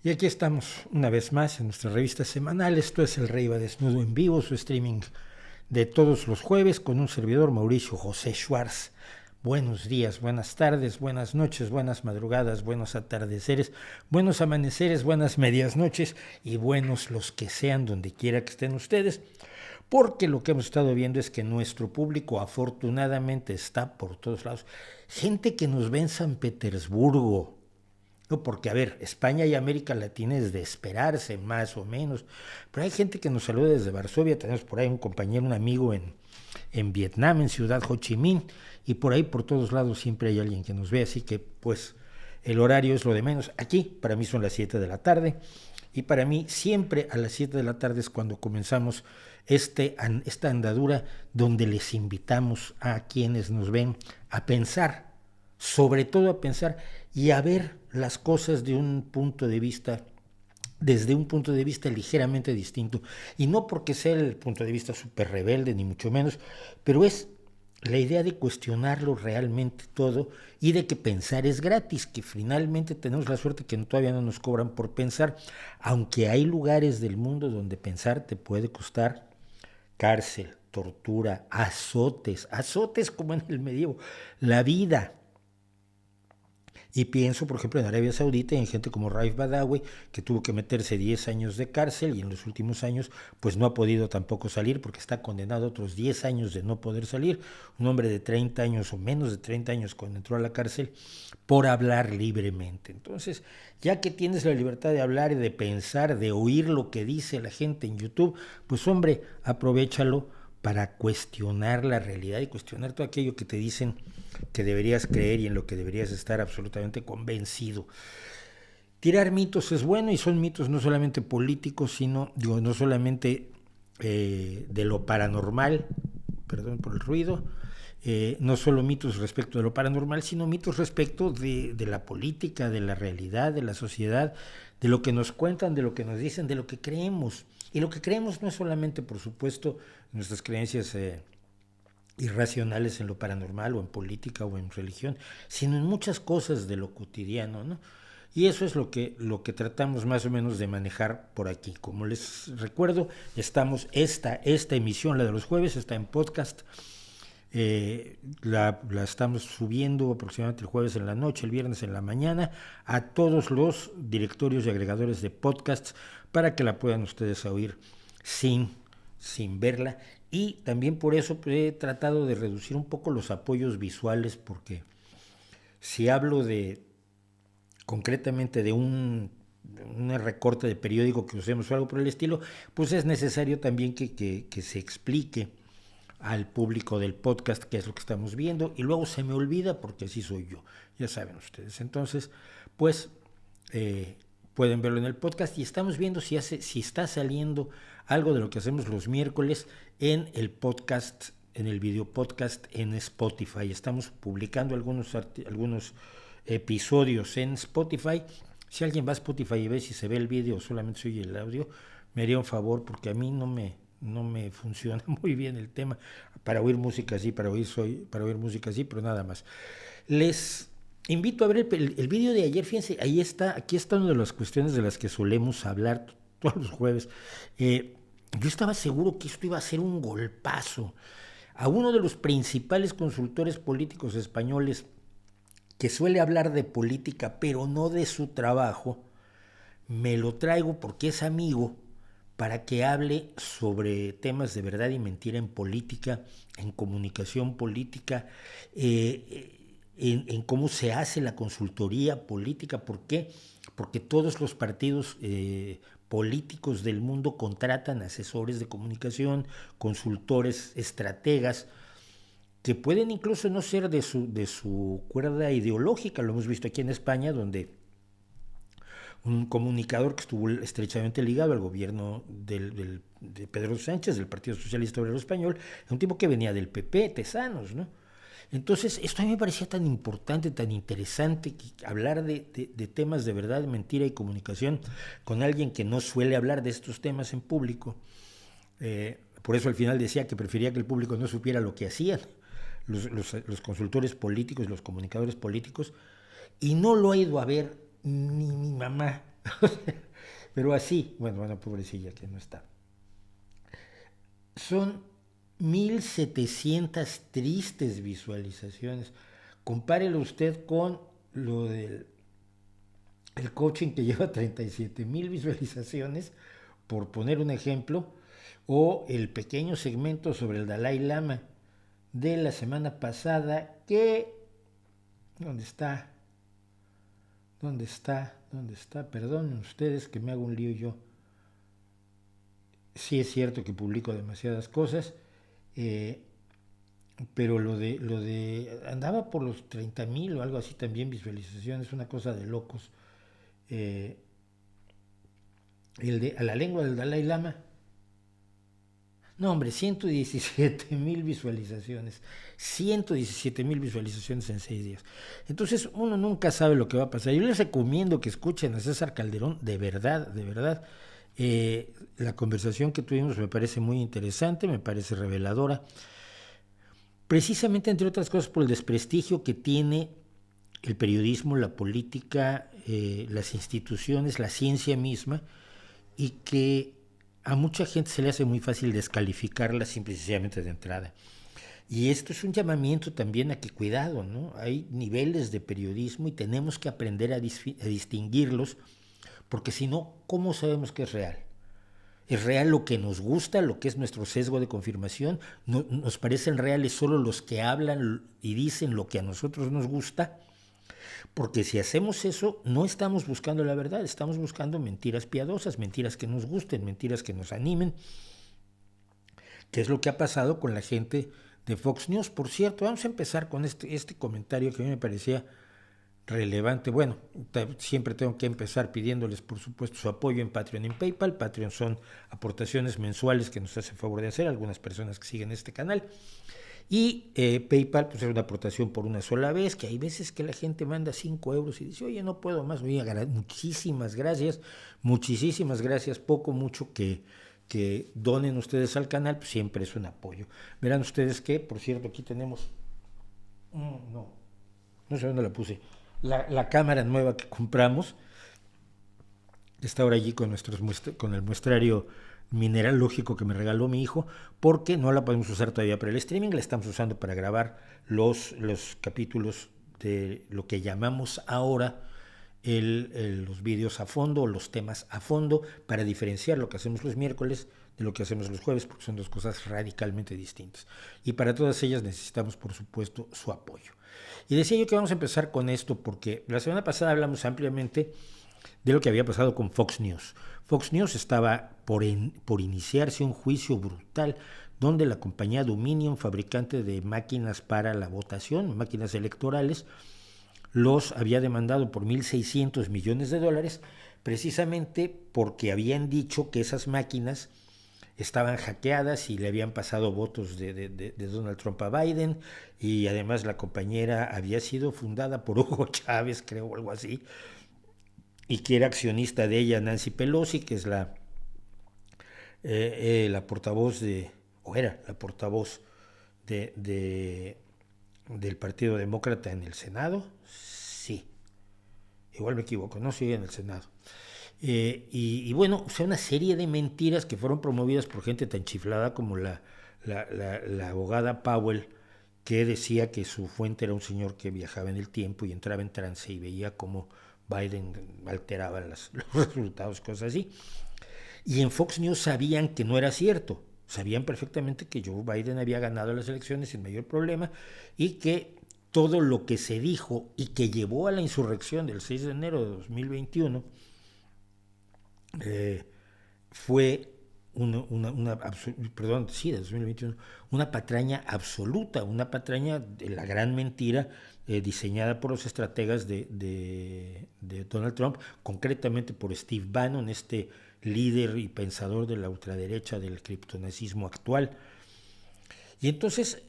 Y aquí estamos una vez más en nuestra revista semanal. Esto es El Rey va Desnudo en vivo, su streaming de todos los jueves con un servidor, Mauricio José Schwartz. Buenos días, buenas tardes, buenas noches, buenas madrugadas, buenos atardeceres, buenos amaneceres, buenas medias noches y buenos los que sean donde quiera que estén ustedes. Porque lo que hemos estado viendo es que nuestro público afortunadamente está por todos lados. Gente que nos ve en San Petersburgo. No, porque, a ver, España y América Latina es de esperarse, más o menos. Pero hay gente que nos saluda desde Varsovia. Tenemos por ahí un compañero, un amigo en Vietnam, en Ciudad Ho Chi Minh. Y por ahí, por todos lados, siempre hay alguien que nos ve. Así que, pues, el horario es lo de menos. Aquí, para mí, son las 7 de la tarde. Y para mí, siempre a las 7 de la tarde es cuando comenzamos esta andadura donde les invitamos a quienes nos ven a pensar, sobre todo a pensar y a ver las cosas de un punto de vista, desde un punto de vista ligeramente distinto. Y no porque sea el punto de vista súper rebelde, ni mucho menos, pero es la idea de cuestionarlo realmente todo y de que pensar es gratis, que finalmente tenemos la suerte que todavía no nos cobran por pensar, aunque hay lugares del mundo donde pensar te puede costar cárcel, tortura, azotes como en el medievo, la vida. Y pienso, por ejemplo, en Arabia Saudita, en gente como Raif Badawi, que tuvo que meterse 10 años de cárcel y en los últimos años pues no ha podido tampoco salir porque está condenado a otros 10 años de no poder salir. Un hombre de 30 años o menos de 30 años cuando entró a la cárcel por hablar libremente. Entonces, ya que tienes la libertad de hablar y de pensar, de oír lo que dice la gente en YouTube, pues hombre, aprovéchalo para cuestionar la realidad y cuestionar todo aquello que te dicen que deberías creer y en lo que deberías estar absolutamente convencido. Tirar mitos es bueno y son mitos no solamente políticos, sino, no solamente de lo paranormal, perdón por el ruido, no solo mitos respecto de lo paranormal, sino mitos respecto de la política, de la realidad, de la sociedad, de lo que nos cuentan, de lo que nos dicen, de lo que creemos. Y lo que creemos no es solamente, por supuesto, nuestras creencias irracionales en lo paranormal o en política o en religión, sino en muchas cosas de lo cotidiano, ¿no? Y eso es lo que tratamos más o menos de manejar por aquí. Como les recuerdo, estamos esta emisión, la de los jueves, está en podcast. La estamos subiendo aproximadamente el jueves en la noche, el viernes en la mañana, a todos los directorios y agregadores de podcasts para que la puedan ustedes oír sin verla. Y también por eso he tratado de reducir un poco los apoyos visuales, porque si hablo concretamente de un recorte de periódico que usemos o algo por el estilo, pues es necesario también que se explique al público del podcast qué es lo que estamos viendo, y luego se me olvida porque así soy yo, ya saben ustedes. Entonces, pues pueden verlo en el podcast y estamos viendo si está saliendo algo de lo que hacemos los miércoles en el podcast, en el video podcast en Spotify. Estamos publicando algunos episodios en Spotify. Si alguien va a Spotify y ve si se ve el video o solamente se oye el audio, me haría un favor, porque a mí no me funciona muy bien el tema para oír música así, para oír música así, pero nada más. Les invito a ver el video de ayer. Fíjense, aquí está una de las cuestiones de las que solemos hablar todos los jueves. Yo estaba seguro que esto iba a ser un golpazo. A uno de los principales consultores políticos españoles, que suele hablar de política, pero no de su trabajo, me lo traigo porque es amigo, para que hable sobre temas de verdad y mentira en política, en comunicación política, en cómo se hace la consultoría política. ¿Por qué? Porque todos los partidos políticos del mundo contratan asesores de comunicación, consultores, estrategas, que pueden incluso no ser de su cuerda ideológica. Lo hemos visto aquí en España, donde un comunicador que estuvo estrechamente ligado al gobierno de Pedro Sánchez, del Partido Socialista Obrero Español, un tipo que venía del PP, Tezanos, ¿no? Entonces, esto a mí me parecía tan importante, tan interesante, hablar de temas de verdad, mentira y comunicación con alguien que no suele hablar de estos temas en público. Por eso al final decía que prefería que el público no supiera lo que hacían los consultores políticos, los comunicadores políticos, y no lo ha ido a ver ni mi mamá, Pero así, bueno, pobrecilla que no está. Son 1.700 tristes visualizaciones. Compárelo usted con lo del el coaching que lleva 37,000 visualizaciones, por poner un ejemplo, o el pequeño segmento sobre el Dalai Lama de la semana pasada que... ¿Dónde está? ¿Dónde está? ¿Dónde está? Perdonen ustedes que me hago un lío yo. Sí es cierto que publico demasiadas cosas, eh, pero lo de andaba por los 30,000 o algo así también visualizaciones, una cosa de locos. Eh, el de a la lengua del Dalai Lama, no hombre, 117,000 visualizaciones, 117,000 visualizaciones en 6 días. Entonces uno nunca sabe lo que va a pasar. Yo les recomiendo que escuchen a César Calderón, de verdad, de verdad. La conversación que tuvimos me parece muy interesante, me parece reveladora, precisamente entre otras cosas por el desprestigio que tiene el periodismo, la política, las instituciones, la ciencia misma, y que a mucha gente se le hace muy fácil descalificarla simple y sencillamente de entrada. Y esto es un llamamiento también a que cuidado, ¿no? Hay niveles de periodismo y tenemos que aprender a distinguirlos, porque si no, ¿cómo sabemos que es real? ¿Es real lo que nos gusta, lo que es nuestro sesgo de confirmación? ¿Nos parecen reales solo los que hablan y dicen lo que a nosotros nos gusta? Porque si hacemos eso, no estamos buscando la verdad, estamos buscando mentiras piadosas, mentiras que nos gusten, mentiras que nos animen, que es lo que ha pasado con la gente de Fox News. Por cierto, vamos a empezar con este comentario que a mí me parecía relevante. Bueno, siempre tengo que empezar pidiéndoles, por supuesto, su apoyo en Patreon y en PayPal. Patreon son aportaciones mensuales que nos hace favor de hacer algunas personas que siguen este canal. Y PayPal pues es una aportación por una sola vez, que hay veces que la gente manda 5 euros y dice, oye, no puedo más. Oye, muchísimas gracias, poco, mucho que donen ustedes al canal, pues siempre es un apoyo. Verán ustedes que, por cierto, aquí tenemos, no sé dónde la puse, la cámara nueva que compramos, está ahora allí con el muestrario mineralógico que me regaló mi hijo, porque no la podemos usar todavía para el streaming, la estamos usando para grabar los capítulos de lo que llamamos ahora los vídeos a fondo, los temas a fondo, para diferenciar lo que hacemos los miércoles de lo que hacemos los jueves, porque son dos cosas radicalmente distintas. Y para todas ellas necesitamos, por supuesto, su apoyo. Y decía yo que vamos a empezar con esto, porque la semana pasada hablamos ampliamente de lo que había pasado con Fox News. Fox News estaba por iniciarse un juicio brutal donde la compañía Dominion, fabricante de máquinas para la votación, máquinas electorales, los había demandado por $1,600 millones, precisamente porque habían dicho que esas máquinas estaban hackeadas y le habían pasado votos de Donald Trump a Biden, y además la compañera había sido fundada por Hugo Chávez, creo, o algo así, y que era accionista de ella Nancy Pelosi, que es la portavoz o era la portavoz del Partido Demócrata en el Senado. Sí, igual me equivoco, no sigue en el Senado. Y bueno, o sea, una serie de mentiras que fueron promovidas por gente tan chiflada como la abogada Powell, que decía que su fuente era un señor que viajaba en el tiempo y entraba en trance y veía cómo Biden alteraba los resultados, cosas así. Y en Fox News sabían que no era cierto, sabían perfectamente que Joe Biden había ganado las elecciones sin mayor problema, y que todo lo que se dijo y que llevó a la insurrección del 6 de enero de 2021 fue de 2021, una patraña absoluta, una patraña de la gran mentira diseñada por los estrategas de Donald Trump, concretamente por Steve Bannon, este líder y pensador de la ultraderecha del criptonazismo actual. Y entonces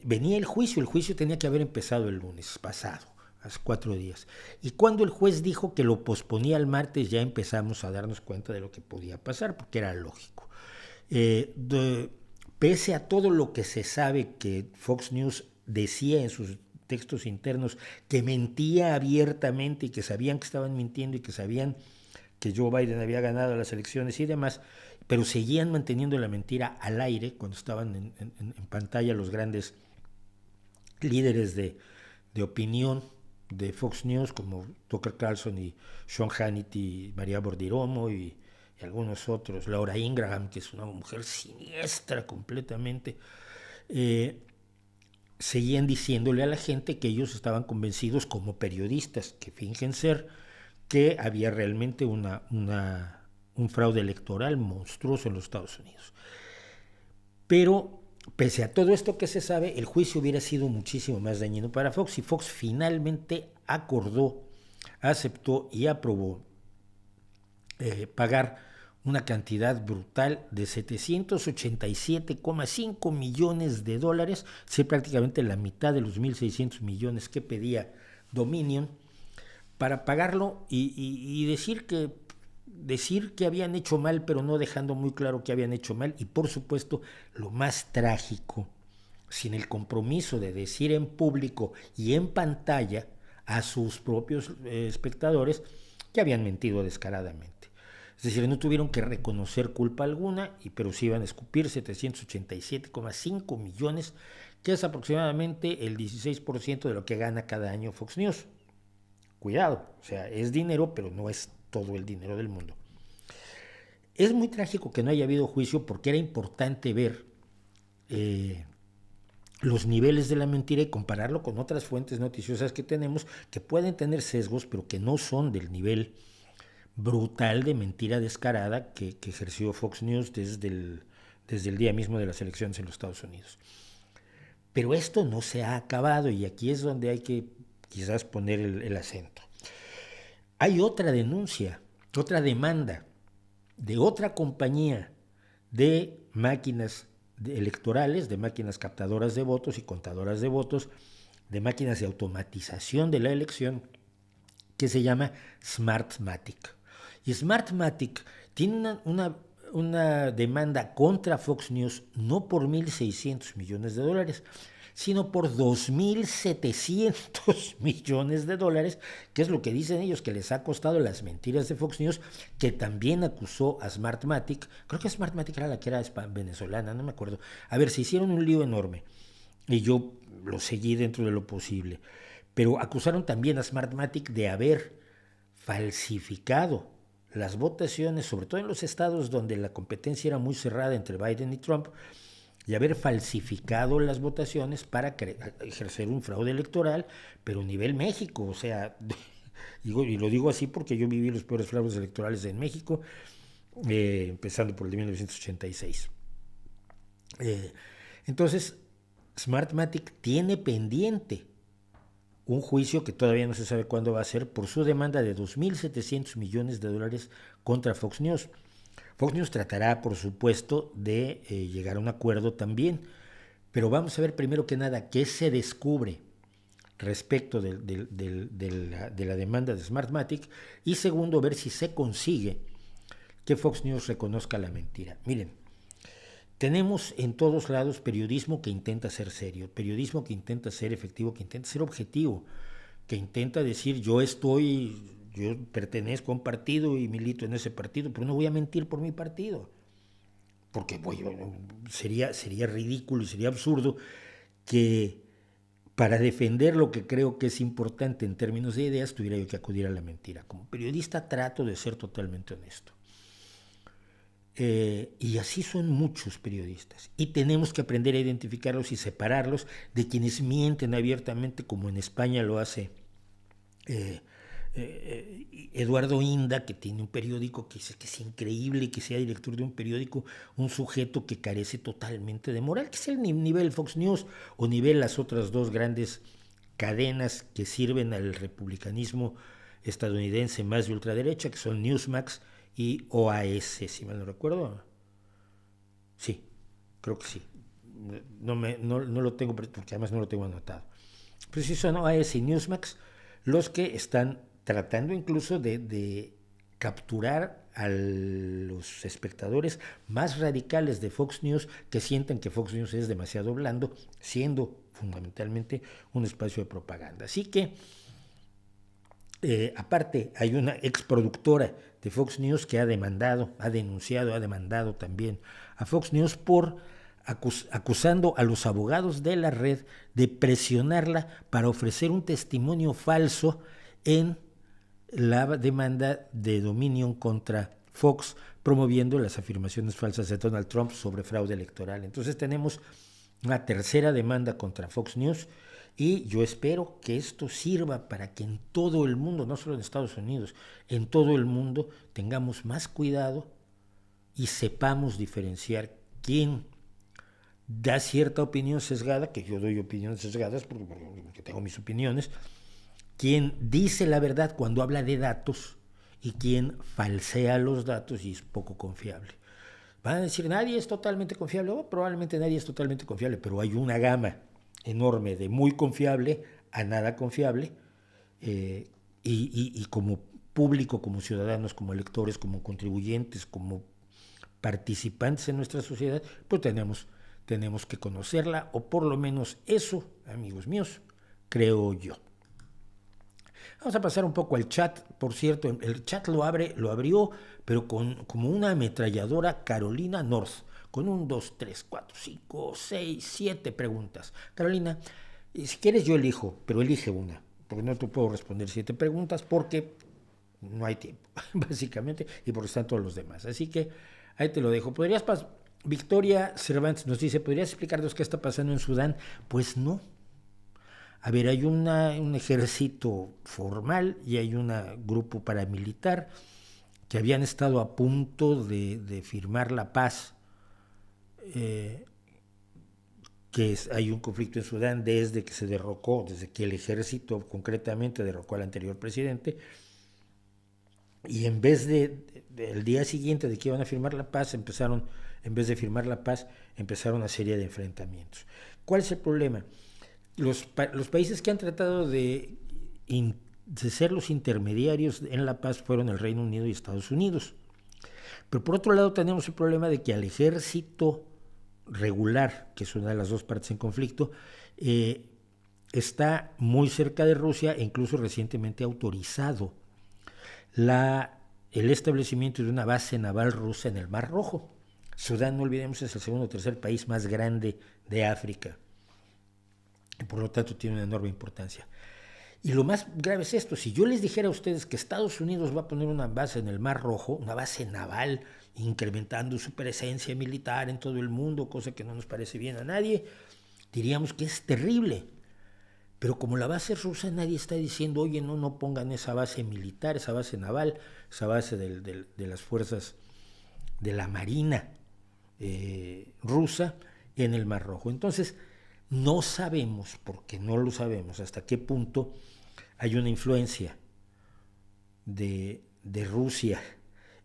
venía el juicio tenía que haber empezado el lunes pasado, hace 4 días. Y cuando el juez dijo que lo posponía al martes, ya empezamos a darnos cuenta de lo que podía pasar, porque era lógico. Pese a todo lo que se sabe que Fox News decía en sus textos internos, que mentía abiertamente y que sabían que estaban mintiendo y que sabían que Joe Biden había ganado las elecciones y demás, pero seguían manteniendo la mentira al aire cuando estaban en pantalla los grandes líderes de opinión de Fox News, como Tucker Carlson y Sean Hannity, María Bordiromo y algunos otros, Laura Ingraham, que es una mujer siniestra completamente, seguían diciéndole a la gente que ellos estaban convencidos como periodistas que fingen ser, que había realmente un fraude electoral monstruoso en los Estados Unidos. Pero pese a todo esto que se sabe, el juicio hubiera sido muchísimo más dañino para Fox, y Fox finalmente acordó, aceptó y aprobó pagar una cantidad brutal de 787,5 millones de dólares, es prácticamente la mitad de los 1.600 millones que pedía Dominion, para pagarlo y decir que habían hecho mal, pero no dejando muy claro que habían hecho mal. Y por supuesto, lo más trágico, sin el compromiso de decir en público y en pantalla a sus propios espectadores que habían mentido descaradamente. Es decir, no tuvieron que reconocer culpa alguna, pero sí iban a escupir 787,5 millones, que es aproximadamente el 16% de lo que gana cada año Fox News. Cuidado, o sea, es dinero, pero no es todo el dinero del mundo. Es muy trágico que no haya habido juicio, porque era importante ver los niveles de la mentira y compararlo con otras fuentes noticiosas que tenemos, que pueden tener sesgos, pero que no son del nivel brutal de mentira descarada que ejerció Fox News desde el día mismo de las elecciones en los Estados Unidos. Pero esto no se ha acabado, y aquí es donde hay que quizás poner el acento. Hay otra denuncia, otra demanda de otra compañía de máquinas electorales, de máquinas captadoras de votos y contadoras de votos, de máquinas de automatización de la elección, que se llama Smartmatic. Y Smartmatic tiene una demanda contra Fox News no por 1.600 millones de dólares, sino por 2.700 millones de dólares, que es lo que dicen ellos que les ha costado las mentiras de Fox News, que también acusó a Smartmatic. Creo que Smartmatic era la que era venezolana, no me acuerdo. A ver, se hicieron un lío enorme y yo lo seguí dentro de lo posible. Pero acusaron también a Smartmatic de haber falsificado las votaciones, sobre todo en los estados donde la competencia era muy cerrada entre Biden y Trump, y haber falsificado las votaciones para ejercer un fraude electoral, pero a nivel México. O sea, y lo digo así porque yo viví los peores fraudes electorales en México, empezando por el de 1986. Entonces, Smartmatic tiene pendiente un juicio que todavía no se sabe cuándo va a ser, por su demanda de 2.700 millones de dólares contra Fox News. Fox News tratará, por supuesto, de llegar a un acuerdo también, pero vamos a ver primero que nada qué se descubre respecto de la demanda de Smartmatic, y segundo, ver si se consigue que Fox News reconozca la mentira. Miren, tenemos en todos lados periodismo que intenta ser serio, periodismo que intenta ser efectivo, que intenta ser objetivo, que intenta decir yo pertenezco a un partido y milito en ese partido, pero no voy a mentir por mi partido, porque sería ridículo y sería absurdo que para defender lo que creo que es importante en términos de ideas tuviera yo que acudir a la mentira. Como periodista trato de ser totalmente honesto. Y así son muchos periodistas, y tenemos que aprender a identificarlos y separarlos de quienes mienten abiertamente, como en España lo hace Eduardo Inda, que tiene un periódico que es increíble que sea director de un periódico un sujeto que carece totalmente de moral, que es el nivel Fox News o nivel las otras dos grandes cadenas que sirven al republicanismo estadounidense más de ultraderecha, que son Newsmax y OAS, si mal no recuerdo. Sí, creo que sí. No lo tengo, porque además no lo tengo anotado. Pero sí son OAS y Newsmax los que están tratando incluso de capturar a los espectadores más radicales de Fox News, que sienten que Fox News es demasiado blando, siendo fundamentalmente un espacio de propaganda. Así que Aparte, hay una exproductora de Fox News que ha demandado también a Fox News por acusando a los abogados de la red de presionarla para ofrecer un testimonio falso en la demanda de Dominion contra Fox, promoviendo las afirmaciones falsas de Donald Trump sobre fraude electoral. Entonces tenemos una tercera demanda contra Fox News y yo espero que esto sirva para que en todo el mundo, no solo en Estados Unidos, en todo el mundo tengamos más cuidado y sepamos diferenciar quién da cierta opinión sesgada, que yo doy opiniones sesgadas porque tengo mis opiniones, quién dice la verdad cuando habla de datos y quién falsea los datos y es poco confiable. Van a decir, nadie es totalmente confiable. Probablemente nadie es totalmente confiable, pero hay una gama enorme de muy confiable a nada confiable. Y como público, como ciudadanos, como electores, como contribuyentes, como participantes en nuestra sociedad, pues tenemos que conocerla, o por lo menos eso, amigos míos, creo yo. Vamos a pasar un poco al chat. Por cierto, el chat lo abrió, pero como una ametralladora Carolina North, con 1, 2, 3, 4, 5, 6, 7 preguntas. Carolina, si quieres yo elijo, pero elige una, porque no te puedo responder 7 preguntas, porque no hay tiempo, básicamente, y porque están todos los demás. Así que ahí te lo dejo. Victoria Cervantes nos dice, ¿podrías explicarnos qué está pasando en Sudán? Pues no. A ver, hay un ejército formal y hay un grupo paramilitar que habían estado a punto de firmar la paz, hay un conflicto en Sudán desde que el ejército concretamente derrocó al anterior presidente, y en vez el día siguiente de que iban a firmar la paz, empezaron una serie de enfrentamientos. ¿Cuál es el problema? Los países que han tratado de ser los intermediarios en la paz fueron el Reino Unido y Estados Unidos. Pero por otro lado tenemos el problema de que al ejército regular, que es una de las dos partes en conflicto, está muy cerca de Rusia e incluso recientemente autorizado el establecimiento de una base naval rusa en el Mar Rojo. Sudán, no olvidemos, es el segundo o tercer país más grande de África. Y por lo tanto tiene una enorme importancia. Y lo más grave es esto: si yo les dijera a ustedes que Estados Unidos va a poner una base en el Mar Rojo, una base naval, incrementando su presencia militar en todo el mundo, cosa que no nos parece bien a nadie, diríamos que es terrible. Pero como la base rusa, nadie está diciendo, oye, no pongan esa base militar, esa base naval, esa base de las fuerzas de la Marina rusa en el Mar Rojo. Entonces, no sabemos, porque no lo sabemos, hasta qué punto hay una influencia de Rusia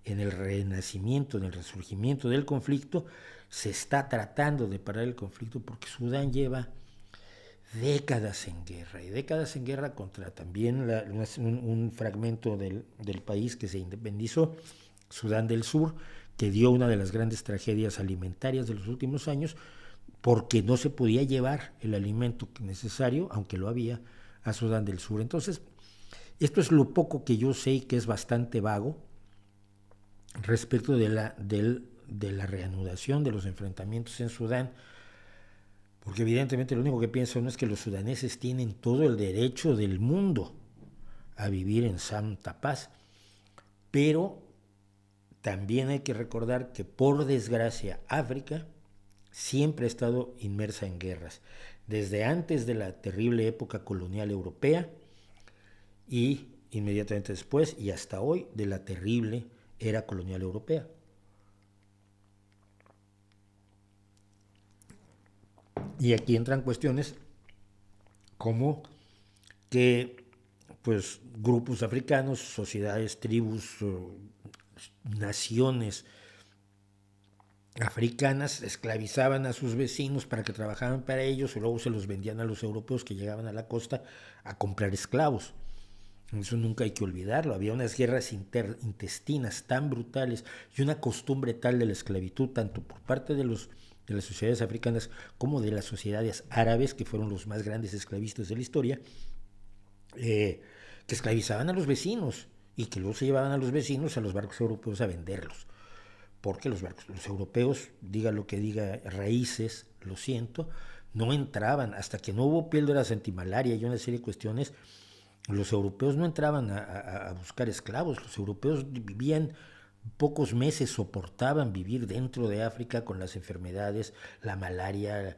en el renacimiento, en el resurgimiento del conflicto. Se está tratando de parar el conflicto porque Sudán lleva décadas en guerra contra también un fragmento del país que se independizó, Sudán del Sur, que dio una de las grandes tragedias alimentarias de los últimos años, porque no se podía llevar el alimento necesario, aunque lo había, a Sudán del Sur. Entonces, esto es lo poco que yo sé, y que es bastante vago respecto de la reanudación de los enfrentamientos en Sudán, porque evidentemente lo único que pienso no es que los sudaneses tienen todo el derecho del mundo a vivir en santa paz, pero también hay que recordar que, por desgracia, África siempre ha estado inmersa en guerras, desde antes de la terrible época colonial europea y inmediatamente después, y hasta hoy, de la terrible era colonial europea. Y aquí entran cuestiones como que pues grupos africanos, sociedades, tribus, naciones africanas esclavizaban a sus vecinos para que trabajaran para ellos, y luego se los vendían a los europeos que llegaban a la costa a comprar esclavos. Eso nunca hay que olvidarlo. Había unas guerras intestinas tan brutales y una costumbre tal de la esclavitud, tanto por parte de las sociedades africanas como de las sociedades árabes, que fueron los más grandes esclavistas de la historia, que esclavizaban a los vecinos y que luego se llevaban a los vecinos a los barcos europeos a venderlos. Porque los europeos, diga lo que diga Raíces, lo siento, no entraban, hasta que no hubo píldoras antimalaria y una serie de cuestiones, los europeos no entraban a buscar esclavos, los europeos vivían pocos meses, soportaban vivir dentro de África con las enfermedades, la malaria,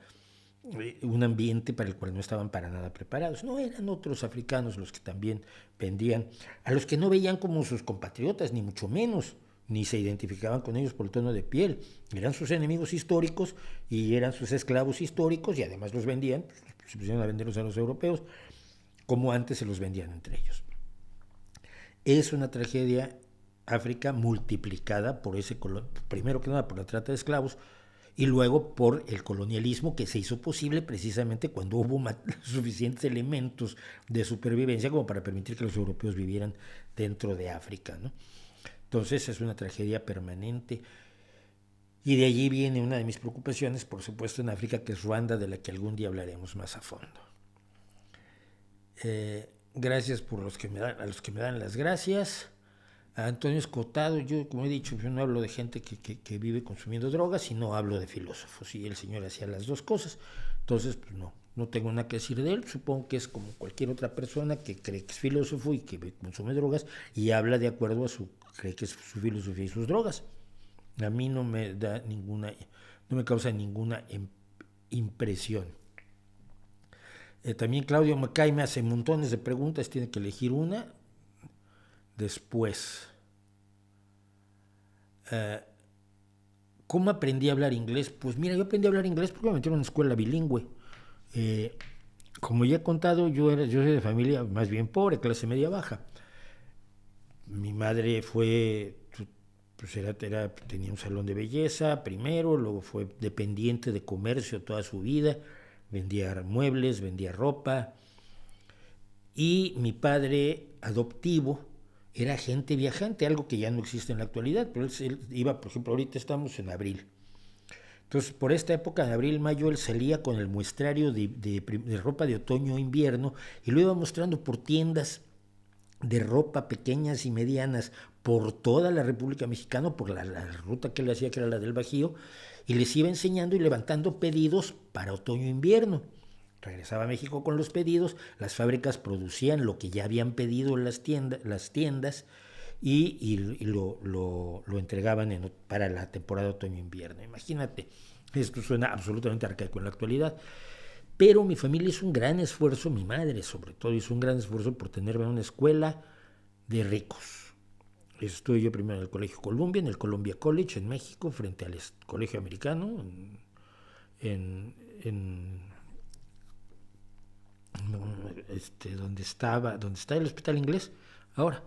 un ambiente para el cual no estaban para nada preparados. No, eran otros africanos los que también vendían, a los que no veían como sus compatriotas, ni mucho menos, ni se identificaban con ellos por el tono de piel. Eran sus enemigos históricos y eran sus esclavos históricos y además los vendían, se pusieron a venderlos a los europeos, como antes se los vendían entre ellos. Es una tragedia África multiplicada por ese, primero que nada por la trata de esclavos, y luego por el colonialismo que se hizo posible precisamente cuando hubo suficientes elementos de supervivencia como para permitir que los europeos vivieran dentro de África, ¿no? Entonces es una tragedia permanente. Y de allí viene una de mis preocupaciones, por supuesto, en África, que es Ruanda, de la que algún día hablaremos más a fondo. Gracias por a los que me dan las gracias. A Antonio Escotado, yo, como he dicho, yo no hablo de gente que vive consumiendo drogas, sino hablo de filósofos, y el señor hacía las dos cosas. Entonces, pues no tengo nada que decir de él. Supongo que es como cualquier otra persona que cree que es filósofo y que consume drogas y habla de acuerdo a cree que es su filosofía y sus drogas. A mí no me causa ninguna impresión. También Claudio Macay me hace montones de preguntas, tiene que elegir una. Después, ¿cómo aprendí a hablar inglés? Pues mira, yo aprendí a hablar inglés porque me metieron en una escuela bilingüe. Como ya he contado, yo soy de familia más bien pobre, clase media baja. Mi madre tenía un salón de belleza primero, luego fue dependiente de comercio toda su vida, vendía muebles, vendía ropa, y mi padre adoptivo era agente viajante, algo que ya no existe en la actualidad, pero él iba, por ejemplo, ahorita estamos en abril. Entonces, por esta época, en abril, mayo, él salía con el muestrario de ropa de otoño e invierno y lo iba mostrando por tiendas de ropa pequeñas y medianas por toda la República Mexicana, por la ruta que él hacía, que era la del Bajío, y les iba enseñando y levantando pedidos para otoño e invierno. Regresaba a México con los pedidos, las fábricas producían lo que ya habían pedido las tiendas y lo entregaban para la temporada otoño-invierno. Imagínate, esto suena absolutamente arcaico en la actualidad, pero mi familia hizo un gran esfuerzo, mi madre sobre todo hizo un gran esfuerzo por tenerme en una escuela de ricos. Estuve yo primero en el Colegio Columbia, en el Columbia College en México, frente al Colegio Americano, donde está el hospital inglés ahora,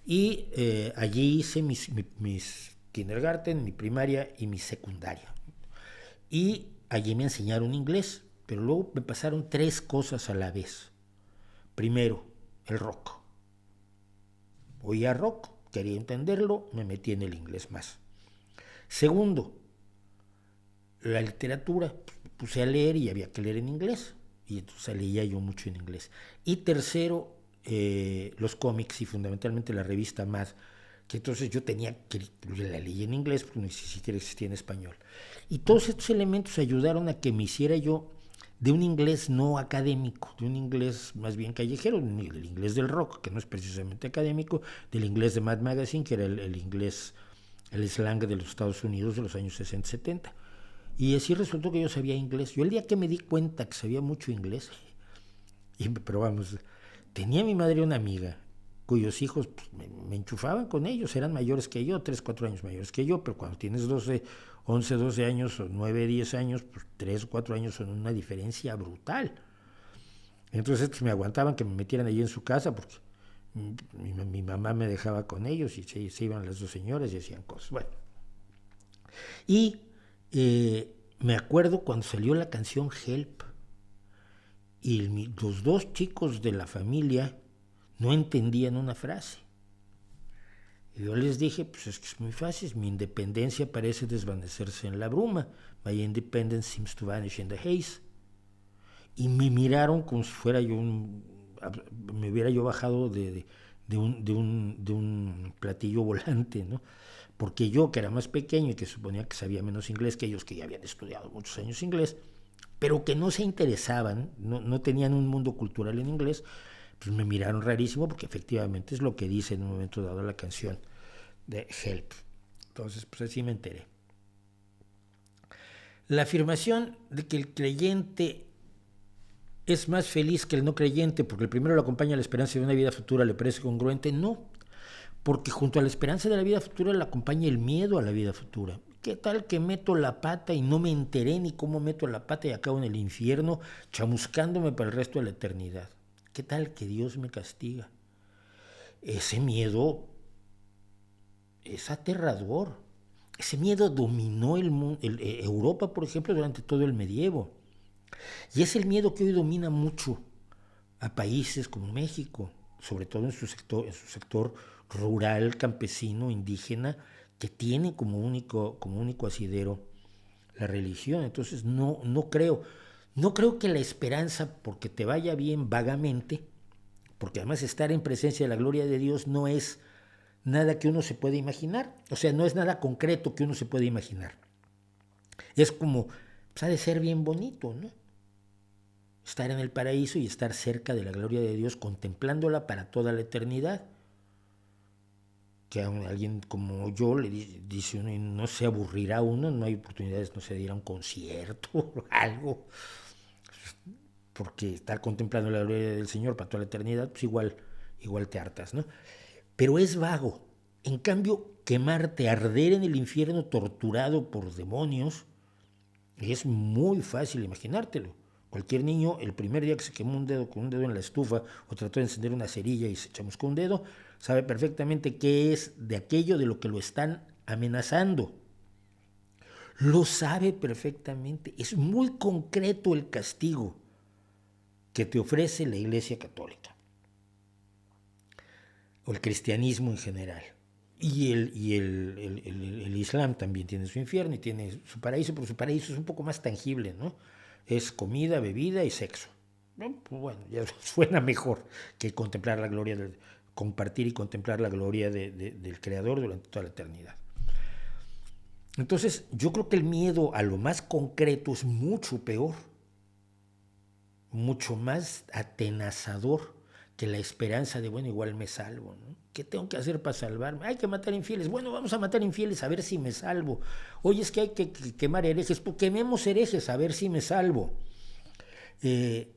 y allí hice mis kindergarten, mi primaria y mi secundaria, y allí me enseñaron inglés, pero luego me pasaron 3 cosas a la vez. Primero, el rock. Oía rock, quería entenderlo, me metí en el inglés más. Segundo, la literatura, puse a leer y había que leer en inglés, y entonces leía yo mucho en inglés. Y tercero, los cómics y fundamentalmente la revista Mad, que entonces yo la leí en inglés porque ni siquiera existía en español. Y todos estos elementos ayudaron a que me hiciera yo de un inglés no académico, de un inglés más bien callejero, del inglés del rock, que no es precisamente académico, del inglés de Mad Magazine, que era el inglés, el slang de los Estados Unidos de los años 60-70. Y así resultó que yo sabía inglés. Yo el día que me di cuenta que sabía mucho inglés, pero vamos, tenía mi madre una amiga cuyos hijos pues, me enchufaban con ellos, eran mayores que yo, 3, 4 años mayores que yo, pero cuando tienes 11, 12 años o 9, 10 años, pues 3 o 4 años son una diferencia brutal. Entonces estos me aguantaban que me metieran allí en su casa porque mi mamá me dejaba con ellos y se iban las 2 señoras y hacían cosas. Bueno, y me acuerdo cuando salió la canción Help y los 2 chicos de la familia no entendían una frase. Y yo les dije, pues es que es muy fácil, mi independencia parece desvanecerse en la bruma. My independence seems to vanish in the haze. Y me miraron como si fuera yo un me hubiera yo bajado de un platillo volante, ¿no? Porque yo, que era más pequeño y que suponía que sabía menos inglés que ellos, que ya habían estudiado muchos años inglés, pero que no se interesaban, no tenían un mundo cultural en inglés, pues me miraron rarísimo, porque efectivamente es lo que dice en un momento dado la canción de Help. Entonces, pues así me enteré. La afirmación de que el creyente es más feliz que el no creyente porque el primero lo acompaña la esperanza de una vida futura, ¿le parece congruente? No, porque junto a la esperanza de la vida futura le acompaña el miedo a la vida futura. ¿Qué tal que meto la pata y no me enteré ni cómo meto la pata y acabo en el infierno chamuscándome para el resto de la eternidad? ¿Qué tal que Dios me castiga? Ese miedo es aterrador. Ese miedo dominó Europa, por ejemplo, durante todo el medievo. Y es el miedo que hoy domina mucho a países como México, sobre todo en su sector rural, campesino, indígena, que tiene como único asidero la religión. Entonces no creo que la esperanza, porque te vaya bien vagamente, porque además estar en presencia de la gloria de Dios no es nada que uno se pueda imaginar, o sea, no es nada concreto que uno se pueda imaginar. Es como, pues ha de ser bien bonito, ¿no? Estar en el paraíso y estar cerca de la gloria de Dios, contemplándola para toda la eternidad. Que a alguien como yo le dice uno, no se aburrirá uno, no hay oportunidades, no sé, de ir a un concierto o algo, porque estar contemplando la gloria del Señor para toda la eternidad, pues igual te hartas, ¿no? Pero es vago. En cambio, quemarte, arder en el infierno torturado por demonios, es muy fácil imaginártelo. Cualquier niño, el primer día que se quemó un dedo con un dedo en la estufa o trató de encender una cerilla y se chamuscó un dedo, sabe perfectamente qué es de aquello de lo que lo están amenazando. Lo sabe perfectamente. Es muy concreto el castigo que te ofrece la Iglesia Católica o el cristianismo en general. Y el Islam también tiene su infierno y tiene su paraíso, pero su paraíso es un poco más tangible, ¿no? Es comida, bebida y sexo. Bueno, ya suena mejor que contemplar la gloria, compartir y contemplar la gloria del Creador durante toda la eternidad. Entonces, yo creo que el miedo a lo más concreto es mucho peor, mucho más atenazador que la esperanza de, bueno, igual me salvo, ¿no? ¿Qué tengo que hacer para salvarme? Hay que matar infieles. Bueno, vamos a matar infieles a ver si me salvo. Oye, es que hay que quemar herejes. Pues quememos herejes a ver si me salvo. Hay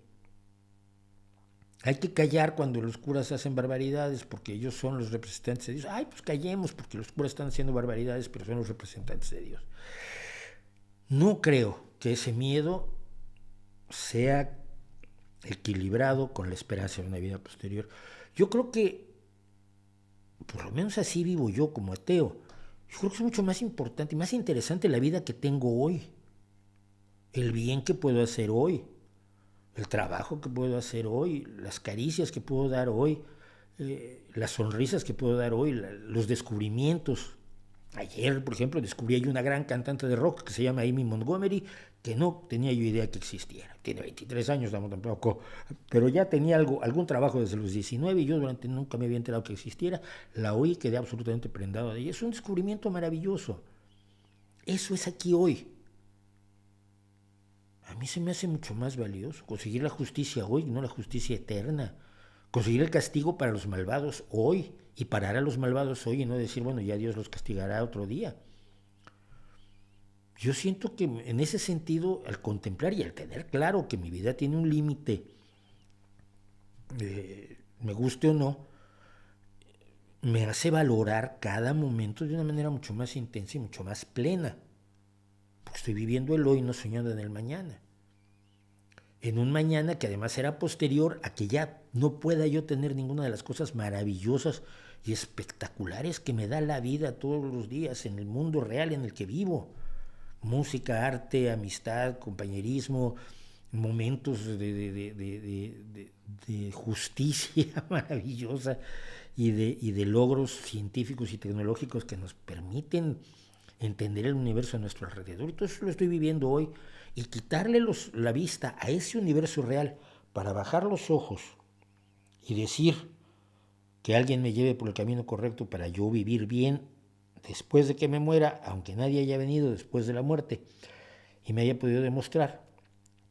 que callar cuando los curas hacen barbaridades porque ellos son los representantes de Dios. Ay, pues callemos porque los curas están haciendo barbaridades, pero son los representantes de Dios. No creo que ese miedo sea equilibrado con la esperanza de una vida posterior. Yo creo que, por lo menos así vivo yo como ateo, yo creo que es mucho más importante y más interesante la vida que tengo hoy, el bien que puedo hacer hoy, el trabajo que puedo hacer hoy, las caricias que puedo dar hoy, las sonrisas que puedo dar hoy, los descubrimientos. Ayer, por ejemplo, descubrí ahí una gran cantante de rock que se llama Amy Montgomery, que no tenía yo idea que existiera. Tiene 23 años, tampoco, pero ya tenía algún trabajo desde los 19 y yo nunca me había enterado que existiera. La oí y quedé absolutamente prendado de ella. Es un descubrimiento maravilloso. Eso es aquí hoy. A mí se me hace mucho más valioso conseguir la justicia hoy, no la justicia eterna. Conseguir el castigo para los malvados hoy y parar a los malvados hoy y no decir, bueno, ya Dios los castigará otro día. Yo siento que en ese sentido, al contemplar y al tener claro que mi vida tiene un límite, me guste o no, me hace valorar cada momento de una manera mucho más intensa y mucho más plena. Porque estoy viviendo el hoy, no soñando en el mañana. En un mañana que además será posterior a que ya no pueda yo tener ninguna de las cosas maravillosas y espectaculares que me da la vida todos los días en el mundo real en el que vivo. Música, arte, amistad, compañerismo, momentos de justicia maravillosa y de logros científicos y tecnológicos que nos permiten entender el universo a nuestro alrededor. Y todo eso lo estoy viviendo hoy. Y quitarle la vista a ese universo real para bajar los ojos y decir que alguien me lleve por el camino correcto para yo vivir bien después de que me muera, aunque nadie haya venido después de la muerte y me haya podido demostrar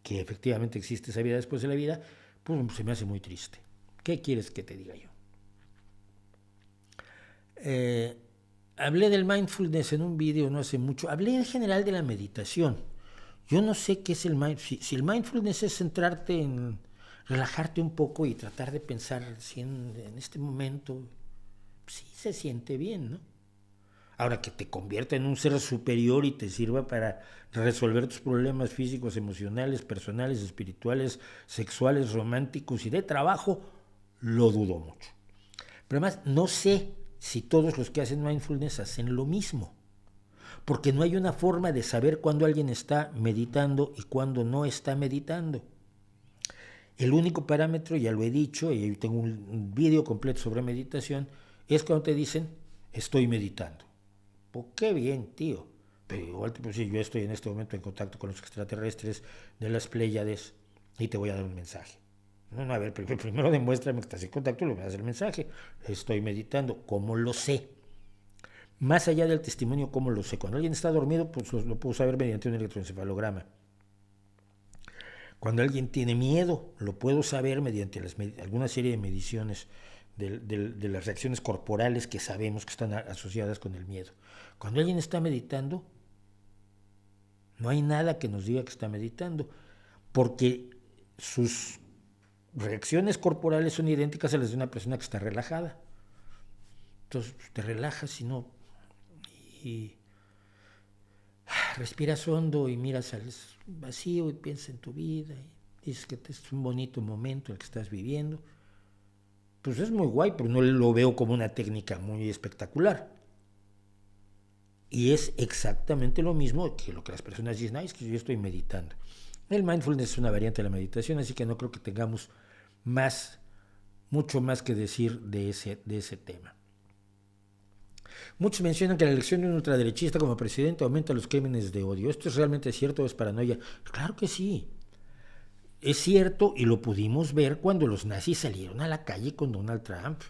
que efectivamente existe esa vida después de la vida, pues se me hace muy triste. ¿Qué quieres que te diga yo? Hablé del mindfulness en un vídeo no hace mucho. Hablé en general de la meditación. Yo no sé qué es el mindfulness. Si el mindfulness es centrarte en relajarte un poco y tratar de pensar si en este momento, sí se siente bien, ¿no? Ahora, que te convierta en un ser superior y te sirva para resolver tus problemas físicos, emocionales, personales, espirituales, sexuales, románticos y de trabajo, lo dudo mucho. Pero además, no sé si todos los que hacen mindfulness hacen lo mismo, porque no hay una forma de saber cuándo alguien está meditando y cuándo no está meditando. El único parámetro, ya lo he dicho, y tengo un vídeo completo sobre meditación, es cuando te dicen, estoy meditando. Pues qué bien, tío. Pero igual te puedo decir, yo estoy en este momento en contacto con los extraterrestres de las Pléyades y te voy a dar un mensaje. No, a ver, primero demuéstrame que estás en contacto y luego me das el mensaje. Estoy meditando. ¿Cómo lo sé? Más allá del testimonio, ¿cómo lo sé? Cuando alguien está dormido, pues lo puedo saber mediante un electroencefalograma. Cuando alguien tiene miedo, lo puedo saber mediante alguna serie de mediciones de las reacciones corporales que sabemos que están asociadas con el miedo. Cuando alguien está meditando, no hay nada que nos diga que está meditando, porque sus reacciones corporales son idénticas a las de una persona que está relajada. Entonces te relajas y respiras hondo y miras al vacío y piensas en tu vida y dices que es un bonito momento el que estás viviendo. Pues es muy guay, pero no lo veo como una técnica muy espectacular. Y es exactamente lo mismo que lo que las personas dicen, es que yo estoy meditando. El mindfulness es una variante de la meditación, así que no creo que tengamos mucho más que decir de ese tema. Muchos mencionan que la elección de un ultraderechista como presidente aumenta los crímenes de odio. ¿Esto es realmente cierto o es paranoia? Claro que sí. Es cierto y lo pudimos ver cuando los nazis salieron a la calle con Donald Trump.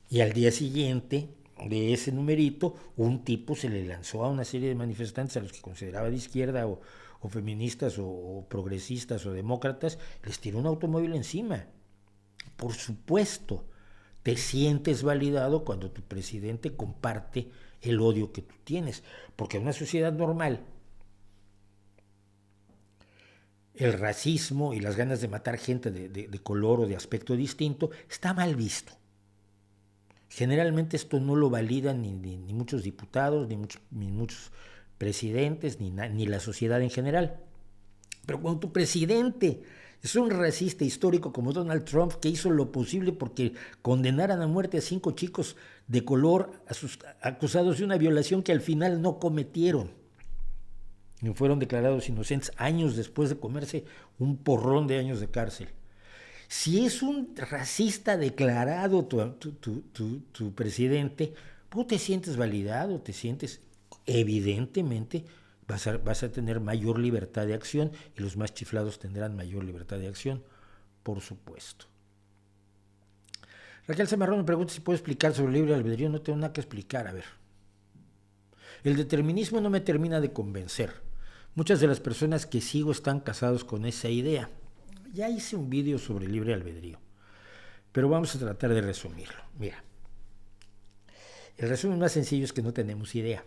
Y al día siguiente de ese numerito, un tipo se le lanzó a una serie de manifestantes a los que consideraba de izquierda o feministas o progresistas o demócratas, les tiró un automóvil encima. Por supuesto, te sientes validado cuando tu presidente comparte el odio que tú tienes, porque en una sociedad normal el racismo y las ganas de matar gente de color o de aspecto distinto está mal visto. Generalmente esto no lo validan ni muchos diputados, ni muchos presidentes, ni la sociedad en general. Pero cuando tu presidente es un racista histórico como Donald Trump, que hizo lo posible porque condenaran a muerte a 5 chicos de color acusados de una violación que al final no cometieron, y fueron declarados inocentes años después de comerse un porrón de años de cárcel. Si es un racista declarado tu presidente, pues te sientes validado, te sientes, evidentemente, vas a tener mayor libertad de acción y los más chiflados tendrán mayor libertad de acción, por supuesto. Raquel Zamarrón me pregunta si puedo explicar sobre el libre albedrío. No tengo nada que explicar, a ver. El determinismo no me termina de convencer. Muchas de las personas que sigo están casados con esa idea. Ya hice un vídeo sobre el libre albedrío, pero vamos a tratar de resumirlo. Mira, el resumen más sencillo es que no tenemos idea,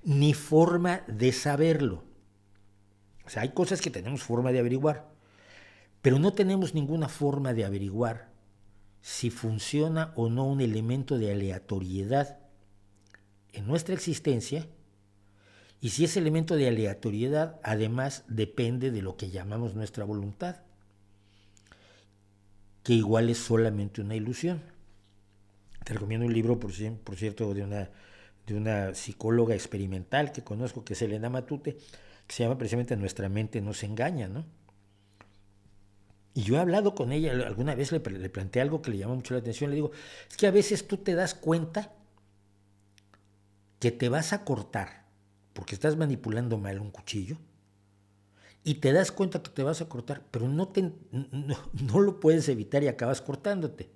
ni forma de saberlo. O sea, hay cosas que tenemos forma de averiguar, pero no tenemos ninguna forma de averiguar si funciona o no un elemento de aleatoriedad en nuestra existencia, y si ese elemento de aleatoriedad además depende de lo que llamamos nuestra voluntad, que igual es solamente una ilusión. Te recomiendo un libro, por cierto, de una psicóloga experimental que conozco, que es Elena Matute, que se llama precisamente Nuestra mente nos engaña, ¿no? Y yo he hablado con ella, alguna vez le planteé algo que le llamó mucho la atención, le digo, es que a veces tú te das cuenta que te vas a cortar porque estás manipulando mal un cuchillo, y te das cuenta que te vas a cortar, pero no lo puedes evitar y acabas cortándote.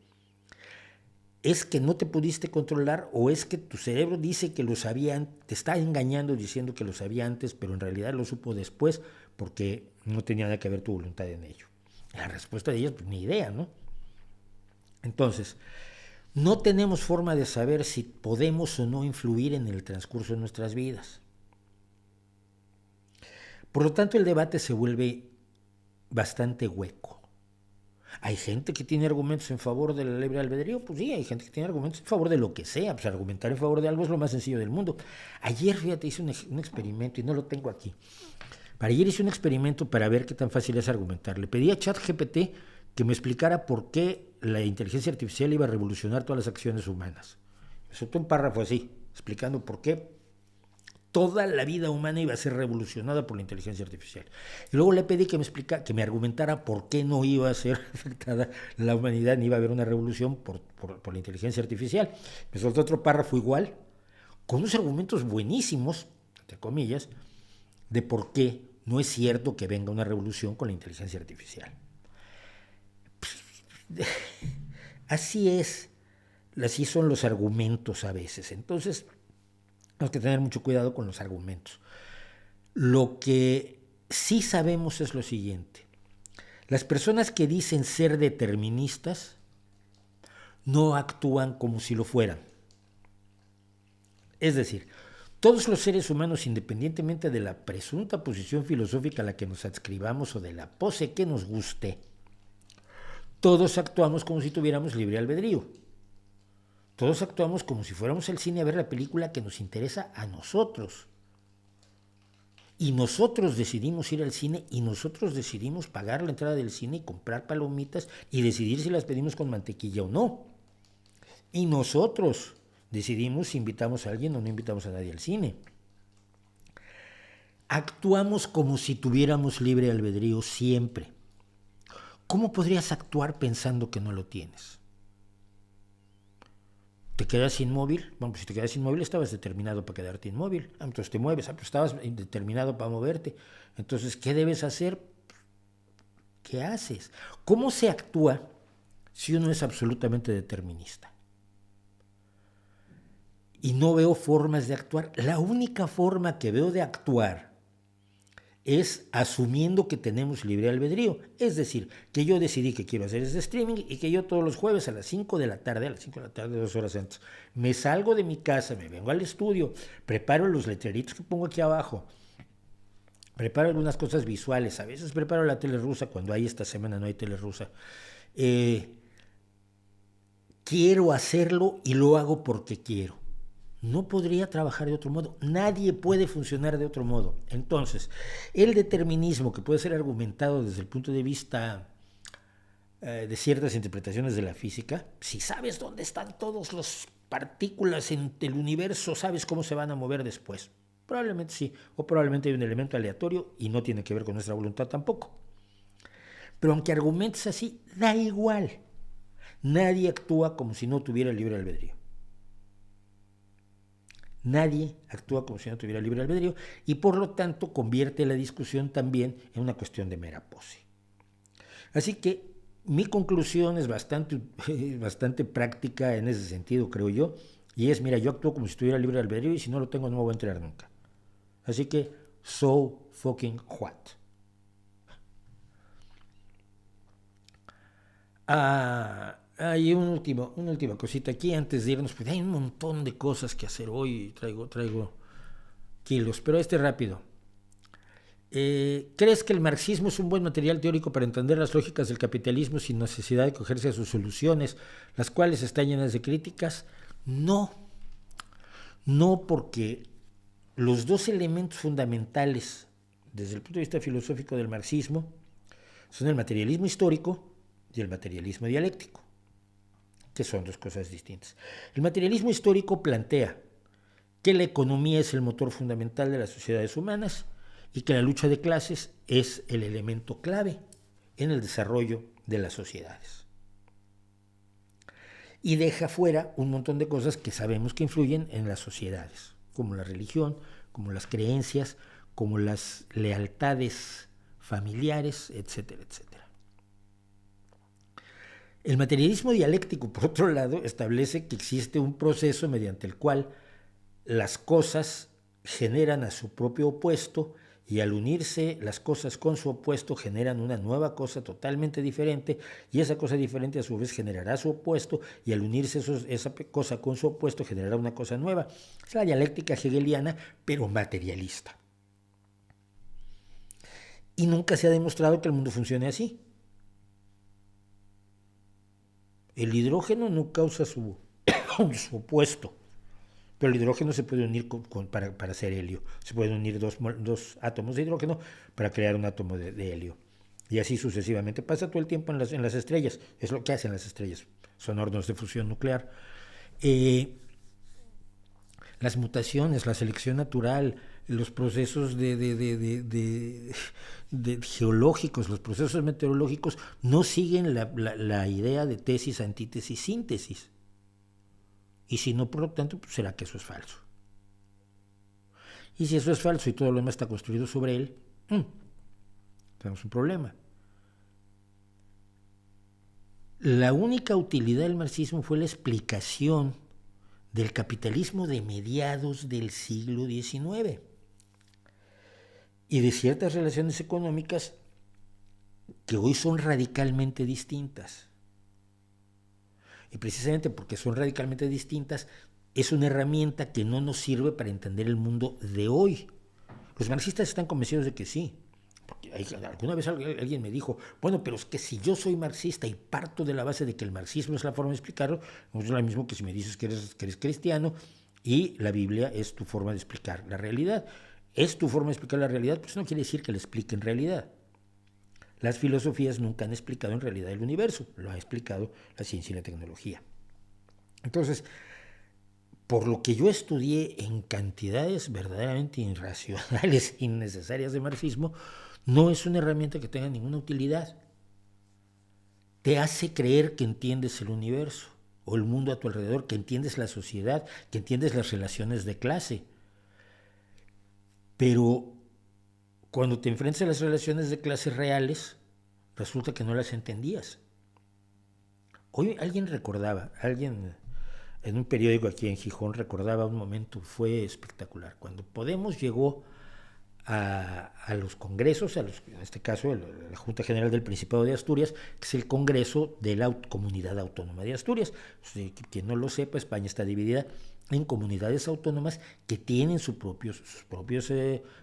Es que no te pudiste controlar o es que tu cerebro dice que lo sabía, te está engañando diciendo que lo sabía antes, pero en realidad lo supo después porque no tenía nada que ver tu voluntad en ello. La respuesta de ellos, pues ni idea, ¿no? Entonces, no tenemos forma de saber si podemos o no influir en el transcurso de nuestras vidas. Por lo tanto, el debate se vuelve bastante hueco. ¿Hay gente que tiene argumentos en favor de la libre albedrío? Pues sí, hay gente que tiene argumentos en favor de lo que sea. Pues argumentar en favor de algo es lo más sencillo del mundo. Ayer, fíjate, hice un experimento y no lo tengo aquí. Ayer hice un experimento para ver qué tan fácil es argumentar. Le pedí a ChatGPT que me explicara por qué la inteligencia artificial iba a revolucionar todas las acciones humanas. Me soltó un párrafo así, explicando por qué toda la vida humana iba a ser revolucionada por la inteligencia artificial. Y luego le pedí que me argumentara por qué no iba a ser afectada la humanidad, ni iba a haber una revolución por la inteligencia artificial. Me soltó otro párrafo igual, con unos argumentos buenísimos, entre comillas, de por qué no es cierto que venga una revolución con la inteligencia artificial. Así es, así son los argumentos a veces. Entonces, tenemos que tener mucho cuidado con los argumentos. Lo que sí sabemos es lo siguiente. Las personas que dicen ser deterministas no actúan como si lo fueran. Es decir, todos los seres humanos, independientemente de la presunta posición filosófica a la que nos adscribamos o de la pose que nos guste, todos actuamos como si tuviéramos libre albedrío. Todos actuamos como si fuéramos al cine a ver la película que nos interesa a nosotros. Y nosotros decidimos ir al cine y nosotros decidimos pagar la entrada del cine y comprar palomitas y decidir si las pedimos con mantequilla o no. Y nosotros decidimos si invitamos a alguien o no invitamos a nadie al cine. Actuamos como si tuviéramos libre albedrío siempre. ¿Cómo podrías actuar pensando que no lo tienes? ¿Te quedas inmóvil? Bueno, pues si te quedas inmóvil estabas determinado para quedarte inmóvil. Entonces te mueves, pues estabas determinado para moverte. Entonces, ¿qué debes hacer? ¿Qué haces? ¿Cómo se actúa si uno es absolutamente determinista? Y no veo formas de actuar. La única forma que veo de actuar es asumiendo que tenemos libre albedrío. Es decir, que yo decidí que quiero hacer ese streaming y que yo todos los jueves a las 5 de la tarde, 2 horas antes, me salgo de mi casa, me vengo al estudio, preparo los letreritos que pongo aquí abajo, preparo algunas cosas visuales, a veces preparo la tele rusa, cuando hay esta semana no hay tele rusa. Quiero hacerlo y lo hago porque quiero. No podría trabajar de otro modo. Nadie puede funcionar de otro modo. Entonces, el determinismo, que puede ser argumentado desde el punto de vista de ciertas interpretaciones de la física, si sabes dónde están todas las partículas en el universo, sabes cómo se van a mover después. Probablemente sí, o probablemente hay un elemento aleatorio y no tiene que ver con nuestra voluntad tampoco. Pero aunque argumentes así, da igual. Nadie actúa como si no tuviera libre albedrío. Nadie actúa como si no tuviera libre albedrío y por lo tanto convierte la discusión también en una cuestión de mera pose. Así que mi conclusión es bastante práctica en ese sentido, creo yo, y es, mira, yo actúo como si tuviera libre albedrío y si no lo tengo no me voy a enterar nunca. Así que, so fucking what? Hay una última cosita aquí antes de irnos, porque hay un montón de cosas que hacer hoy, traigo kilos, pero rápido. ¿Crees que el marxismo es un buen material teórico para entender las lógicas del capitalismo sin necesidad de cogerse a sus soluciones, las cuales están llenas de críticas? No, porque los dos elementos fundamentales desde el punto de vista filosófico del marxismo son el materialismo histórico y el materialismo dialéctico, que son dos cosas distintas. El materialismo histórico plantea que la economía es el motor fundamental de las sociedades humanas y que la lucha de clases es el elemento clave en el desarrollo de las sociedades. Y deja fuera un montón de cosas que sabemos que influyen en las sociedades, como la religión, como las creencias, como las lealtades familiares, etcétera, etcétera. El materialismo dialéctico, por otro lado, establece que existe un proceso mediante el cual las cosas generan a su propio opuesto y al unirse las cosas con su opuesto generan una nueva cosa totalmente diferente y esa cosa diferente a su vez generará su opuesto y al unirse esa cosa con su opuesto generará una cosa nueva. Es la dialéctica hegeliana, pero materialista. Y nunca se ha demostrado que el mundo funcione así. El hidrógeno no causa su opuesto, pero el hidrógeno se puede unir para hacer helio. Se pueden unir dos átomos de hidrógeno para crear un átomo de helio. Y así sucesivamente. Pasa todo el tiempo en las estrellas. Es lo que hacen las estrellas. Son hornos de fusión nuclear. Las mutaciones, la selección natural, los procesos geológicos, los procesos meteorológicos no siguen la idea de tesis, antítesis, síntesis. Y si no, por lo tanto, pues será que eso es falso. Y si eso es falso y todo lo demás está construido sobre él, tenemos un problema. La única utilidad del marxismo fue la explicación del capitalismo de mediados del siglo XIX y de ciertas relaciones económicas que hoy son radicalmente distintas. Y precisamente porque son radicalmente distintas, es una herramienta que no nos sirve para entender el mundo de hoy. Los marxistas están convencidos de que sí. Porque alguna vez alguien me dijo, bueno, pero es que si yo soy marxista y parto de la base de que el marxismo es la forma de explicarlo, no es lo mismo que si me dices que eres cristiano y la Biblia es tu forma de explicar la realidad. ¿Es tu forma de explicar la realidad? Pues no quiere decir que la explique en realidad. Las filosofías nunca han explicado en realidad el universo, lo ha explicado la ciencia y la tecnología. Entonces, por lo que yo estudié en cantidades verdaderamente irracionales, innecesarias de marxismo, no es una herramienta que tenga ninguna utilidad. Te hace creer que entiendes el universo o el mundo a tu alrededor, que entiendes la sociedad, que entiendes las relaciones de clase. Pero cuando te enfrentas a las relaciones de clase reales, resulta que no las entendías. Hoy alguien en un periódico aquí en Gijón recordaba un momento, fue espectacular, cuando Podemos llegó a los congresos, en este caso la Junta General del Principado de Asturias, que es el Congreso de la Comunidad Autónoma de Asturias. Quien no lo sepa, España está dividida en comunidades autónomas que tienen sus propios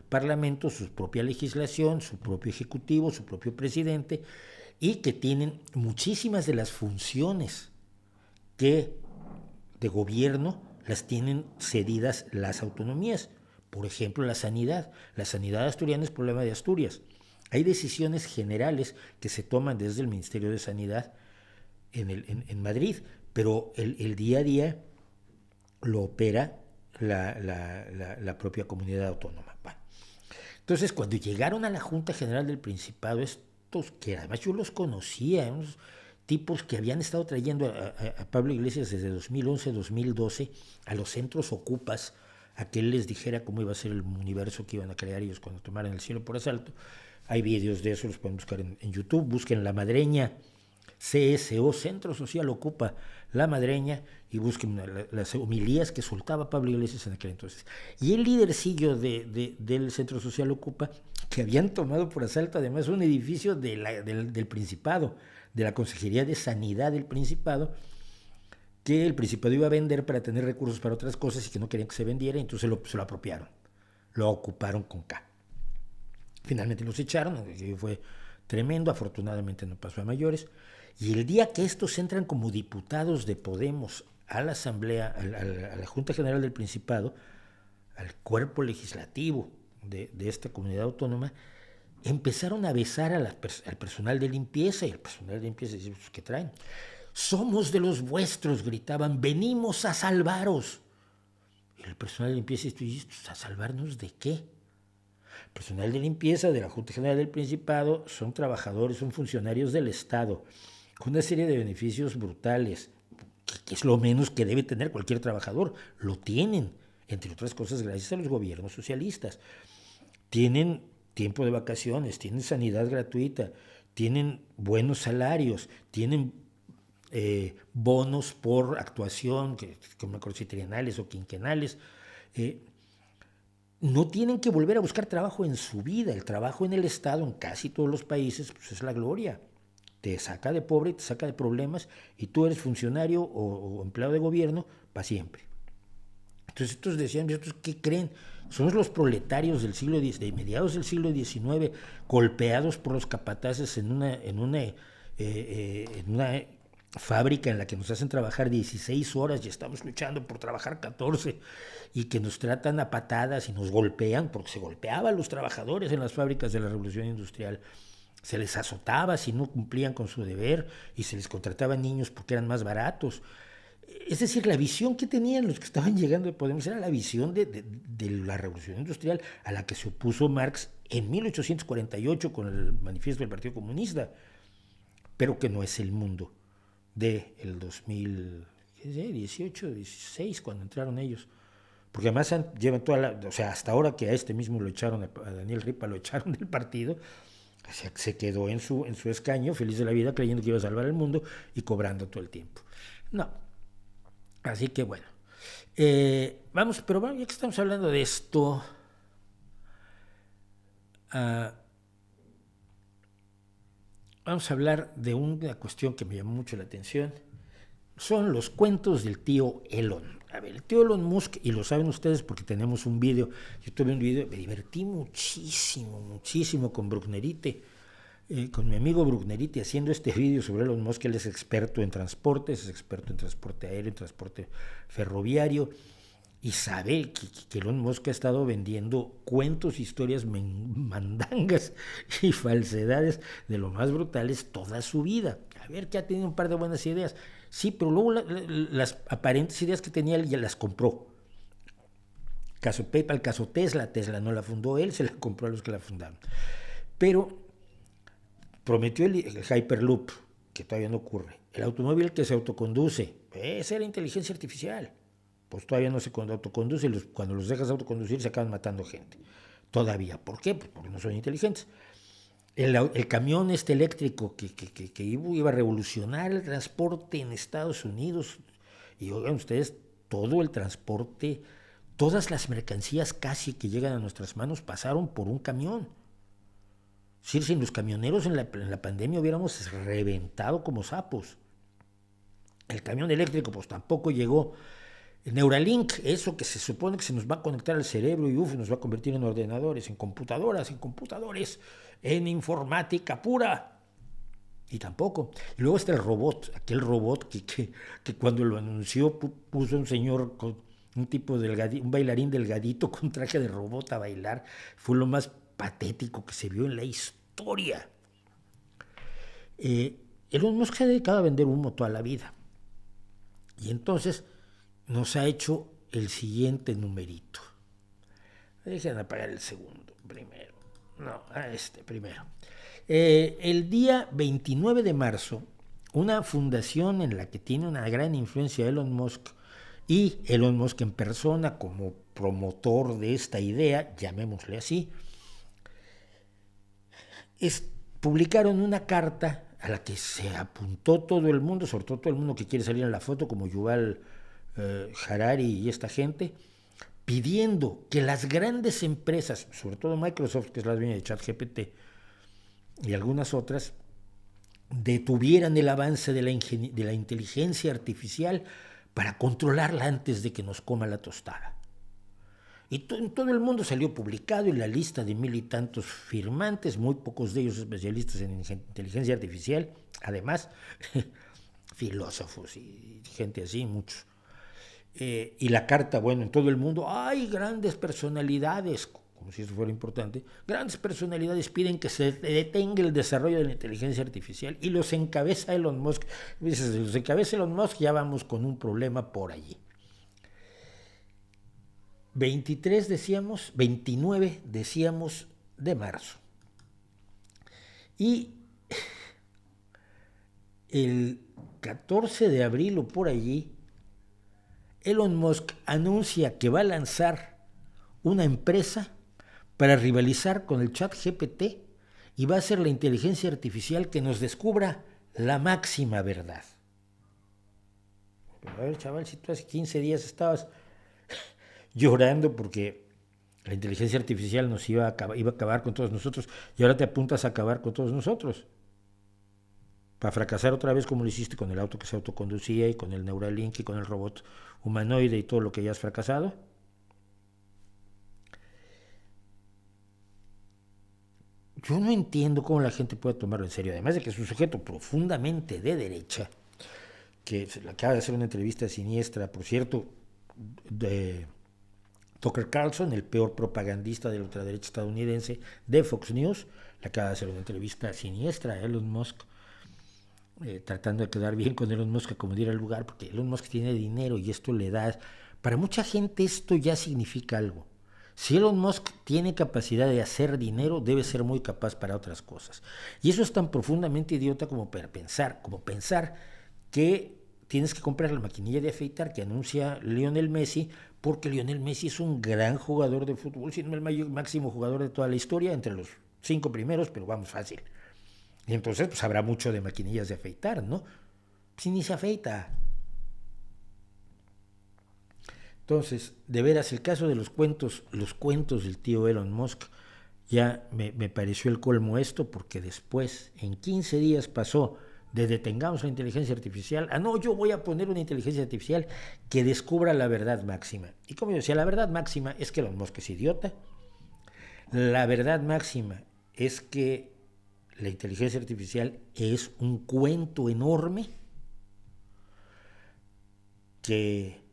parlamentos, su propia legislación, su propio ejecutivo, su propio presidente, y que tienen muchísimas de las funciones que de gobierno las tienen cedidas las autonomías. Por ejemplo, la sanidad. La sanidad asturiana es problema de Asturias. Hay decisiones generales que se toman desde el Ministerio de Sanidad en Madrid, pero el día a día lo opera la propia comunidad autónoma. Bueno, entonces, cuando llegaron a la Junta General del Principado, estos que además yo los conocía, unos tipos que habían estado trayendo a Pablo Iglesias desde 2011-2012 a los centros ocupas, a que él les dijera cómo iba a ser el universo que iban a crear ellos cuando tomaran el cielo por asalto. Hay vídeos de eso, los pueden buscar en YouTube, busquen La Madreña, CSO, Centro Social Ocupa La Madreña, y busquen las homilías que soltaba Pablo Iglesias en aquel entonces. Y el lidercillo del Centro Social Ocupa, que habían tomado por asalto además un edificio del Principado, de la Consejería de Sanidad del Principado, que el Principado iba a vender para tener recursos para otras cosas y que no querían que se vendiera, entonces se lo apropiaron, lo ocuparon con K. Finalmente los echaron, fue tremendo, afortunadamente no pasó a mayores, y el día que estos entran como diputados de Podemos a la Asamblea, a la Junta General del Principado, al cuerpo legislativo de esta comunidad autónoma, empezaron a besar al personal de limpieza, y el personal de limpieza dice, ¿qué traen? Somos de los vuestros, gritaban, venimos a salvaros. Y el personal de limpieza dice, ¿a salvarnos de qué? El personal de limpieza de la Junta General del Principado son trabajadores, son funcionarios del Estado, con una serie de beneficios brutales, que es lo menos que debe tener cualquier trabajador. Lo tienen, entre otras cosas, gracias a los gobiernos socialistas. Tienen tiempo de vacaciones, tienen sanidad gratuita, tienen buenos salarios, tienen bonos por actuación, que no me acuerdo si trienales o quinquenales. No tienen que volver a buscar trabajo en su vida. El trabajo en el Estado, en casi todos los países, pues es la gloria. Te saca de pobre, te saca de problemas, y tú eres funcionario o empleado de gobierno para siempre. Entonces estos decían, ¿estos qué creen? Somos los proletarios del siglo X, de mediados del siglo XIX, golpeados por los capataces en una fábrica en la que nos hacen trabajar 16 horas y estamos luchando por trabajar 14, y que nos tratan a patadas y nos golpean, porque se golpeaban a los trabajadores en las fábricas de la Revolución Industrial. Se les azotaba si no cumplían con su deber, y se les contrataban niños porque eran más baratos. Es decir, la visión que tenían los que estaban llegando de Podemos era la visión de la Revolución Industrial, a la que se opuso Marx en 1848 con el manifiesto del Partido Comunista, pero que no es el mundo del 2018, 16, cuando entraron ellos. Porque además llevan o sea, hasta ahora que a este mismo lo echaron, a Daniel Ripa lo echaron del partido, se quedó en su escaño, feliz de la vida, creyendo que iba a salvar el mundo y cobrando todo el tiempo. No. Así que bueno. Vamos, pero bueno, ya que estamos hablando de esto, vamos a hablar de una cuestión que me llamó mucho la atención. Son los cuentos del tío Elon. A ver, el tío Elon Musk, y lo saben ustedes porque tenemos un video, yo tuve un video, me divertí muchísimo con Brucknerite, con mi amigo Brucknerite, haciendo este video sobre Elon Musk. Él es experto en transportes, es experto en transporte aéreo, en transporte ferroviario, y sabe que Elon Musk ha estado vendiendo cuentos, historias mandangas y falsedades de lo más brutales toda su vida. A ver, que ha tenido un par de buenas ideas. Sí, pero luego las aparentes ideas que tenía él ya las compró. Caso PayPal, caso Tesla. Tesla no la fundó él, se la compró a los que la fundaron. Pero prometió el Hyperloop, que todavía no ocurre. El automóvil que se autoconduce, esa era inteligencia artificial. Pues todavía no se autoconduce, y cuando los dejas autoconducir se acaban matando gente. Todavía. ¿Por qué? Pues porque no son inteligentes. El camión eléctrico que iba a revolucionar el transporte en Estados Unidos. Y oigan ustedes, todo el transporte, todas las mercancías casi que llegan a nuestras manos pasaron por un camión. Si sin los camioneros en la pandemia hubiéramos reventado como sapos. El camión eléctrico pues tampoco llegó. Neuralink, eso que se supone que se nos va a conectar al cerebro y nos va a convertir en ordenadores, en computadoras, en computadores, en informática pura. Y tampoco. Y luego está el robot, aquel robot que cuando lo anunció puso un señor con un tipo un bailarín delgadito con traje de robot a bailar. Fue lo más patético que se vio en la historia. Elon Musk se ha dedicado a vender humo toda la vida. Y entonces nos ha hecho el siguiente numerito. Dejen apagar el segundo primero. No, a este primero. El día 29 de marzo, una fundación en la que tiene una gran influencia Elon Musk, y Elon Musk en persona como promotor de esta idea, llamémosle así, publicaron una carta a la que se apuntó todo el mundo, sobre todo todo el mundo que quiere salir en la foto, como Yuval Harari y esta gente, pidiendo que las grandes empresas, sobre todo Microsoft, que es la dueña de ChatGPT, y algunas otras, detuvieran el avance de la inteligencia artificial para controlarla antes de que nos coma la tostada. Y todo el mundo salió publicado, y la lista de 1,000 y tantos firmantes, muy pocos de ellos especialistas en inteligencia artificial, además, filósofos y gente así, muchos. Y la carta, bueno, en todo el mundo hay grandes personalidades, como si eso fuera importante, grandes personalidades piden que se detenga el desarrollo de la inteligencia artificial, y los encabeza Elon Musk. Dices, los encabeza Elon Musk, ya vamos con un problema por allí. 29 decíamos de marzo. Y el 14 de abril o por allí, Elon Musk anuncia que va a lanzar una empresa para rivalizar con el chat GPT y va a ser la inteligencia artificial que nos descubra la máxima verdad. A ver, chaval, si tú hace 15 días estabas llorando porque la inteligencia artificial nos iba a acabar con todos nosotros y ahora te apuntas a acabar con todos nosotros. Para fracasar otra vez como lo hiciste con el auto que se autoconducía y con el Neuralink y con el robot humanoide y todo lo que ya has fracasado. Yo no entiendo cómo la gente puede tomarlo en serio, además de que es un sujeto profundamente de derecha, que se le acaba de hacer una entrevista siniestra, por cierto, de Tucker Carlson, el peor propagandista de la ultraderecha estadounidense de Fox News, le acaba de hacer una entrevista siniestra a Elon Musk, tratando de quedar bien con Elon Musk, como diera el lugar, porque Elon Musk tiene dinero y esto le da... Para mucha gente esto ya significa algo. Si Elon Musk tiene capacidad de hacer dinero, debe ser muy capaz para otras cosas. Y eso es tan profundamente idiota como pensar que tienes que comprar la maquinilla de afeitar que anuncia Lionel Messi, porque Lionel Messi es un gran jugador de fútbol, siendo el máximo jugador de toda la historia, entre los 5 primeros, pero vamos, fácil. Y entonces pues habrá mucho de maquinillas de afeitar, ¿no? Si ni se afeita. Entonces, de veras, el caso de los cuentos del tío Elon Musk, ya me pareció el colmo esto, porque después, en 15 días pasó de detengamos la inteligencia artificial a no, yo voy a poner una inteligencia artificial que descubra la verdad máxima. Y como yo decía, la verdad máxima es que Elon Musk es idiota. La verdad máxima es que la inteligencia artificial es un cuento enorme que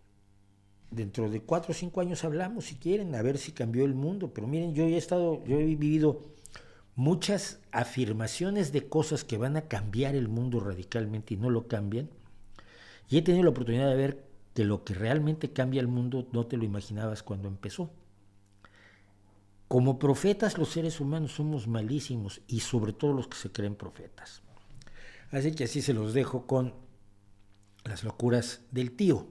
dentro de 4 o 5 años hablamos, si quieren, a ver si cambió el mundo. Pero miren, yo he vivido muchas afirmaciones de cosas que van a cambiar el mundo radicalmente y no lo cambian. Y he tenido la oportunidad de ver que lo que realmente cambia el mundo no te lo imaginabas cuando empezó. Como profetas, los seres humanos somos malísimos, y sobre todo los que se creen profetas. Así que así se los dejo con las locuras del tío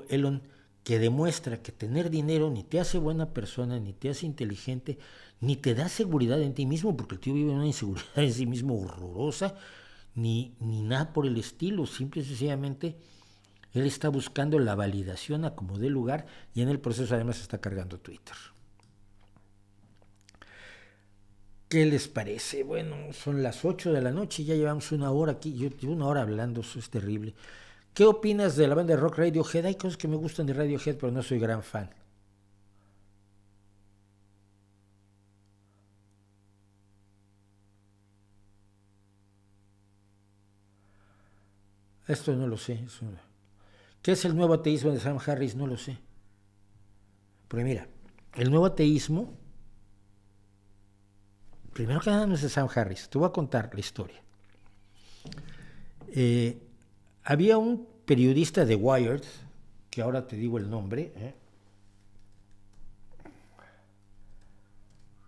Elon, que demuestra que tener dinero ni te hace buena persona, ni te hace inteligente, ni te da seguridad en ti mismo, porque el tío vive en una inseguridad en sí mismo horrorosa, ni nada por el estilo. Simple y sencillamente él está buscando la validación a como dé lugar, y en el proceso además está cargando Twitter. ¿Qué les parece? Bueno, son las 8 de la noche, ya llevamos una hora aquí, yo llevo una hora hablando, eso es terrible. ¿Qué opinas de la banda de rock Radiohead? Hay cosas que me gustan de Radiohead, pero no soy gran fan. Esto no lo sé. ¿Qué es el nuevo ateísmo de Sam Harris? No lo sé. Porque mira, el nuevo ateísmo, primero que nada, no es de Sam Harris. Te voy a contar la historia. Había un periodista de Wired, que ahora te digo el nombre,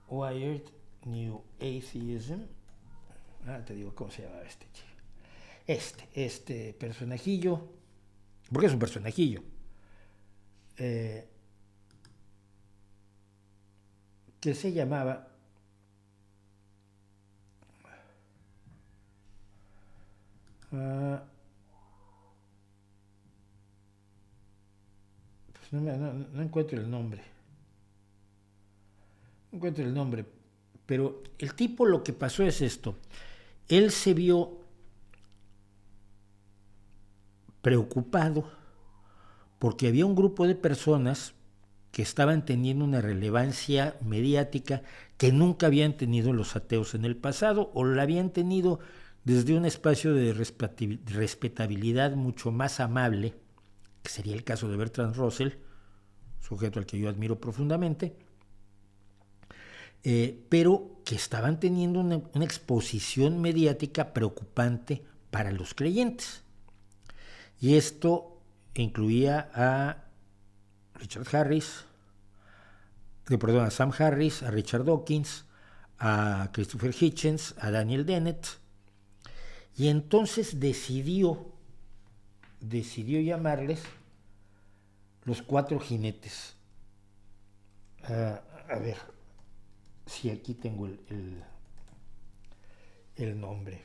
Wired New Atheism. Te digo cómo se llama este chico. Este personajillo, porque es un personajillo, que se llamaba pues no encuentro el nombre. No encuentro el nombre, pero el tipo, lo que pasó es esto. Él se vio preocupado porque había un grupo de personas que estaban teniendo una relevancia mediática que nunca habían tenido los ateos en el pasado, o la habían tenido desde un espacio de respetabilidad mucho más amable, que sería el caso de Bertrand Russell, sujeto al que yo admiro profundamente, pero que estaban teniendo una exposición mediática preocupante para los creyentes. Y esto incluía a a Sam Harris, a Richard Dawkins, a Christopher Hitchens, a Daniel Dennett, y entonces decidió llamarles los 4 jinetes. A ver, si aquí tengo el nombre.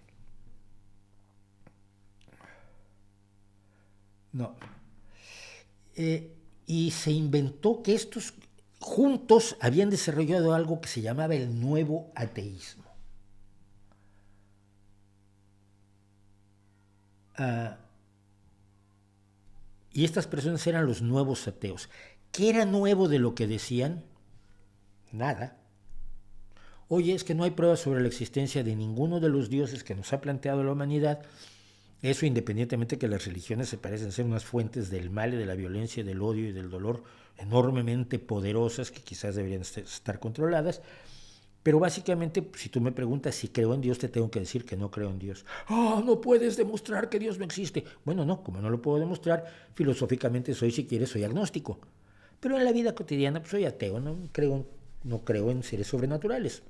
No. Y se inventó que estos juntos habían desarrollado algo que se llamaba el nuevo ateísmo. Y estas personas eran los nuevos ateos. ¿Qué era nuevo de lo que decían? Nada. Oye, es que no hay pruebas sobre la existencia de ninguno de los dioses que nos ha planteado la humanidad. Eso independientemente que las religiones se parecen ser unas fuentes del mal y de la violencia, del odio y del dolor enormemente poderosas que quizás deberían estar controladas. Pero básicamente, si tú me preguntas si creo en Dios, te tengo que decir que no creo en Dios. ¡Ah, no puedes demostrar que Dios no existe! Bueno, no, como no lo puedo demostrar, filosóficamente soy, si quieres, soy agnóstico. Pero en la vida cotidiana pues, soy ateo, no creo en seres sobrenaturales.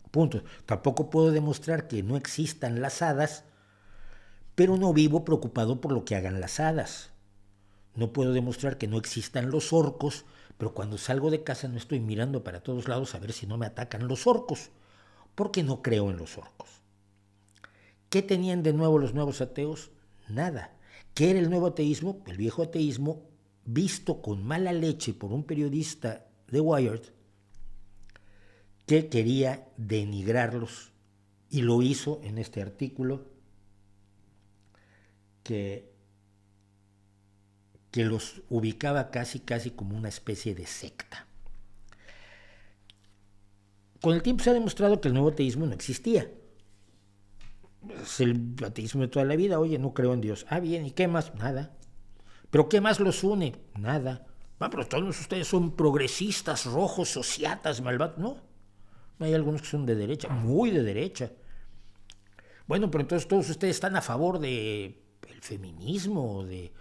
Punto. Tampoco puedo demostrar que no existan las hadas, pero no vivo preocupado por lo que hagan las hadas. No puedo demostrar que no existan los orcos, pero cuando salgo de casa no estoy mirando para todos lados a ver si no me atacan los orcos, porque no creo en los orcos. ¿Qué tenían de nuevo los nuevos ateos? Nada. ¿Qué era el nuevo ateísmo? El viejo ateísmo, visto con mala leche por un periodista de Wired, que quería denigrarlos, y lo hizo en este artículo que los ubicaba casi como una especie de secta. Con el tiempo se ha demostrado que el nuevo ateísmo no existía. Es el ateísmo de toda la vida. Oye, no creo en Dios. Ah, bien, ¿y qué más? Nada. ¿Pero qué más los une? Nada. Pero todos ustedes son progresistas, rojos, sociatas, malvados. No. Hay algunos que son de derecha, muy de derecha. Bueno, pero entonces todos ustedes están a favor del feminismo, de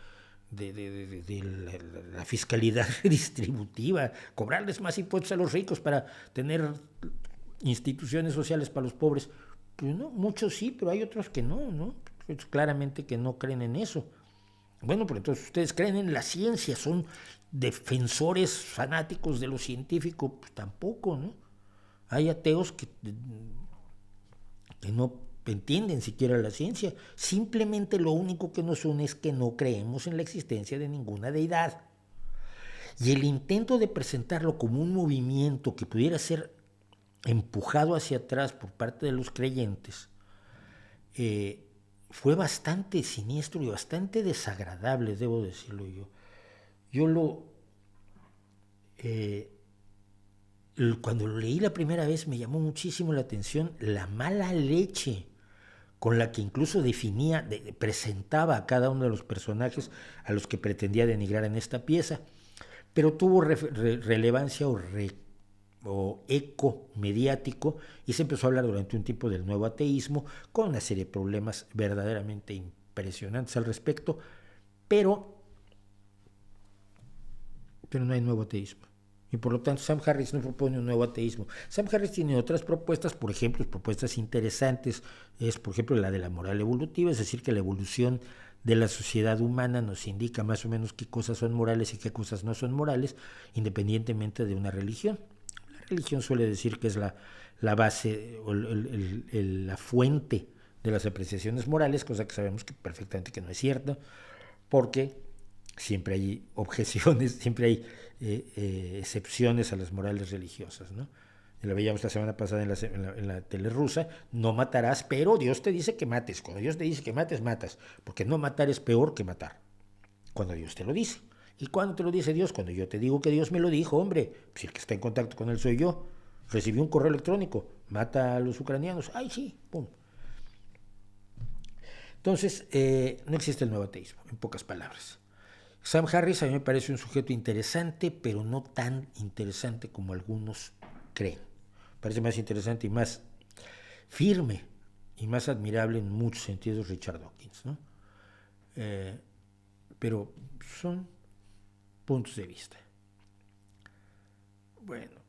la fiscalidad distributiva, cobrarles más impuestos a los ricos para tener instituciones sociales para los pobres. Pues no, muchos sí, pero hay otros que no, claramente que no creen en eso. Bueno, pero entonces ustedes creen en la ciencia, son defensores fanáticos de lo científico, pues tampoco, ¿no? Hay ateos que no entienden siquiera la ciencia. Simplemente lo único que nos une es que no creemos en la existencia de ninguna deidad. Y el intento de presentarlo como un movimiento que pudiera ser empujado hacia atrás por parte de los creyentes fue bastante siniestro y bastante desagradable, debo decirlo yo. Cuando lo leí la primera vez me llamó muchísimo la atención la mala leche con la que incluso presentaba a cada uno de los personajes a los que pretendía denigrar en esta pieza, pero tuvo relevancia o eco mediático y se empezó a hablar durante un tiempo del nuevo ateísmo con una serie de problemas verdaderamente impresionantes al respecto, pero no hay nuevo ateísmo. Y por lo tanto Sam Harris no propone un nuevo ateísmo. Sam Harris tiene otras propuestas, por ejemplo, propuestas interesantes, es por ejemplo la de la moral evolutiva, es decir, que la evolución de la sociedad humana nos indica más o menos qué cosas son morales y qué cosas no son morales, independientemente de una religión. La religión suele decir que es la base o la fuente de las apreciaciones morales, cosa que sabemos que perfectamente que no es cierta, porque siempre hay objeciones, siempre hay excepciones a las morales religiosas, ¿no? Lo veíamos la semana pasada en la tele rusa, no matarás, pero Dios te dice que mates. Cuando Dios te dice que mates, matas, porque no matar es peor que matar, cuando Dios te lo dice. ¿Y cuándo te lo dice Dios? Cuando yo te digo que Dios me lo dijo, hombre, pues el que está en contacto con él soy yo. Recibí un correo electrónico, mata a los ucranianos, ¡ay sí! ¡Pum! Entonces, no existe el nuevo ateísmo, en pocas palabras. Sam Harris a mí me parece un sujeto interesante, pero no tan interesante como algunos creen. Me parece más interesante y más firme y más admirable en muchos sentidos Richard Dawkins, ¿no? Pero son puntos de vista. Bueno.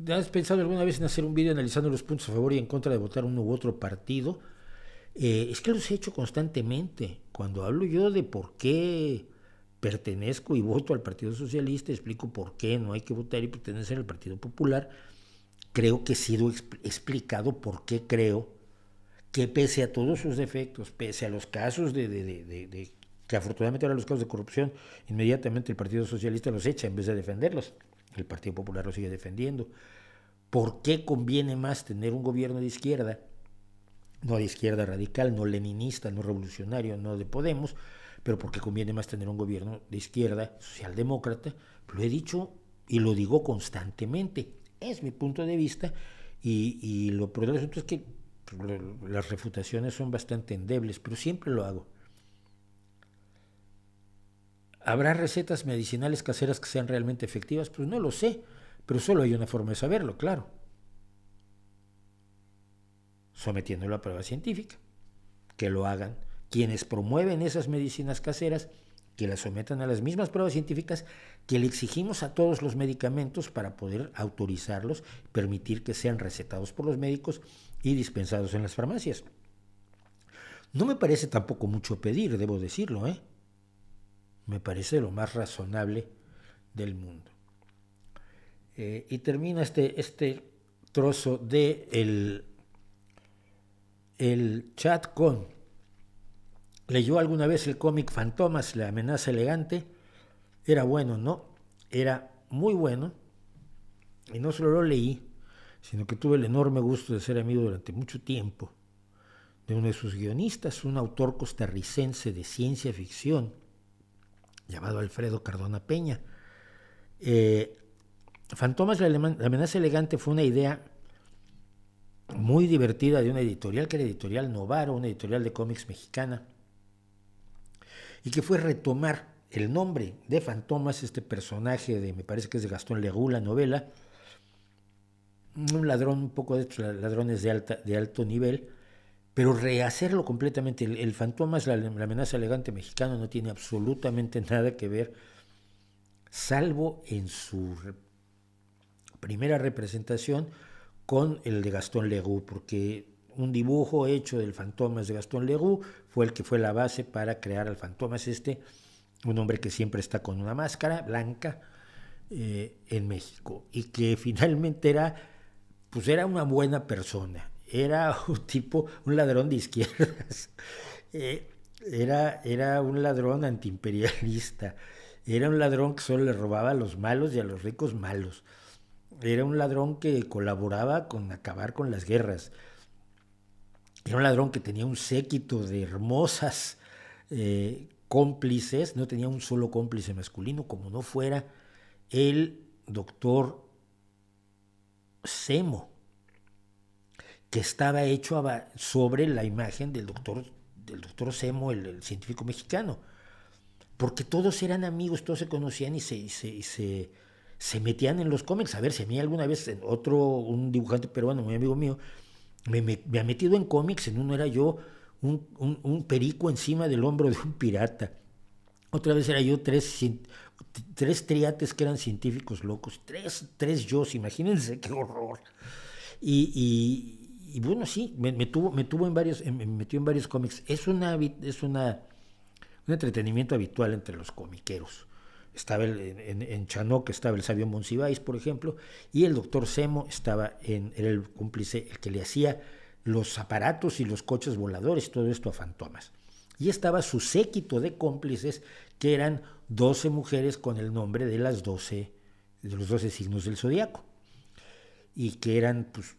¿Has pensado alguna vez en hacer un vídeo analizando los puntos a favor y en contra de votar uno u otro partido? Es que los he hecho constantemente. Cuando hablo yo de por qué pertenezco y voto al Partido Socialista, explico por qué no hay que votar y pertenecer al Partido Popular. Creo que he sido explicado por qué creo que pese a todos sus defectos, pese a los casos que afortunadamente ahora los casos de corrupción, inmediatamente el Partido Socialista los echa en vez de defenderlos. El Partido Popular los sigue defendiendo. ¿Por qué conviene más tener un gobierno de izquierda? No de izquierda radical, no leninista, no revolucionario, no de Podemos, pero porque conviene más tener un gobierno de izquierda, socialdemócrata. Lo he dicho y lo digo constantemente. Es mi punto de vista y lo peor del asunto es que las refutaciones son bastante endebles, pero siempre lo hago. ¿Habrá recetas medicinales caseras que sean realmente efectivas? Pues no lo sé, pero solo hay una forma de saberlo, claro. Sometiéndolo a prueba científica. Que lo hagan quienes promueven esas medicinas caseras, que las sometan a las mismas pruebas científicas que le exigimos a todos los medicamentos para poder autorizarlos, permitir que sean recetados por los médicos y dispensados en las farmacias. No me parece tampoco mucho pedir, debo decirlo, Me parece lo más razonable del mundo. Y termina este trozo de el chat con: ¿leyó alguna vez el cómic Fantomas, la amenaza elegante? Era bueno, ¿no? Era muy bueno. Y no solo lo leí, sino que tuve el enorme gusto de ser amigo durante mucho tiempo de uno de sus guionistas, un autor costarricense de ciencia ficción llamado Alfredo Cardona Peña. Fantomas, la amenaza elegante fue una idea muy divertida de una editorial que era Editorial Novaro, una editorial de cómics mexicana, y que fue retomar el nombre de Fantomas, este personaje me parece que es de Gastón Leroux, la novela, un ladrón, un poco de estos ladrones de alto nivel, pero rehacerlo completamente. El Fantomas, la amenaza elegante mexicano, no tiene absolutamente nada que ver, salvo en su primera representación, con el de Gastón Leroux, porque un dibujo hecho del Fantomas de Gastón Leroux fue el que fue la base para crear al Fantomas un hombre que siempre está con una máscara blanca en México, y que finalmente era una buena persona, era un ladrón de izquierdas, era un ladrón antiimperialista, era un ladrón que solo le robaba a los malos y a los ricos malos, era un ladrón que colaboraba con acabar con las guerras, era un ladrón que tenía un séquito de hermosas cómplices, no tenía un solo cómplice masculino, como no fuera el doctor Semo, que estaba hecho sobre la imagen del doctor Semo, el científico mexicano, porque todos eran amigos, todos se conocían y se metían en los cómics. A ver, si a mí alguna vez un dibujante peruano, muy amigo mío, me ha metido en cómics, en uno era yo un perico encima del hombro de un pirata, otra vez era yo tres triates que eran científicos locos, tres yo, imagínense qué horror. Y bueno, sí, me metió en varios cómics. Es un entretenimiento habitual entre los comiqueros. Estaba en Chanoc, estaba el sabio Monsiváis, por ejemplo, y el doctor Semo era el cómplice, el que le hacía los aparatos y los coches voladores, todo esto a Fantomas. Y estaba su séquito de cómplices, que eran 12 mujeres con el nombre de los 12 signos del zodiaco, y que eran, pues,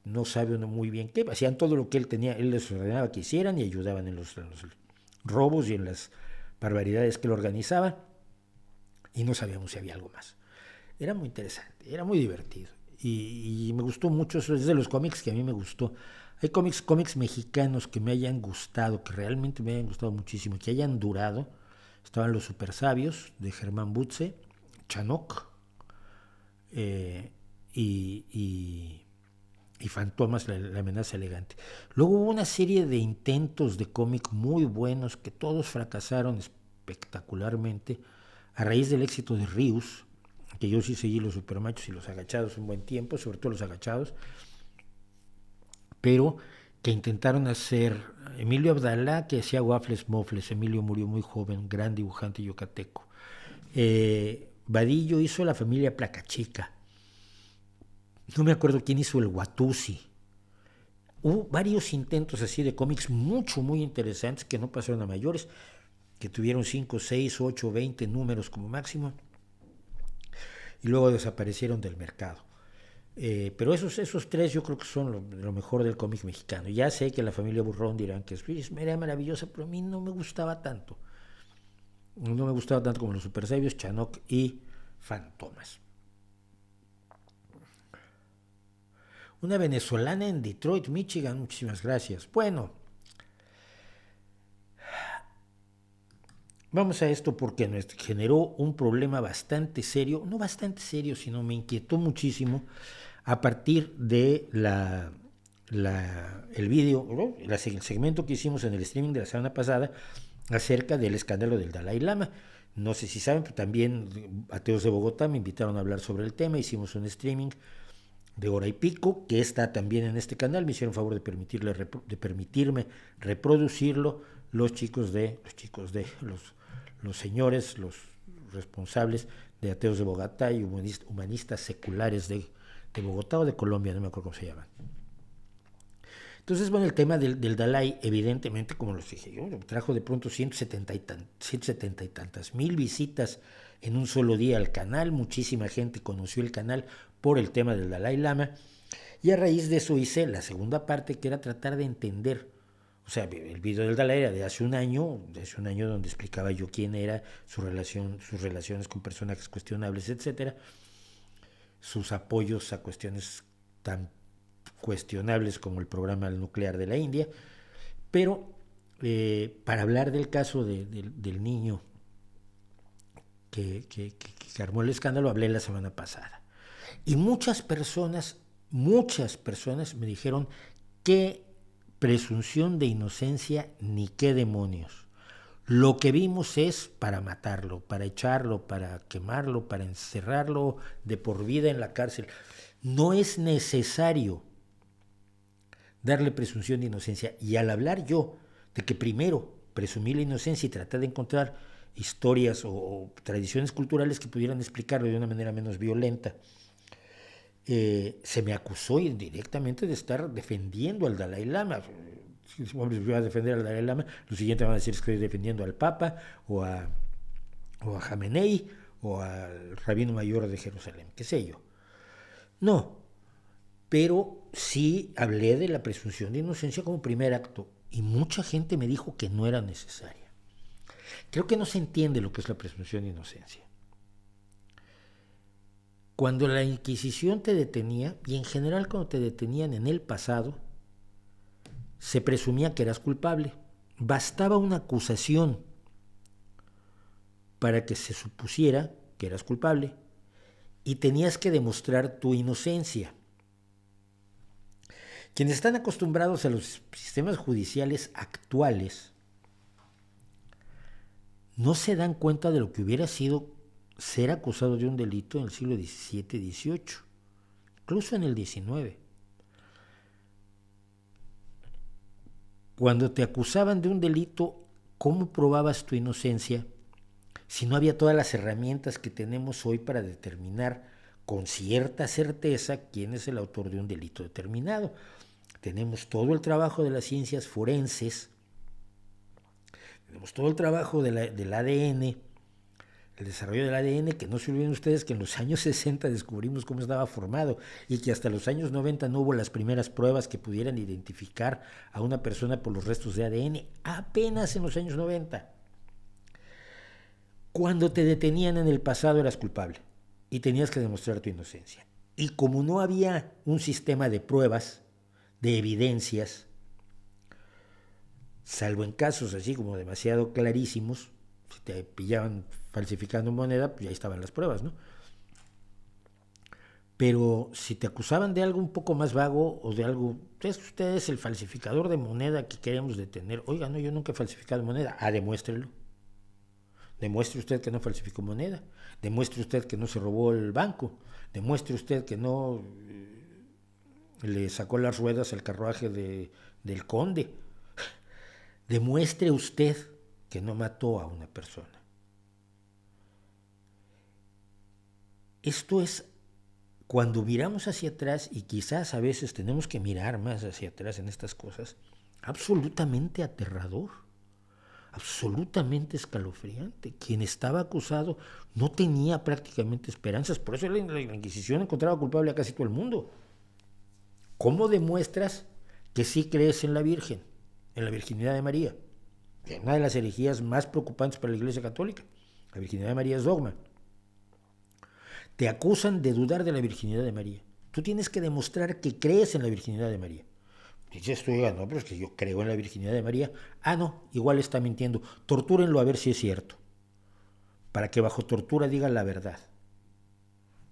no sabe uno muy bien qué, hacían todo lo que él tenía, él les ordenaba que hicieran y ayudaban en los robos y en las barbaridades que él organizaba, y no sabíamos si había algo más. Era muy interesante, era muy divertido, y me gustó mucho. Eso es de los cómics que a mí me gustó. Hay cómics mexicanos que me hayan gustado, que realmente me hayan gustado muchísimo, que hayan durado. Estaban Los Supersabios, de Germán Butze, Chanoc, y Fantomas, la amenaza elegante. Luego hubo una serie de intentos de cómic muy buenos que todos fracasaron espectacularmente a raíz del éxito de Rius, que yo sí seguí Los Supermachos y Los Agachados un buen tiempo, sobre todo Los Agachados, pero que intentaron hacer Emilio Abdalá, que hacía waffles mofles. Emilio murió muy joven, gran dibujante yucateco. Vadillo hizo La familia Placachica. No me acuerdo quién hizo el Watusi. Hubo varios intentos así de cómics muy interesantes que no pasaron a mayores, que tuvieron 5, 6, 8, 20 números como máximo y luego desaparecieron del mercado. Pero esos tres yo creo que son lo mejor del cómic mexicano. Ya sé que la familia Burrón dirán que era maravillosa, pero a mí no me gustaba tanto. No me gustaba tanto como los Super Sabios, Chanok y Fantomas. Una venezolana en Detroit, Michigan, muchísimas gracias. Bueno, vamos a esto porque nos generó un problema bastante serio, no bastante serio, sino me inquietó muchísimo a partir de el video, ¿no? El segmento que hicimos en el streaming de la semana pasada acerca del escándalo del Dalai Lama. No sé si saben, pero también Ateos de Bogotá me invitaron a hablar sobre el tema, hicimos un streaming de hora y pico, que está también en este canal. Me hicieron favor de permitirme reproducirlo los señores, los responsables de Ateos de Bogotá y humanistas seculares de Bogotá o de Colombia, no me acuerdo cómo se llaman. Entonces, bueno, el tema del Dalai, evidentemente, como les dije yo, trajo de pronto 170 y tantas mil visitas en un solo día al canal. Muchísima gente conoció el canal por el tema del Dalai Lama, y a raíz de eso hice la segunda parte, que era tratar de entender, o sea, el video del Dalai era de hace un año donde explicaba yo quién era, sus relaciones con personajes cuestionables, etcétera, sus apoyos a cuestiones tan cuestionables como el programa nuclear de la India, pero para hablar del caso del niño que armó el escándalo, hablé la semana pasada. Y muchas personas me dijeron: qué presunción de inocencia, ni qué demonios. Lo que vimos es para matarlo, para echarlo, para quemarlo, para encerrarlo de por vida en la cárcel. No es necesario darle presunción de inocencia. Y al hablar yo de que primero presumí la inocencia y traté de encontrar historias o tradiciones culturales que pudieran explicarlo de una manera menos violenta, se me acusó indirectamente de estar defendiendo al Dalai Lama. Si voy a defender al Dalai Lama, lo siguiente van a decir es que estoy defendiendo al Papa o a Jamenei o al Rabino Mayor de Jerusalén, qué sé yo. No, pero sí hablé de la presunción de inocencia como primer acto, y mucha gente me dijo que no era necesaria. Creo que no se entiende lo que es la presunción de inocencia. Cuando la Inquisición te detenía, y en general cuando te detenían en el pasado, se presumía que eras culpable. Bastaba una acusación para que se supusiera que eras culpable, y tenías que demostrar tu inocencia. Quienes están acostumbrados a los sistemas judiciales actuales no se dan cuenta de lo que hubiera sido ser acusado de un delito en el siglo XVII, XVIII, incluso en el XIX. Cuando te acusaban de un delito, ¿cómo probabas tu inocencia si no había todas las herramientas que tenemos hoy para determinar con cierta certeza quién es el autor de un delito determinado? Tenemos todo el trabajo de las ciencias forenses, tenemos todo el trabajo del ADN, el desarrollo del ADN, que no se olviden ustedes que en los años 60 descubrimos cómo estaba formado, y que hasta los años 90 no hubo las primeras pruebas que pudieran identificar a una persona por los restos de ADN, apenas en los años 90. Cuando te detenían en el pasado eras culpable y tenías que demostrar tu inocencia. Y como no había un sistema de pruebas, de evidencias, salvo en casos así como demasiado clarísimos, si te pillaban falsificando moneda, pues ya estaban las pruebas, ¿no? Pero si te acusaban de algo un poco más vago o de algo, es que usted es el falsificador de moneda que queremos detener. Oiga, no, yo nunca he falsificado moneda. Ah, demuéstrelo. Demuestre usted que no falsificó moneda. Demuestre usted que no se robó el banco. Demuestre usted que no le sacó las ruedas al carruaje del conde. Demuestre usted que no mató a una persona. Esto es, cuando miramos hacia atrás, y quizás a veces tenemos que mirar más hacia atrás en estas cosas, absolutamente aterrador, absolutamente escalofriante. Quien estaba acusado no tenía prácticamente esperanzas, por eso la Inquisición encontraba culpable a casi todo el mundo. ¿Cómo demuestras que sí crees en la Virgen, en la virginidad de María? Que es una de las herejías más preocupantes para la Iglesia Católica. La virginidad de María es dogma. Te acusan de dudar de la virginidad de María. Tú tienes que demostrar que crees en la virginidad de María. Dices tú, no, pero es que yo creo en la virginidad de María. Ah, no, igual está mintiendo. Tortúrenlo a ver si es cierto. Para que bajo tortura diga la verdad.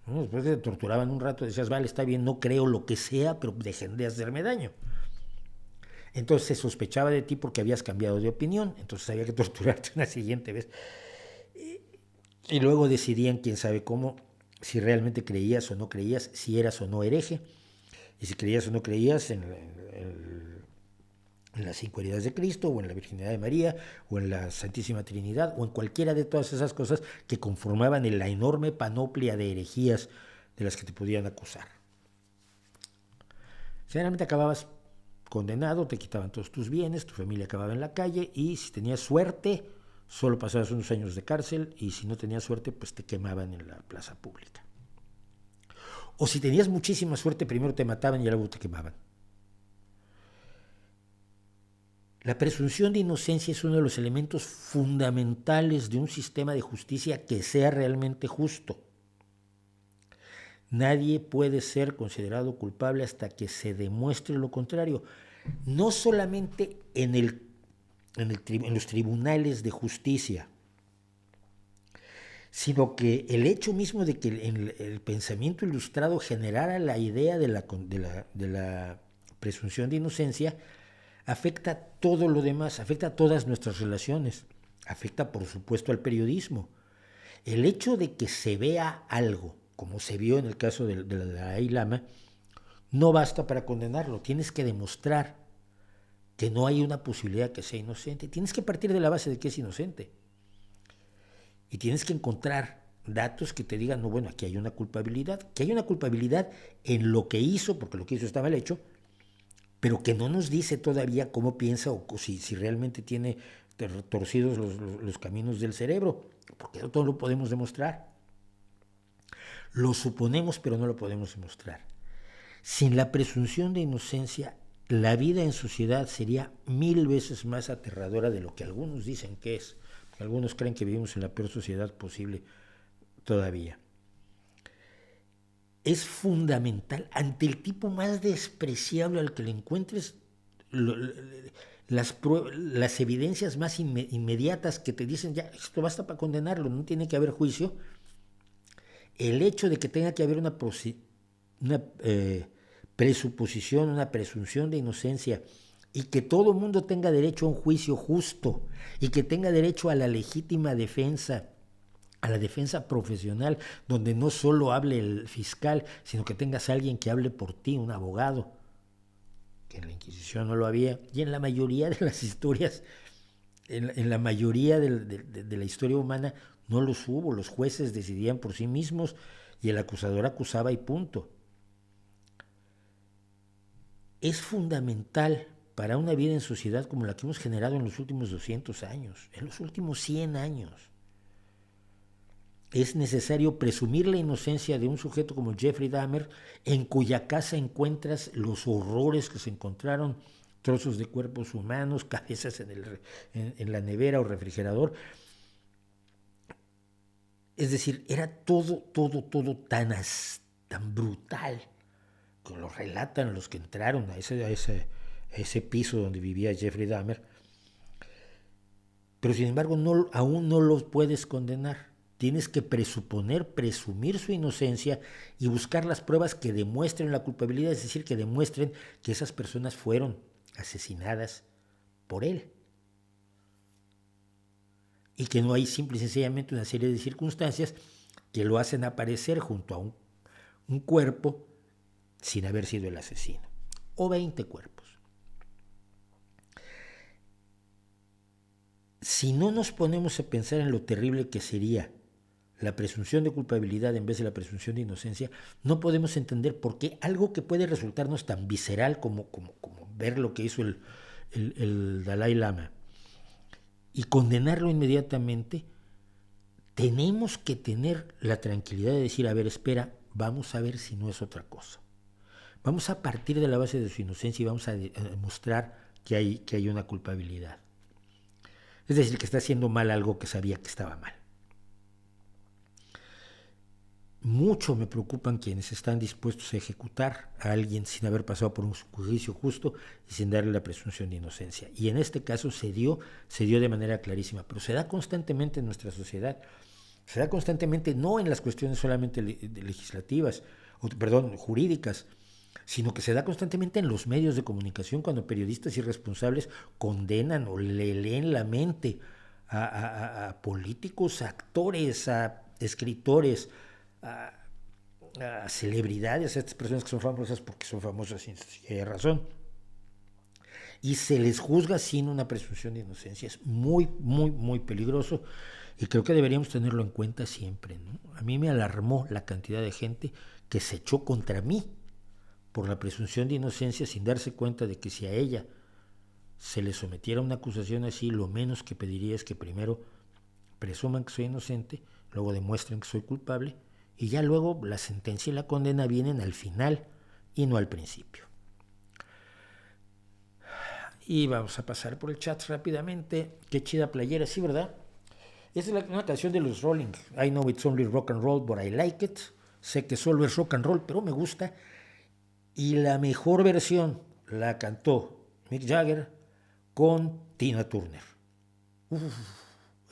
Después te torturaban un rato, decías, vale, está bien, no creo lo que sea, pero dejen de hacerme daño. Entonces se sospechaba de ti porque habías cambiado de opinión, entonces había que torturarte una siguiente vez. Y luego decidían, quién sabe cómo, si realmente creías o no creías, si eras o no hereje, y si creías o no creías en las 5 heridas de Cristo, o en la virginidad de María, o en la Santísima Trinidad, o en cualquiera de todas esas cosas que conformaban en la enorme panoplia de herejías de las que te podían acusar. Generalmente acababas condenado, te quitaban todos tus bienes, tu familia acababa en la calle, y si tenías suerte, solo pasabas unos años de cárcel, y si no tenías suerte, pues te quemaban en la plaza pública. O si tenías muchísima suerte, primero te mataban y luego te quemaban. La presunción de inocencia es uno de los elementos fundamentales de un sistema de justicia que sea realmente justo. Nadie puede ser considerado culpable hasta que se demuestre lo contrario. No solamente en los tribunales de justicia, sino que el hecho mismo de que el pensamiento ilustrado generara la idea de la presunción de inocencia afecta todo lo demás, afecta a todas nuestras relaciones, afecta por supuesto al periodismo. El hecho de que se vea algo, como se vio en el caso del Dalai Lama, no basta para condenarlo, tienes que demostrar que no hay una posibilidad que sea inocente, tienes que partir de la base de que es inocente. Y tienes que encontrar datos que te digan, no, bueno, aquí hay una culpabilidad, que hay una culpabilidad en lo que hizo, porque lo que hizo está mal hecho, pero que no nos dice todavía cómo piensa o si realmente tiene torcidos los caminos del cerebro, porque no todo lo podemos demostrar. Lo suponemos, pero no lo podemos demostrar. Sin la presunción de inocencia, la vida en sociedad sería 1000 veces más aterradora de lo que algunos dicen que es. Algunos creen que vivimos en la peor sociedad posible todavía. Es fundamental, ante el tipo más despreciable al que le encuentres, las evidencias más inmediatas que te dicen, ya, esto basta para condenarlo, no tiene que haber juicio. El hecho de que tenga que haber una presuposición, una presunción de inocencia, y que todo el mundo tenga derecho a un juicio justo, y que tenga derecho a la legítima defensa, a la defensa profesional, donde no solo hable el fiscal, sino que tengas a alguien que hable por ti, un abogado, que en la Inquisición no lo había, y en la mayoría de las historias, en la mayoría de la historia humana, no los hubo. Los jueces decidían por sí mismos y el acusador acusaba y punto. Es fundamental para una vida en sociedad como la que hemos generado en los últimos 200 años, en los últimos 100 años. Es necesario presumir la inocencia de un sujeto como Jeffrey Dahmer, en cuya casa encuentras los horrores que se encontraron, trozos de cuerpos humanos, cabezas en la nevera o refrigerador. Es decir, era todo tan brutal, que lo relatan los que entraron a ese piso donde vivía Jeffrey Dahmer. Pero sin embargo aún no los puedes condenar. Tienes que presumir su inocencia y buscar las pruebas que demuestren la culpabilidad, es decir, que demuestren que esas personas fueron asesinadas por él. Y que no hay simple y sencillamente una serie de circunstancias que lo hacen aparecer junto a un cuerpo sin haber sido el asesino, o 20 cuerpos. Si no nos ponemos a pensar en lo terrible que sería la presunción de culpabilidad en vez de la presunción de inocencia, no podemos entender por qué algo que puede resultarnos tan visceral como ver lo que hizo el Dalai Lama y condenarlo inmediatamente, tenemos que tener la tranquilidad de decir, a ver, espera, vamos a ver si no es otra cosa. Vamos a partir de la base de su inocencia y vamos a demostrar que hay una culpabilidad. Es decir, que está haciendo mal algo que sabía que estaba mal. Mucho me preocupan quienes están dispuestos a ejecutar a alguien sin haber pasado por un juicio justo y sin darle la presunción de inocencia. Y en este caso se dio de manera clarísima, pero se da constantemente en nuestra sociedad. Se da constantemente no en las cuestiones solamente legislativas, jurídicas, sino que se da constantemente en los medios de comunicación cuando periodistas irresponsables condenan o le leen la mente a políticos, a actores, a escritores, a celebridades, a estas personas que son famosas porque son famosas sin razón, y se les juzga sin una presunción de inocencia. Es muy, muy, muy peligroso y creo que deberíamos tenerlo en cuenta siempre, ¿no? A mí me alarmó la cantidad de gente que se echó contra mí por la presunción de inocencia sin darse cuenta de que si a ella se le sometiera a una acusación así, lo menos que pediría es que primero presuman que soy inocente, luego demuestren que soy culpable, y ya luego la sentencia y la condena vienen al final y no al principio. Y vamos a pasar por el chat rápidamente. Qué chida playera, sí, ¿verdad? Esta es una canción de los Rolling. I know it's only rock and roll, but I like it. Sé que solo es rock and roll, pero me gusta. Y la mejor versión la cantó Mick Jagger con Tina Turner.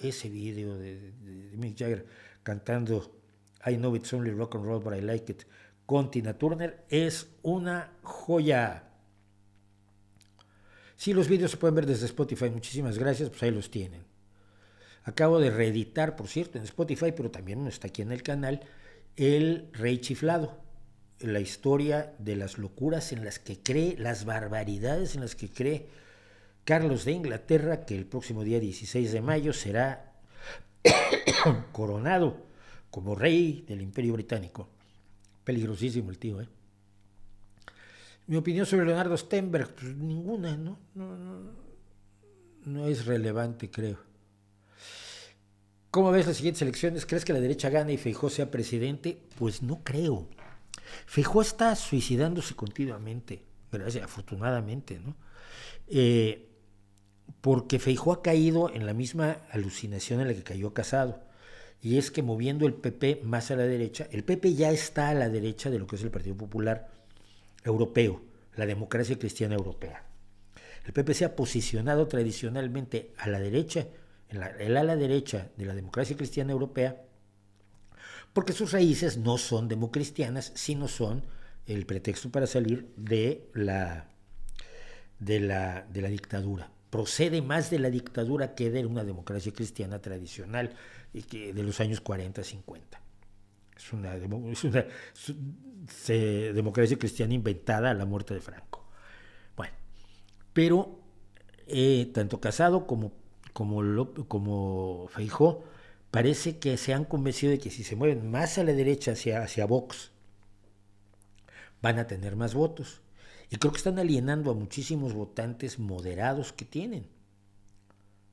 Ese video de Mick Jagger cantando I know it's only rock and roll, but I like it con Tina Turner es una joya. Sí, los vídeos se pueden ver desde Spotify, muchísimas gracias, pues ahí los tienen. Acabo de reeditar, por cierto, en Spotify, pero también está aquí en el canal, El Rey Chiflado, la historia de las locuras en las que cree, las barbaridades en las que cree Carlos de Inglaterra, que el próximo día 16 de mayo será coronado como rey del Imperio Británico. Peligrosísimo el tío, ¿eh? Mi opinión sobre Leonardo Stenberg, pues ninguna, ¿no? No es relevante, creo. ¿Cómo ves las siguientes elecciones? ¿Crees que la derecha gane y Feijóo sea presidente? Pues no creo. Feijóo está suicidándose continuamente, gracias, afortunadamente, ¿no? Porque Feijóo ha caído en la misma alucinación en la que cayó Casado. Y es que moviendo el PP más a la derecha, el PP ya está a la derecha de lo que es el Partido Popular Europeo, la democracia cristiana europea. El PP se ha posicionado tradicionalmente a la derecha, en el ala derecha de la democracia cristiana europea, porque sus raíces no son democristianas, sino son el pretexto para salir de la dictadura. Procede más de la dictadura que de una democracia cristiana tradicional de los años 40, 50. Es una democracia cristiana inventada a la muerte de Franco. Bueno, pero tanto Casado como Feijóo parece que se han convencido de que si se mueven más a la derecha hacia Vox, van a tener más votos. Y creo que están alienando a muchísimos votantes moderados que tienen.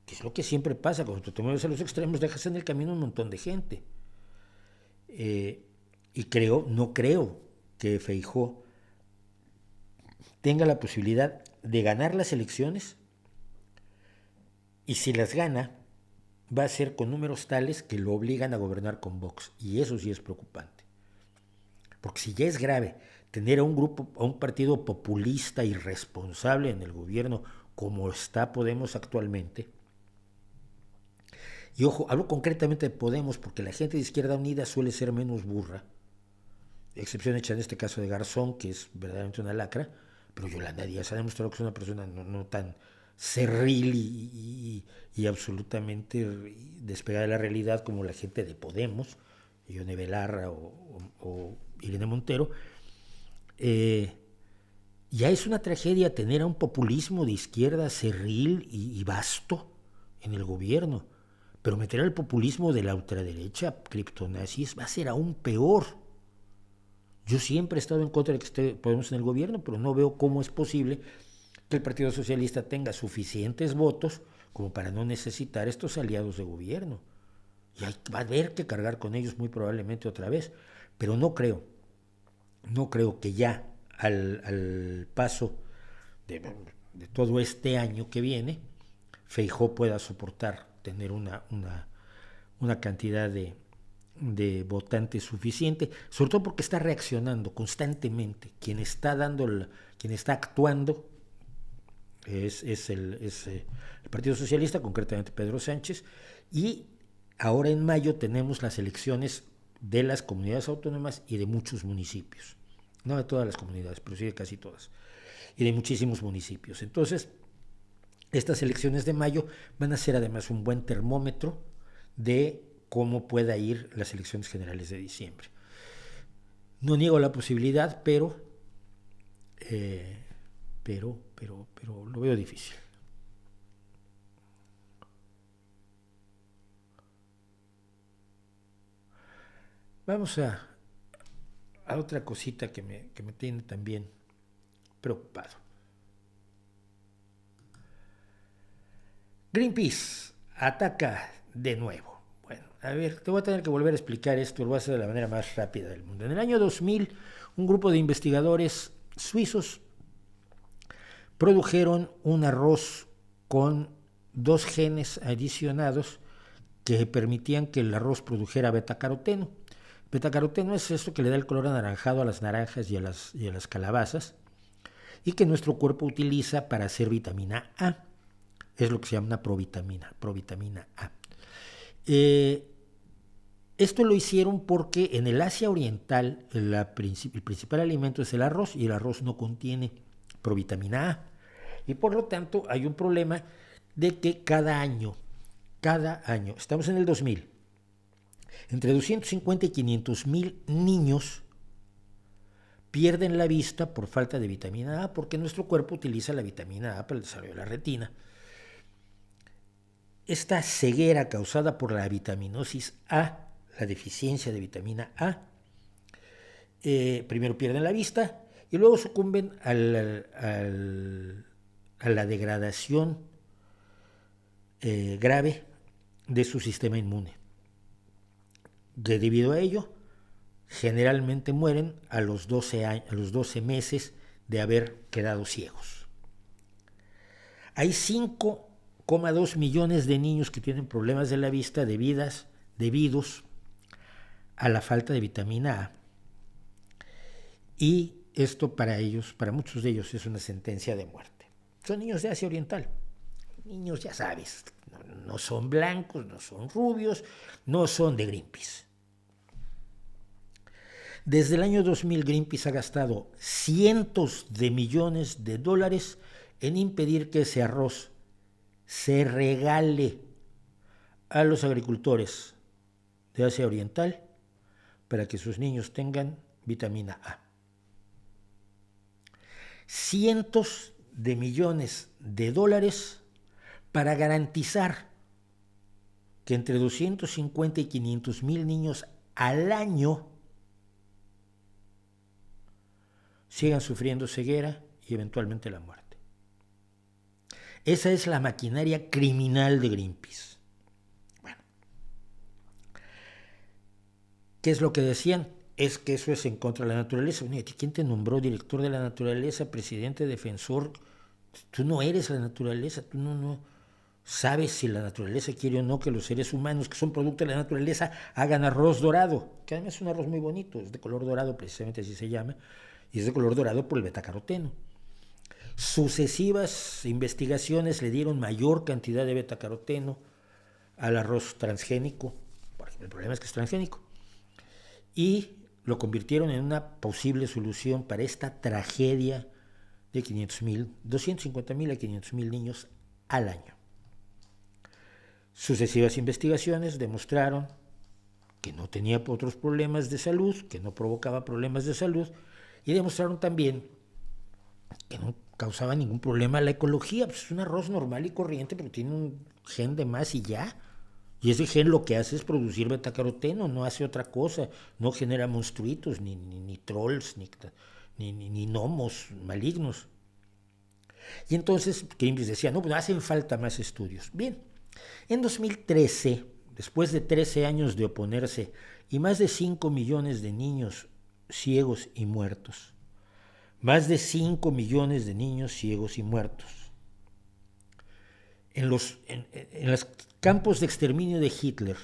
Que es lo que siempre pasa, cuando te mueves a los extremos dejas en el camino un montón de gente. Y no creo que Feijóo tenga la posibilidad de ganar las elecciones, y si las gana, va a ser con números tales que lo obligan a gobernar con Vox, y eso sí es preocupante. Porque si ya es grave tener a un partido populista irresponsable en el gobierno como está Podemos actualmente, y ojo, hablo concretamente de Podemos porque la gente de Izquierda Unida suele ser menos burra, excepción hecha en este caso de Garzón, que es verdaderamente una lacra, pero Yolanda Díaz ha demostrado que es una persona no tan cerril y absolutamente despegada de la realidad como la gente de Podemos, Ione Belarra o Irene Montero. ya es una tragedia tener a un populismo de izquierda cerril y vasto en el gobierno, pero meter al populismo de la ultraderecha criptonazis va a ser aún peor. Yo siempre he estado en contra de que esté Podemos en el gobierno, pero no veo cómo es posible que el Partido Socialista tenga suficientes votos como para no necesitar estos aliados de gobierno. Y va a haber que cargar con ellos muy probablemente otra vez, pero no creo que ya al paso de todo este año que viene, Feijóo pueda soportar tener una cantidad de votantes suficiente, sobre todo porque está reaccionando constantemente. Quien está actuando es el Partido Socialista, concretamente Pedro Sánchez, y ahora en mayo tenemos las elecciones de las comunidades autónomas y de muchos municipios. No de todas las comunidades, pero sí de casi todas. Y de muchísimos municipios. Entonces, estas elecciones de mayo van a ser además un buen termómetro de cómo pueda ir las elecciones generales de diciembre. No niego la posibilidad, pero lo veo difícil. Vamos a otra cosita que me tiene también preocupado. Greenpeace ataca de nuevo. Bueno, a ver, te voy a tener que volver a explicar esto, lo voy a hacer de la manera más rápida del mundo. En el año 2000, un grupo de investigadores suizos produjeron un arroz con 2 genes adicionados que permitían que el arroz produjera betacaroteno. Betacaroteno es esto que le da el color anaranjado a las naranjas y a las calabazas y que nuestro cuerpo utiliza para hacer vitamina A. Es lo que se llama una provitamina A. Esto lo hicieron porque en el Asia Oriental el principal alimento es el arroz y el arroz no contiene provitamina A. Y por lo tanto hay un problema de que cada año, estamos en el 2000, entre 250 y 500 mil niños pierden la vista por falta de vitamina A, porque nuestro cuerpo utiliza la vitamina A para el desarrollo de la retina. Esta ceguera causada por la vitaminosis A, la deficiencia de vitamina A, primero pierden la vista y luego sucumben a la degradación grave de su sistema inmune. Debido a ello, generalmente mueren a los 12 meses de haber quedado ciegos. Hay 5,2 millones de niños que tienen problemas de la vista debidos a la falta de vitamina A. Y esto para muchos de ellos es una sentencia de muerte. Son niños de Asia Oriental. Niños, ya sabes, no son blancos, no son rubios, no son de Greenpeace. Desde el año 2000, Greenpeace ha gastado cientos de millones de dólares en impedir que ese arroz se regale a los agricultores de Asia Oriental para que sus niños tengan vitamina A. Cientos de millones de dólares para garantizar que entre 250 y 500 mil niños al año sigan sufriendo ceguera y eventualmente la muerte. Esa es la maquinaria criminal de Greenpeace. Bueno, ¿qué es lo que decían? Es que eso es en contra de la naturaleza. ¿Quién te nombró director de la naturaleza, presidente, defensor? Tú no eres la naturaleza, tú no sabes si la naturaleza quiere o no que los seres humanos, que son producto de la naturaleza, hagan arroz dorado, que además es un arroz muy bonito, es de color dorado, precisamente así se llama, y es de color dorado por el betacaroteno. Sucesivas investigaciones le dieron mayor cantidad de betacaroteno al arroz transgénico, porque el problema es que es transgénico, y lo convirtieron en una posible solución para esta tragedia de 250,000 a 500,000 niños al año. Sucesivas investigaciones demostraron que no tenía otros problemas de salud, que no provocaba problemas de salud Y demostraron también que no causaba ningún problema a la ecología. Pues es un arroz normal y corriente, pero tiene un gen de más y ya. Y ese gen lo que hace es producir betacaroteno, no hace otra cosa, no genera monstruitos, ni trolls, ni gnomos malignos. Y entonces Greenpeace decía, no, pues hacen falta más estudios. Bien, en 2013, después de 13 años de oponerse y más de 5 millones de niños ciegos y muertos, más de 5 millones de niños ciegos y muertos, en los campos de exterminio de Hitler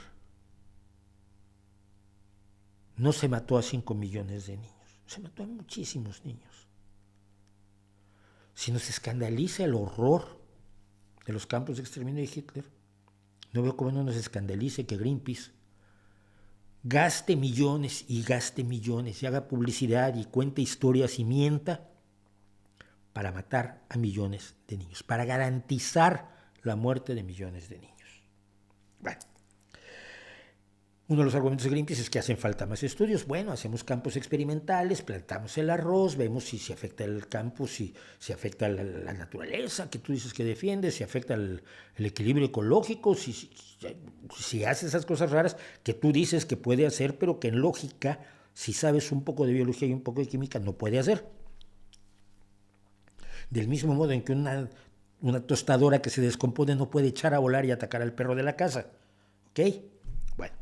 no se mató a 5 millones de niños, se mató a muchísimos niños. Si nos escandaliza el horror de los campos de exterminio de Hitler, no veo cómo no nos escandalice que Greenpeace gaste millones y haga publicidad y cuente historias y mienta para matar a millones de niños, para garantizar la muerte de millones de niños. Bueno, uno de los argumentos de Greenpeace es que hacen falta más estudios. Bueno, hacemos campos experimentales, plantamos el arroz, vemos si se afecta el campo, si se afecta la naturaleza que tú dices que defiendes, si afecta el equilibrio ecológico, si hace esas cosas raras que tú dices que puede hacer, pero que en lógica, si sabes un poco de biología y un poco de química, no puede hacer. Del mismo modo en que una tostadora que se descompone no puede echar a volar y atacar al perro de la casa. ¿Ok? Bueno,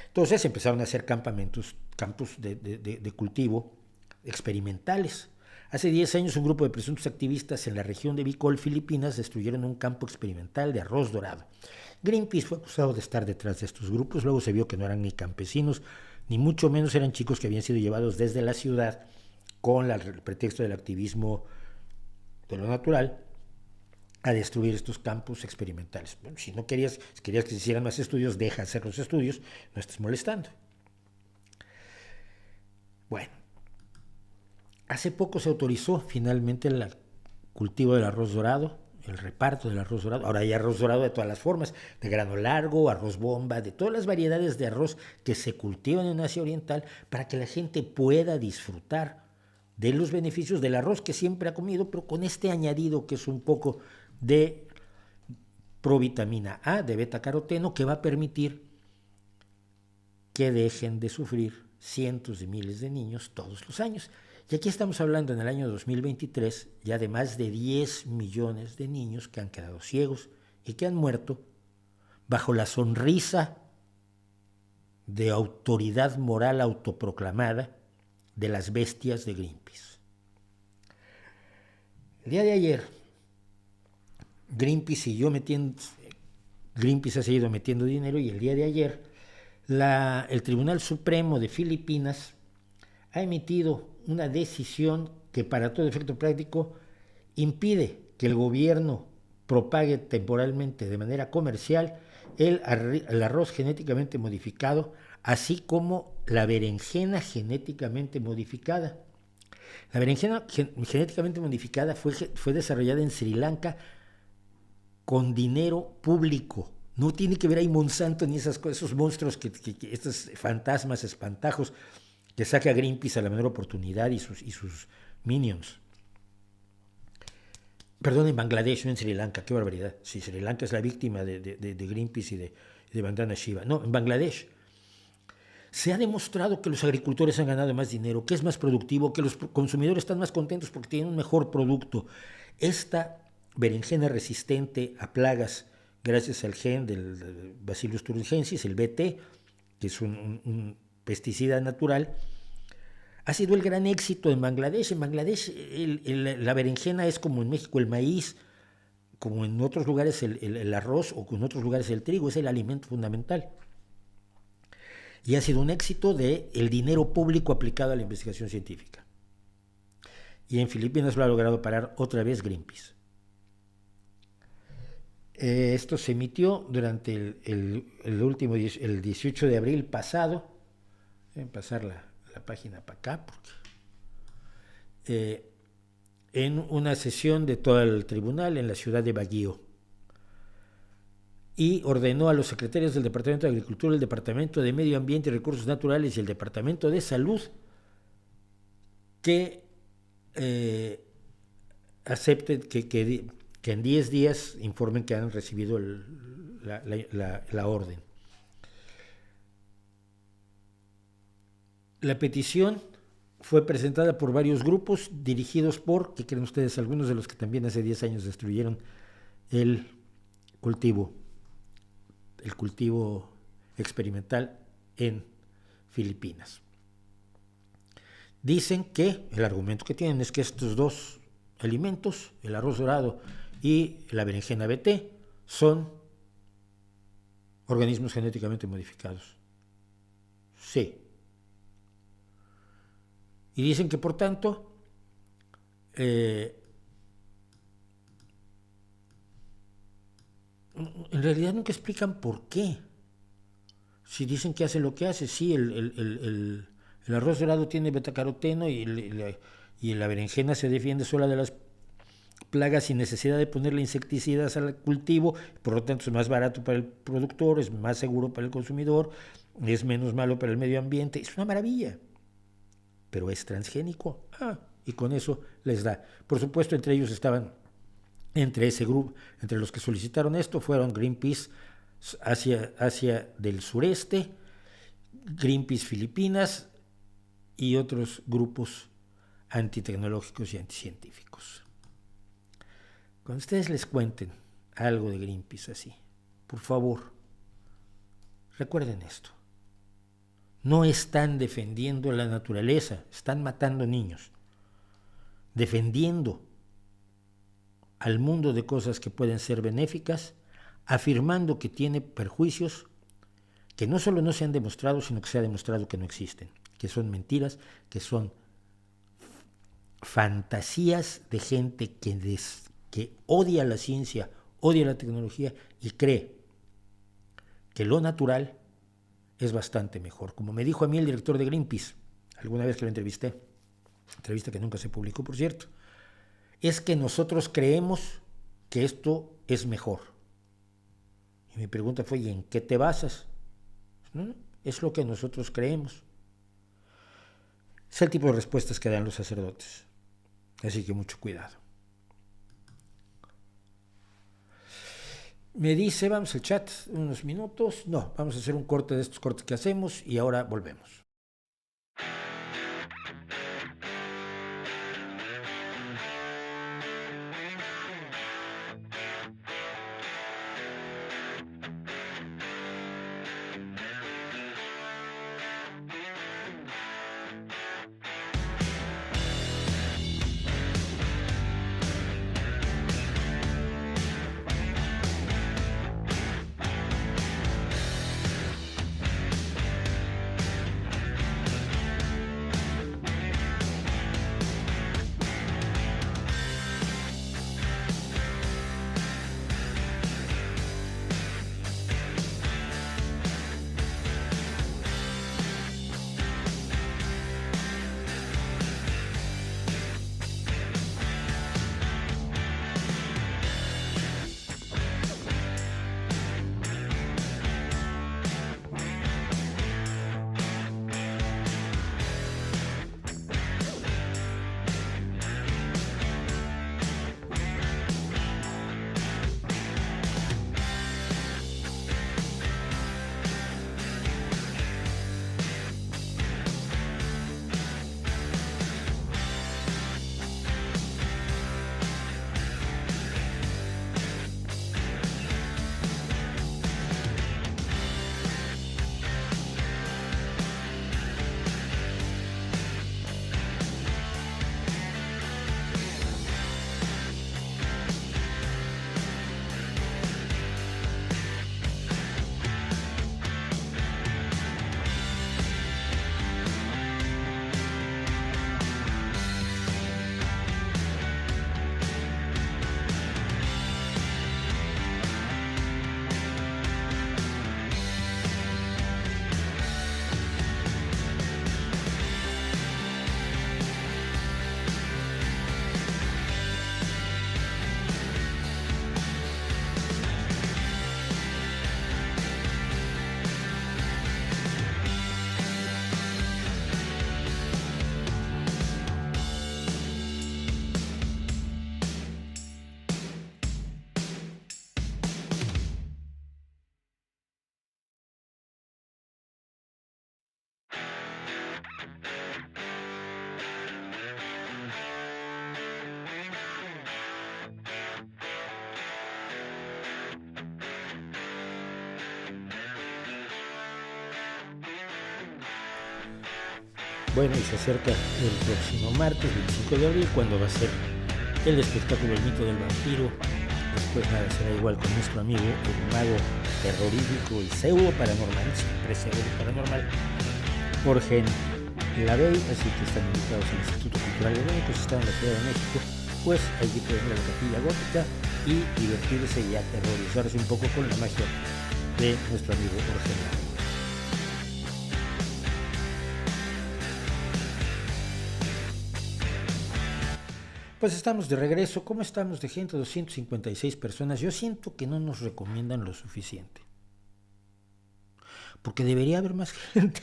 entonces empezaron a hacer campos de cultivo experimentales. Hace 10 años un grupo de presuntos activistas en la región de Bicol, Filipinas, destruyeron un campo experimental de arroz dorado. Greenpeace fue acusado de estar detrás de estos grupos, luego se vio que no eran ni campesinos, ni mucho menos eran chicos que habían sido llevados desde la ciudad con el pretexto del activismo de lo natural a destruir estos campos experimentales. Bueno, si querías que se hicieran más estudios, deja hacer los estudios, no estés molestando. Bueno, hace poco se autorizó finalmente el cultivo del arroz dorado, el reparto del arroz dorado. Ahora hay arroz dorado de todas las formas, de grano largo, arroz bomba, de todas las variedades de arroz que se cultivan en Asia Oriental para que la gente pueda disfrutar de los beneficios del arroz que siempre ha comido, pero con este añadido que es un poco de provitamina A, de betacaroteno, que va a permitir que dejen de sufrir cientos de miles de niños todos los años. Y aquí estamos hablando en el año 2023 ya de más de 10 millones de niños que han quedado ciegos y que han muerto bajo la sonrisa de autoridad moral autoproclamada de las bestias de Greenpeace. El día de ayer, Greenpeace ha seguido metiendo dinero y el día de ayer el Tribunal Supremo de Filipinas ha emitido una decisión que para todo efecto práctico impide que el gobierno propague temporalmente de manera comercial el arroz genéticamente modificado, así como la berenjena genéticamente modificada. La berenjena genéticamente modificada fue desarrollada en Sri Lanka con dinero público. No tiene que ver ahí Monsanto ni esas cosas, esos monstruos, estos fantasmas, espantajos que saca Greenpeace a la menor oportunidad y sus minions. Perdón, en Bangladesh, no en Sri Lanka, qué barbaridad. Sí, Sri Lanka es la víctima de Greenpeace y de Vandana Shiva. No, en Bangladesh. Se ha demostrado que los agricultores han ganado más dinero, que es más productivo, que los consumidores están más contentos porque tienen un mejor producto. Esta berenjena resistente a plagas, gracias al gen del Bacillus thuringiensis, el BT, que es un pesticida natural, ha sido el gran éxito en Bangladesh. En Bangladesh la berenjena es como en México el maíz, como en otros lugares el arroz o en otros lugares el trigo, es el alimento fundamental. Y ha sido un éxito del dinero público aplicado a la investigación científica. Y en Filipinas lo ha logrado parar otra vez Greenpeace. Esto se emitió durante el 18 de abril pasado. Voy a pasar la página para acá, en una sesión de todo el tribunal en la ciudad de Baguio. Y ordenó a los secretarios del Departamento de Agricultura, el Departamento de Medio Ambiente y Recursos Naturales y el Departamento de Salud que acepten que en 10 días informen que han recibido la orden. La petición fue presentada por varios grupos dirigidos por, ¿qué creen ustedes? Algunos de los que también hace 10 años destruyeron el cultivo experimental en Filipinas. Dicen que el argumento que tienen es que estos dos alimentos, el arroz dorado y la berenjena BT, son organismos genéticamente modificados. Sí. Y dicen que, por tanto, en realidad nunca explican por qué. Si dicen que hace lo que hace, sí, el arroz dorado tiene betacaroteno y la berenjena se defiende sola de las plagas sin necesidad de ponerle insecticidas al cultivo, por lo tanto es más barato para el productor, es más seguro para el consumidor, es menos malo para el medio ambiente, es una maravilla. Pero es transgénico, y con eso les da. Por supuesto, entre ellos estaban, entre ese grupo, entre los que solicitaron esto, fueron Greenpeace Asia del Sureste, Greenpeace Filipinas y otros grupos antitecnológicos y anticientíficos. Cuando ustedes les cuenten algo de Greenpeace así, por favor, recuerden esto. No están defendiendo la naturaleza, están matando niños, defendiendo al mundo de cosas que pueden ser benéficas, afirmando que tiene perjuicios que no solo no se han demostrado, sino que se ha demostrado que no existen, que son mentiras, que son fantasías de gente que odia la ciencia, odia la tecnología y cree que lo natural es bastante mejor. Como me dijo a mí el director de Greenpeace, alguna vez que lo entrevisté, entrevista que nunca se publicó, por cierto, es que nosotros creemos que esto es mejor. Y mi pregunta fue, ¿y en qué te basas? No, es lo que nosotros creemos. Es el tipo de respuestas que dan los sacerdotes. Así que mucho cuidado. Me dice, vamos al chat unos minutos. No, vamos a hacer un corte de estos cortes que hacemos y ahora volvemos. Bueno, y se acerca el próximo martes, 25 de abril, cuando va a ser el espectáculo El mito del vampiro. Después nada será igual con nuestro amigo, el mago terrorífico, el pseudo paranormal, siempre pseudo paranormal, Jorge Lavey. Así que están invitados al Instituto Cultural de México. Si están en la Ciudad de México, pues allí pueden ir a la Capilla Gótica y divertirse y aterrorizarse un poco con la magia de nuestro amigo Jorge Lavey. Pues estamos de regreso. ¿Cómo estamos de gente? 256 personas. Yo siento que no nos recomiendan lo suficiente. Porque debería haber más gente.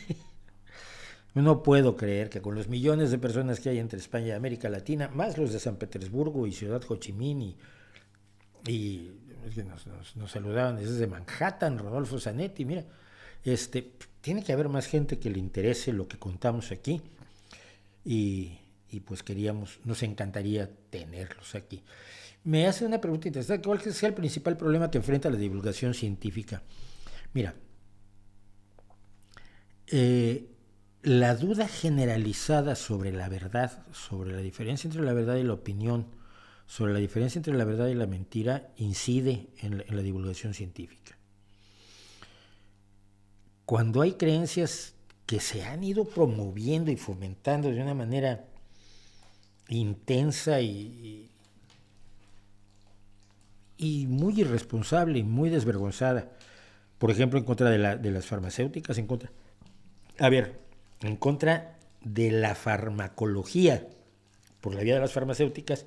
No puedo creer que con los millones de personas que hay entre España y América Latina, más los de San Petersburgo y Ciudad Ho Chi Minh, y nos saludaban desde Manhattan, Rodolfo Zanetti, mira, tiene que haber más gente que le interese lo que contamos aquí. Y pues nos encantaría tenerlos aquí. Me hace una pregunta interesante: ¿cuál es el principal problema que enfrenta la divulgación científica? Mira, la duda generalizada sobre la verdad, sobre la diferencia entre la verdad y la opinión, sobre la diferencia entre la verdad y la mentira, incide en la divulgación científica. Cuando hay creencias que se han ido promoviendo y fomentando de una manera intensa y muy irresponsable y muy desvergonzada, por ejemplo, en contra de las farmacéuticas, en contra de la farmacología por la vía de las farmacéuticas.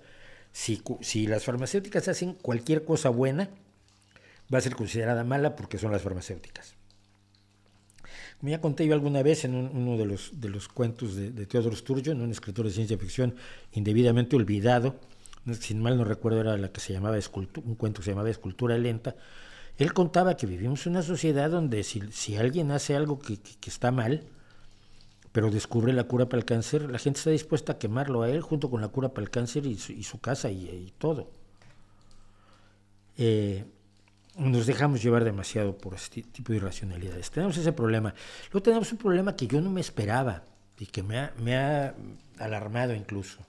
Si las farmacéuticas hacen cualquier cosa buena, va a ser considerada mala porque son las farmacéuticas. Como ya conté yo alguna vez en uno de los cuentos de Theodor Sturgeon, un escritor de ciencia ficción indebidamente olvidado, si mal no recuerdo era la que se llamaba un cuento que se llamaba Escultura Lenta. Él contaba que vivimos en una sociedad donde si alguien hace algo que está mal, pero descubre la cura para el cáncer, la gente está dispuesta a quemarlo a él junto con la cura para el cáncer y su casa y todo. Nos dejamos llevar demasiado por este tipo de irracionalidades. Tenemos ese problema. Luego tenemos un problema que yo no me esperaba y que me ha alarmado incluso.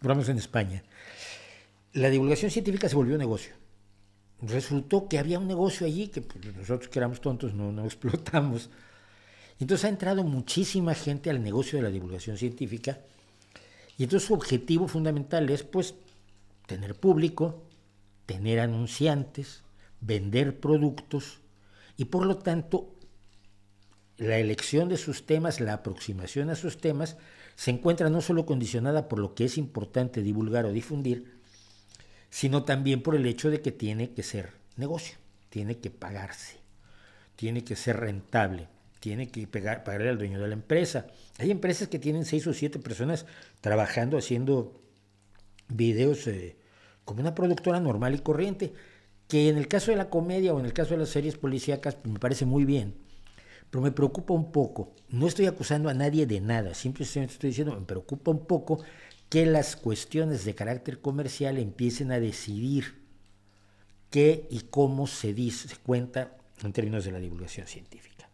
Hablamos en España. La divulgación científica se volvió negocio. Resultó que había un negocio allí que pues, nosotros que éramos tontos no explotamos. Entonces ha entrado muchísima gente al negocio de la divulgación científica y entonces su objetivo fundamental es pues tener público, tener anunciantes, vender productos y por lo tanto la elección de sus temas, la aproximación a sus temas se encuentra no solo condicionada por lo que es importante divulgar o difundir, sino también por el hecho de que tiene que ser negocio, tiene que pagarse, tiene que ser rentable, tiene que pagarle al dueño de la empresa. Hay empresas que tienen 6 o 7 personas trabajando, haciendo videos como una productora normal y corriente, que en el caso de la comedia o en el caso de las series policíacas me parece muy bien, pero me preocupa un poco. No estoy acusando a nadie de nada, simplemente estoy diciendo, me preocupa un poco que las cuestiones de carácter comercial empiecen a decidir qué y cómo se cuenta en términos de la divulgación científica.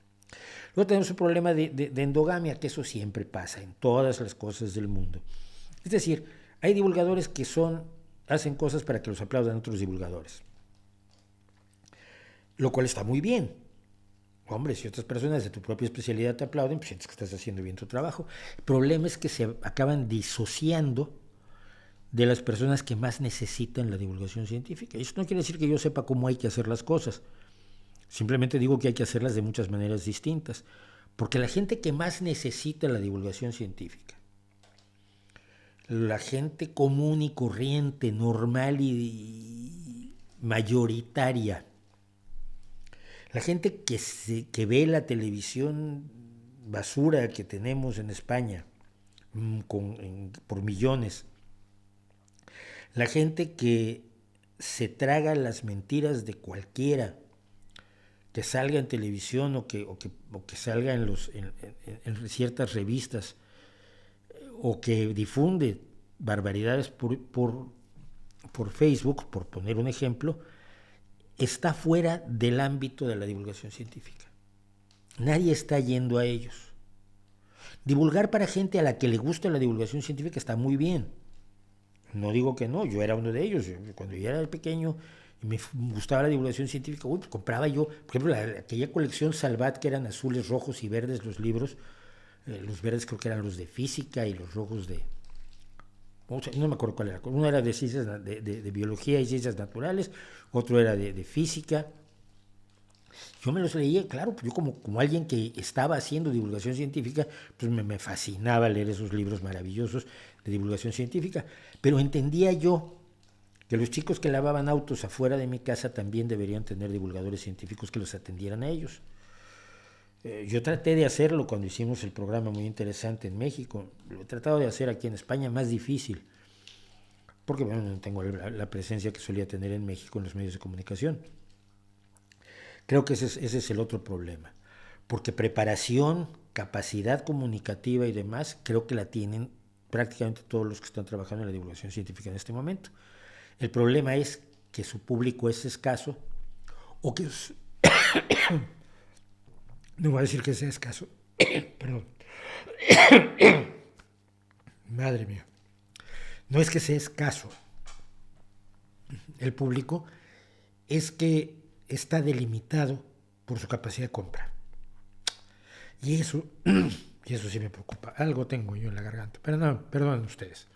Luego tenemos un problema de endogamia, que eso siempre pasa en todas las cosas del mundo. Es decir, hay divulgadores que hacen cosas para que los aplaudan otros divulgadores, lo cual está muy bien. Hombre, si otras personas de tu propia especialidad te aplauden, pues sientes que estás haciendo bien tu trabajo. El problema es que se acaban disociando de las personas que más necesitan la divulgación científica. Y eso no quiere decir que yo sepa cómo hay que hacer las cosas. Simplemente digo que hay que hacerlas de muchas maneras distintas. Porque la gente que más necesita la divulgación científica, la gente común y corriente, normal y mayoritaria, la gente que ve la televisión basura que tenemos en España por millones, la gente que se traga las mentiras de cualquiera que salga en televisión o que salga en ciertas revistas, o que difunde barbaridades por Facebook, por poner un ejemplo, está fuera del ámbito de la divulgación científica. Nadie está yendo a ellos. Divulgar para gente a la que le gusta la divulgación científica está muy bien. No digo que no, yo era uno de ellos. Cuando yo era pequeño y me gustaba la divulgación científica, pues compraba yo, por ejemplo, aquella colección Salvat, que eran azules, rojos y verdes los libros. Los verdes creo que eran los de física y los rojos de... no me acuerdo cuál era. Uno era de ciencias de biología y ciencias naturales, otro era de física. Yo me los leía, claro, yo como alguien que estaba haciendo divulgación científica, pues me fascinaba leer esos libros maravillosos de divulgación científica, pero entendía yo que los chicos que lavaban autos afuera de mi casa también deberían tener divulgadores científicos que los atendieran a ellos. Yo traté de hacerlo cuando hicimos el programa muy interesante en México, lo he tratado de hacer aquí en España, más difícil, porque bueno, no tengo la presencia que solía tener en México en los medios de comunicación. Creo que ese es el otro problema, porque preparación, capacidad comunicativa y demás, creo que la tienen prácticamente todos los que están trabajando en la divulgación científica en este momento. El problema es que su público es escaso, o que... no voy a decir que sea escaso, perdón. Madre mía. No es que sea escaso el público, es que está delimitado por su capacidad de compra. Y eso sí me preocupa. Algo tengo yo en la garganta. Pero no, perdonen ustedes.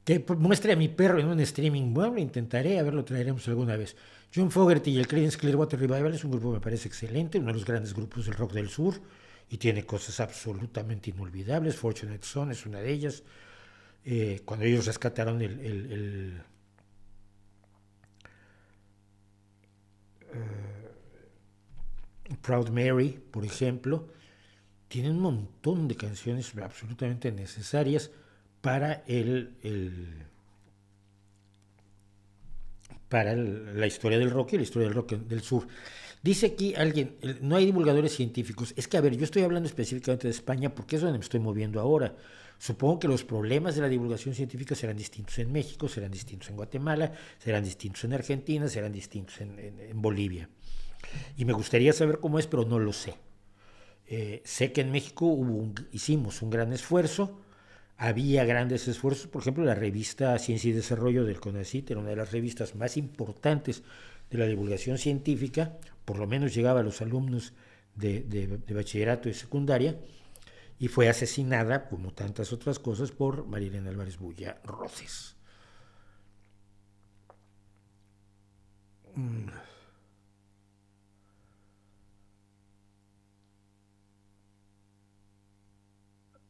Que muestre a mi perro en un streaming. Bueno, lo intentaré, a ver, lo traeremos alguna vez. John Fogerty y el Creedence Clearwater Revival es un grupo que me parece excelente, uno de los grandes grupos del rock del sur, y tiene cosas absolutamente inolvidables. Fortunate Son es una de ellas. Cuando ellos rescataron Proud Mary, por ejemplo, tiene un montón de canciones absolutamente necesarias para la historia del rock y la historia del rock del sur. Dice aquí alguien, no hay divulgadores científicos. Es que, a ver, yo estoy hablando específicamente de España porque es donde me estoy moviendo ahora. Supongo que los problemas de la divulgación científica serán distintos en México, serán distintos en Guatemala, serán distintos en Argentina, serán distintos en Bolivia. Y me gustaría saber cómo es, pero no lo sé. Sé que en México hicimos un gran esfuerzo, había grandes esfuerzos, por ejemplo, la revista Ciencia y Desarrollo del CONACYT era una de las revistas más importantes de la divulgación científica, por lo menos llegaba a los alumnos de bachillerato y secundaria, y fue asesinada, como tantas otras cosas, por Marilena Álvarez Bulla Roces. En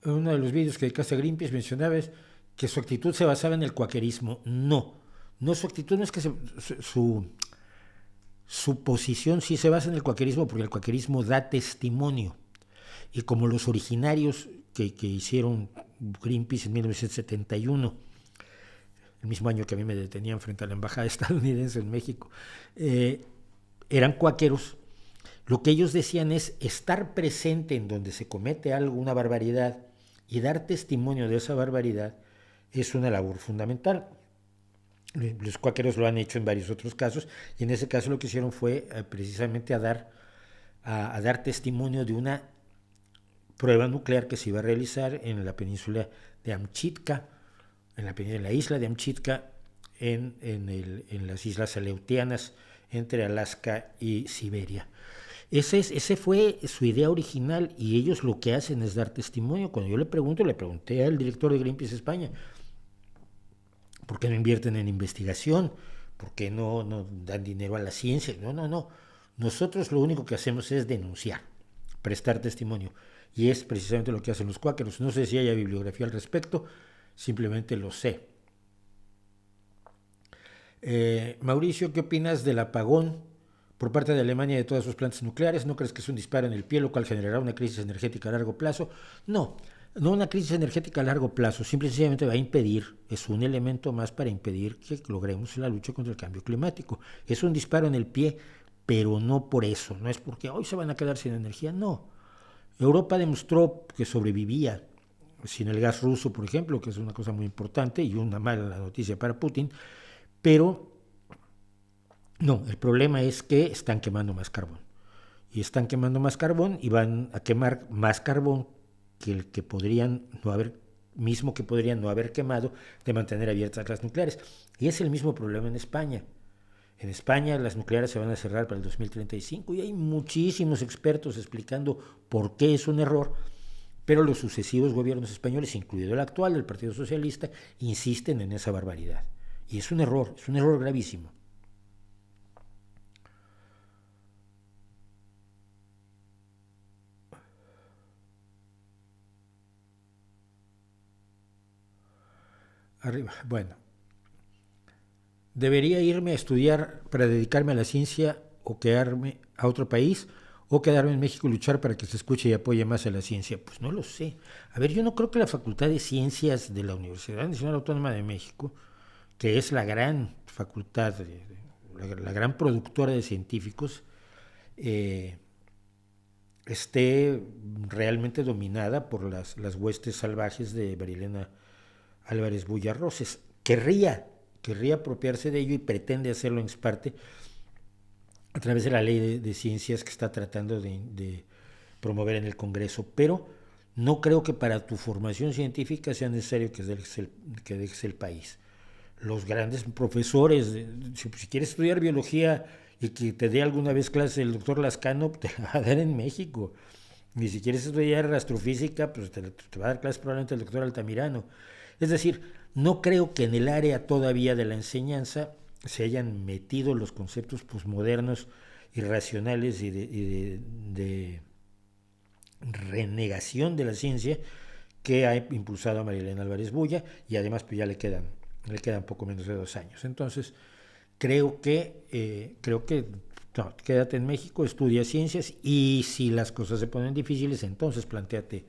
uno de los vídeos que dedicaste a Greenpeace mencionabas que su actitud se basaba en el cuaquerismo. No, su actitud no es que su posición sí se basa en el cuaquerismo, porque el cuaquerismo da testimonio. Y como los originarios que hicieron Greenpeace en 1971, el mismo año que a mí me detenían frente a la embajada estadounidense en México, eran cuáqueros, lo que ellos decían es estar presente en donde se comete algo, una barbaridad, y dar testimonio de esa barbaridad es una labor fundamental. Los cuáqueros lo han hecho en varios otros casos, y en ese caso lo que hicieron fue precisamente a dar testimonio de una prueba nuclear que se iba a realizar en la península de Amchitka, en la isla de Amchitka, en las islas Aleutianas, entre Alaska y Siberia. Ese fue su idea original, y ellos lo que hacen es dar testimonio. Cuando yo le pregunté al director de Greenpeace España, ¿por qué no invierten en investigación? ¿Por qué no dan dinero a la ciencia? No. Nosotros lo único que hacemos es denunciar, prestar testimonio. Y es precisamente lo que hacen los cuáqueros. No sé si haya bibliografía al respecto, simplemente lo sé. Mauricio, ¿qué opinas del apagón por parte de Alemania de todas sus plantas nucleares? ¿No crees que es un disparo en el pie, lo cual generará una crisis energética a largo plazo? No una crisis energética a largo plazo, simplemente va a impedir, es un elemento más para impedir que logremos la lucha contra el cambio climático. Es un disparo en el pie, pero no por eso, no es porque hoy se van a quedar sin energía, no. Europa demostró que sobrevivía sin el gas ruso, por ejemplo, que es una cosa muy importante y una mala noticia para Putin, pero no, el problema es que están quemando más carbón. Y están quemando más carbón y van a quemar más carbón que el que podrían no haber, mismo que podrían no haber quemado, de mantener abiertas las nucleares. Y es el mismo problema en España. En España las nucleares se van a cerrar para el 2035 y hay muchísimos expertos explicando por qué es un error, pero los sucesivos gobiernos españoles, incluido el actual del Partido Socialista, insisten en esa barbaridad. Y es un error gravísimo. Arriba, bueno. ¿Debería irme a estudiar para dedicarme a la ciencia o quedarme a otro país o quedarme en México y luchar para que se escuche y apoye más a la ciencia? Pues no lo sé. A ver, yo no creo que la Facultad de Ciencias de la Universidad Nacional Autónoma de México, que es la gran facultad, la gran productora de científicos, esté realmente dominada por las huestes salvajes de Marilena Álvarez Bullarroses. Querría apropiarse de ello y pretende hacerlo en parte a través de la ley de ciencias que está tratando de promover en el Congreso, pero no creo que para tu formación científica sea necesario que dejes el país. Los grandes profesores, si quieres estudiar biología y que te dé alguna vez clase el doctor Lascano, te va a dar en México. Y si quieres estudiar astrofísica, pues te va a dar clase probablemente el doctor Altamirano. Es decir, no creo que en el área todavía de la enseñanza se hayan metido los conceptos posmodernos y racionales y de renegación de la ciencia que ha impulsado a Marilena Álvarez Bulla, y además pues ya le quedan poco menos de 2 años. Entonces, creo que no, quédate en México, estudia ciencias, y si las cosas se ponen difíciles, entonces plantéate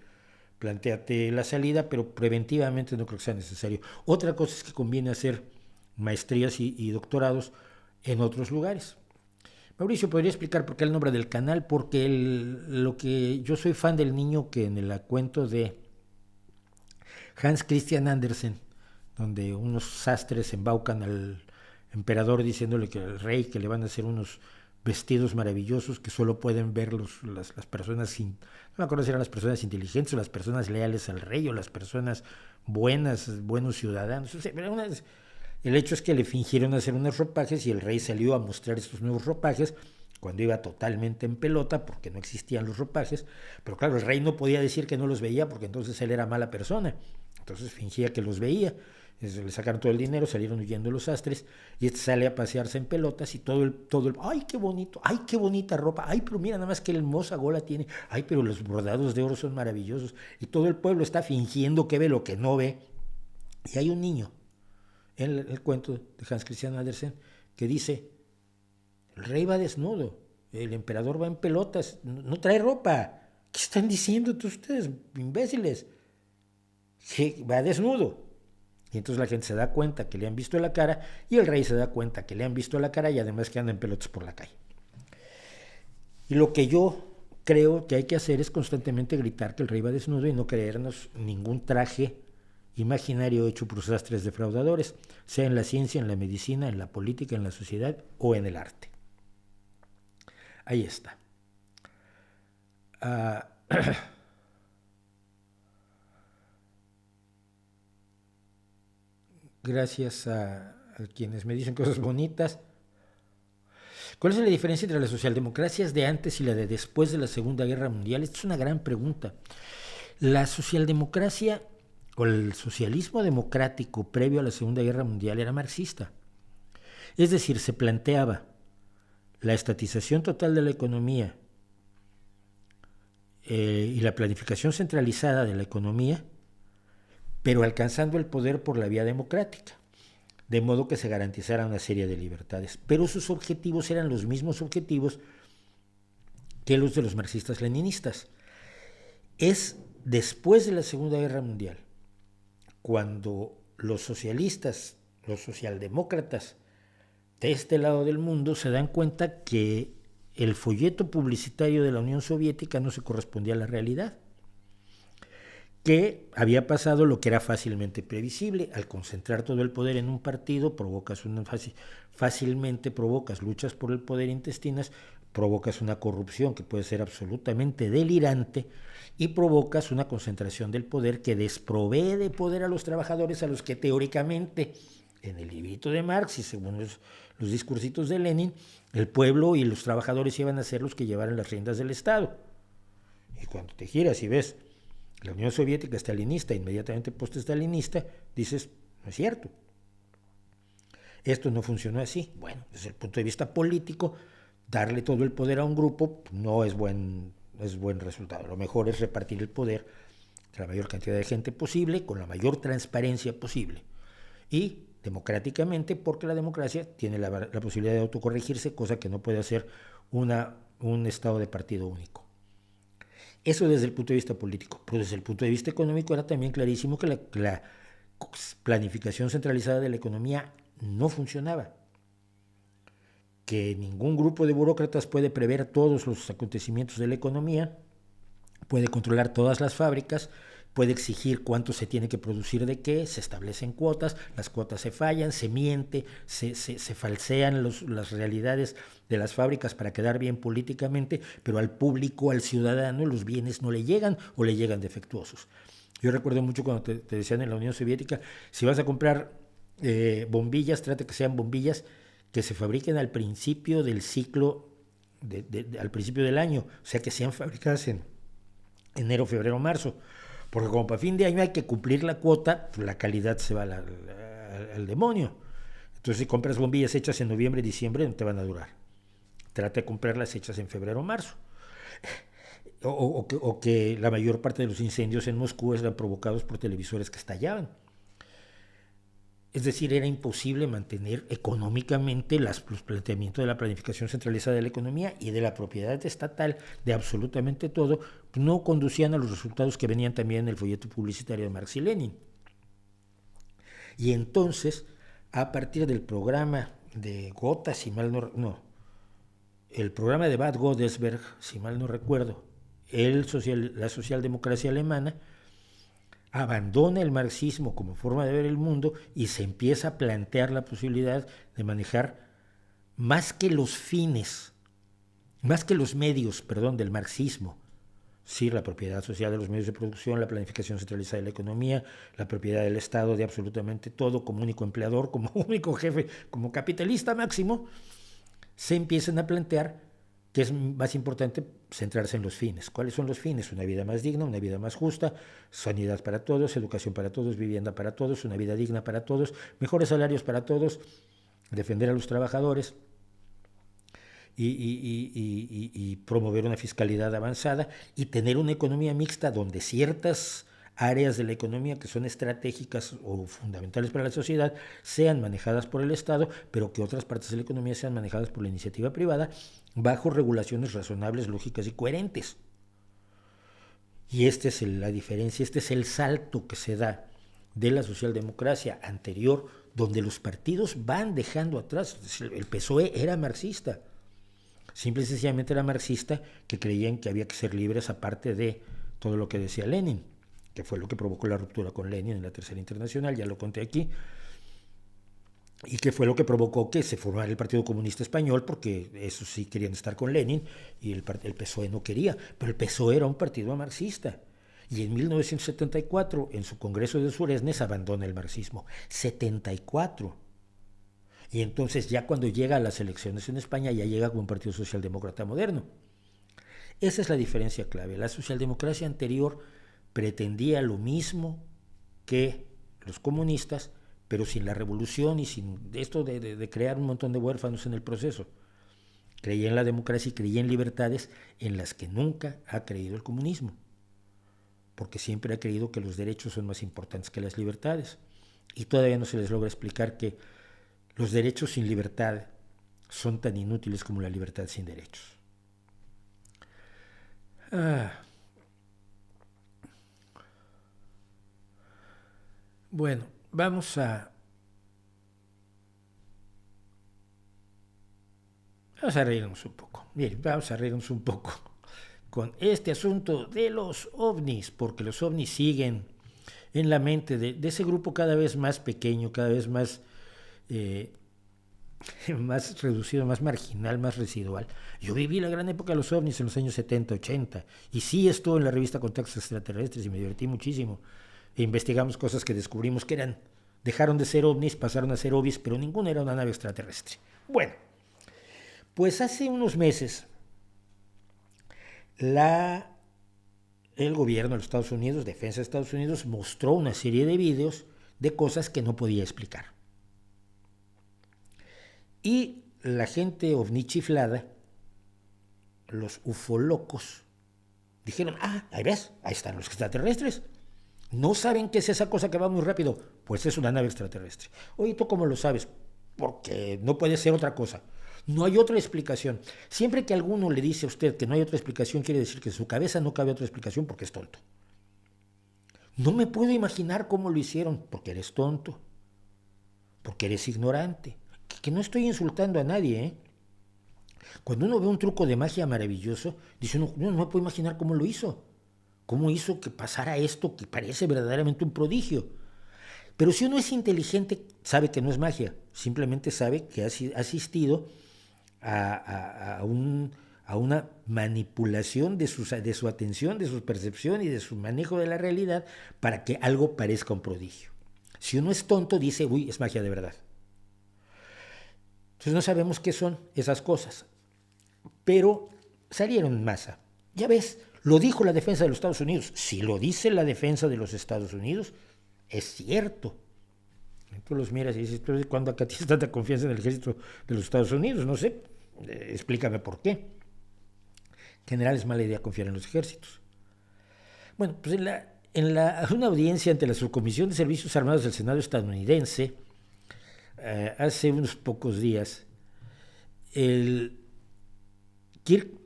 la salida, pero preventivamente no creo que sea necesario. Otra cosa es que conviene hacer maestrías y doctorados en otros lugares. Mauricio, ¿podría explicar por qué el nombre del canal? Porque lo que yo soy fan del niño que en el cuento de Hans Christian Andersen, donde unos sastres embaucan al emperador diciéndole que al rey que le van a hacer unos vestidos maravillosos que solo pueden ver las personas, no me acuerdo si eran las personas inteligentes o las personas leales al rey o las personas buenos ciudadanos. O sea, el hecho es que le fingieron hacer unos ropajes y el rey salió a mostrar estos nuevos ropajes cuando iba totalmente en pelota porque no existían los ropajes, pero claro, el rey no podía decir que no los veía porque entonces él era mala persona, entonces fingía que los veía. Le sacaron todo el dinero, salieron huyendo los sastres y este sale a pasearse en pelotas y todo el ¡ay, qué bonito! ¡Ay, qué bonita ropa! ¡Ay, pero mira nada más qué hermosa gola tiene! ¡Ay, pero los bordados de oro son maravillosos! Y todo el pueblo está fingiendo que ve lo que no ve. Y hay un niño en el cuento de Hans Christian Andersen que dice: el rey va desnudo, el emperador va en pelotas, no trae ropa. ¿Qué están diciendo ustedes, imbéciles? Que va desnudo. Y entonces la gente se da cuenta que le han visto la cara y el rey se da cuenta que le han visto la cara y además que anda en pelotas por la calle. Y lo que yo creo que hay que hacer es constantemente gritar que el rey va desnudo y no creernos ningún traje imaginario hecho por sastres defraudadores, sea en la ciencia, en la medicina, en la política, en la sociedad o en el arte. Ahí está. Gracias a quienes me dicen cosas bonitas. ¿Cuál es la diferencia entre las socialdemocracias de antes y la de después de la Segunda Guerra Mundial? Esta es una gran pregunta. La socialdemocracia o el socialismo democrático previo a la Segunda Guerra Mundial era marxista. Es decir, se planteaba la estatización total de la economía y la planificación centralizada de la economía, pero alcanzando el poder por la vía democrática, de modo que se garantizara una serie de libertades. Pero sus objetivos eran los mismos objetivos que los de los marxistas-leninistas. Es después de la Segunda Guerra Mundial, cuando los socialistas, los socialdemócratas de este lado del mundo se dan cuenta que el folleto publicitario de la Unión Soviética no se correspondía a la realidad, que había pasado lo que era fácilmente previsible. Al concentrar todo el poder en un partido, fácilmente provocas luchas por el poder intestinas, provocas una corrupción que puede ser absolutamente delirante y provocas una concentración del poder que desprovee de poder a los trabajadores, a los que teóricamente, en el librito de Marx y según los discursitos de Lenin, el pueblo y los trabajadores iban a ser los que llevaran las riendas del Estado. Y cuando te giras y ves la Unión Soviética estalinista, inmediatamente post-estalinista, dices, no es cierto. Esto no funcionó así. Bueno, desde el punto de vista político, darle todo el poder a un grupo no es buen resultado. Lo mejor es repartir el poder entre la mayor cantidad de gente posible, con la mayor transparencia posible. Y democráticamente, porque la democracia tiene la posibilidad de autocorregirse, cosa que no puede hacer un estado de partido único. Eso desde el punto de vista político. Pero desde el punto de vista económico era también clarísimo que la planificación centralizada de la economía no funcionaba. Que ningún grupo de burócratas puede prever todos los acontecimientos de la economía, puede controlar todas las fábricas, puede exigir cuánto se tiene que producir de qué, se establecen cuotas, las cuotas se fallan, se miente, se falsean las realidades de las fábricas para quedar bien políticamente, pero al público, al ciudadano, los bienes no le llegan o le llegan defectuosos. Yo recuerdo mucho cuando te decían en la Unión Soviética, si vas a comprar bombillas, trata que sean bombillas que se fabriquen al principio del ciclo, al principio del año, o sea que sean fabricadas en enero, febrero, marzo, porque como para fin de año hay que cumplir la cuota, pues la calidad se va al demonio. Entonces si compras bombillas hechas en noviembre, diciembre, no te van a durar. Trata de comprarlas hechas en febrero, marzo. O que la mayor parte de los incendios en Moscú eran provocados por televisores que estallaban. Es decir, era imposible mantener económicamente los planteamientos de la planificación centralizada de la economía y de la propiedad estatal de absolutamente todo, no conducían a los resultados que venían también en el folleto publicitario de Marx y Lenin. Y entonces, a partir del programa de Gotha, el programa de Bad Godesberg, si mal no recuerdo, la socialdemocracia alemana, abandona el marxismo como forma de ver el mundo y se empieza a plantear la posibilidad de manejar más que los medios del marxismo. Sí, la propiedad social de los medios de producción, la planificación centralizada de la economía, la propiedad del Estado de absolutamente todo, como único empleador, como único jefe, como capitalista máximo, se empiezan a plantear que es más importante centrarse en los fines. ¿Cuáles son los fines? Una vida más digna, una vida más justa, sanidad para todos, educación para todos, vivienda para todos, una vida digna para todos, mejores salarios para todos, defender a los trabajadores y promover una fiscalidad avanzada y tener una economía mixta donde ciertas áreas de la economía que son estratégicas o fundamentales para la sociedad sean manejadas por el Estado, pero que otras partes de la economía sean manejadas por la iniciativa privada bajo regulaciones razonables, lógicas y coherentes. Y esta es la diferencia, este es el salto que se da de la socialdemocracia anterior, donde los partidos van dejando atrás. El PSOE era marxista, simple y sencillamente era marxista, que creían que había que ser libres aparte de todo lo que decía Lenin, que fue lo que provocó la ruptura con Lenin en la Tercera Internacional, ya lo conté aquí, y que fue lo que provocó que se formara el Partido Comunista Español, porque esos sí querían estar con Lenin y el PSOE no quería, pero el PSOE era un partido marxista. Y en 1974, en su congreso de Suresnes, abandona el marxismo. 74. Y entonces ya cuando llega a las elecciones en España, ya llega con un partido socialdemócrata moderno. Esa es la diferencia clave. La socialdemocracia anterior pretendía lo mismo que los comunistas, pero sin la revolución y sin esto de crear un montón de huérfanos en el proceso. Creía en la democracia y creía en libertades en las que nunca ha creído el comunismo, porque siempre ha creído que los derechos son más importantes que las libertades. Y todavía no se les logra explicar que los derechos sin libertad son tan inútiles como la libertad sin derechos. Bueno, vamos a reírnos un poco. Miren, vamos a reírnos un poco con este asunto de los ovnis, porque los ovnis siguen en la mente de ese grupo cada vez más pequeño, cada vez más más reducido, más marginal, más residual. Yo viví la gran época de los ovnis en los años 70, 80, y sí estuve en la revista Contactos Extraterrestres y me divertí muchísimo. E investigamos cosas que descubrimos que dejaron de ser ovnis, pasaron a ser ovnis, pero ninguna era una nave extraterrestre. Bueno, pues hace unos meses el gobierno de los Estados Unidos, Defensa de Estados Unidos, mostró una serie de videos de cosas que no podía explicar. Y la gente ovni chiflada, los ufolocos, dijeron, ahí ves, ahí están los extraterrestres. ¿No saben qué es esa cosa que va muy rápido? Pues es una nave extraterrestre. Oye, ¿tú cómo lo sabes? Porque no puede ser otra cosa. No hay otra explicación. Siempre que alguno le dice a usted que no hay otra explicación, quiere decir que en su cabeza no cabe otra explicación porque es tonto. No me puedo imaginar cómo lo hicieron, porque eres tonto, porque eres ignorante. Que no estoy insultando a nadie, ¿eh? Cuando uno ve un truco de magia maravilloso, dice uno, no me puedo imaginar cómo lo hizo. ¿Cómo hizo que pasara esto que parece verdaderamente un prodigio? Pero si uno es inteligente, sabe que no es magia. Simplemente sabe que ha asistido a una manipulación de su atención, de su percepción y de su manejo de la realidad para que algo parezca un prodigio. Si uno es tonto, dice, uy, es magia de verdad. Entonces no sabemos qué son esas cosas. Pero salieron en masa. Ya ves, lo dijo la defensa de los Estados Unidos. Si lo dice la defensa de los Estados Unidos, es cierto. Tú los miras y dices, ¿cuándo acá tienes tanta confianza en el ejército de los Estados Unidos? No sé, explícame por qué. En general es mala idea confiar en los ejércitos. Bueno, pues en una audiencia ante la Subcomisión de Servicios Armados del Senado estadounidense, hace unos pocos días, el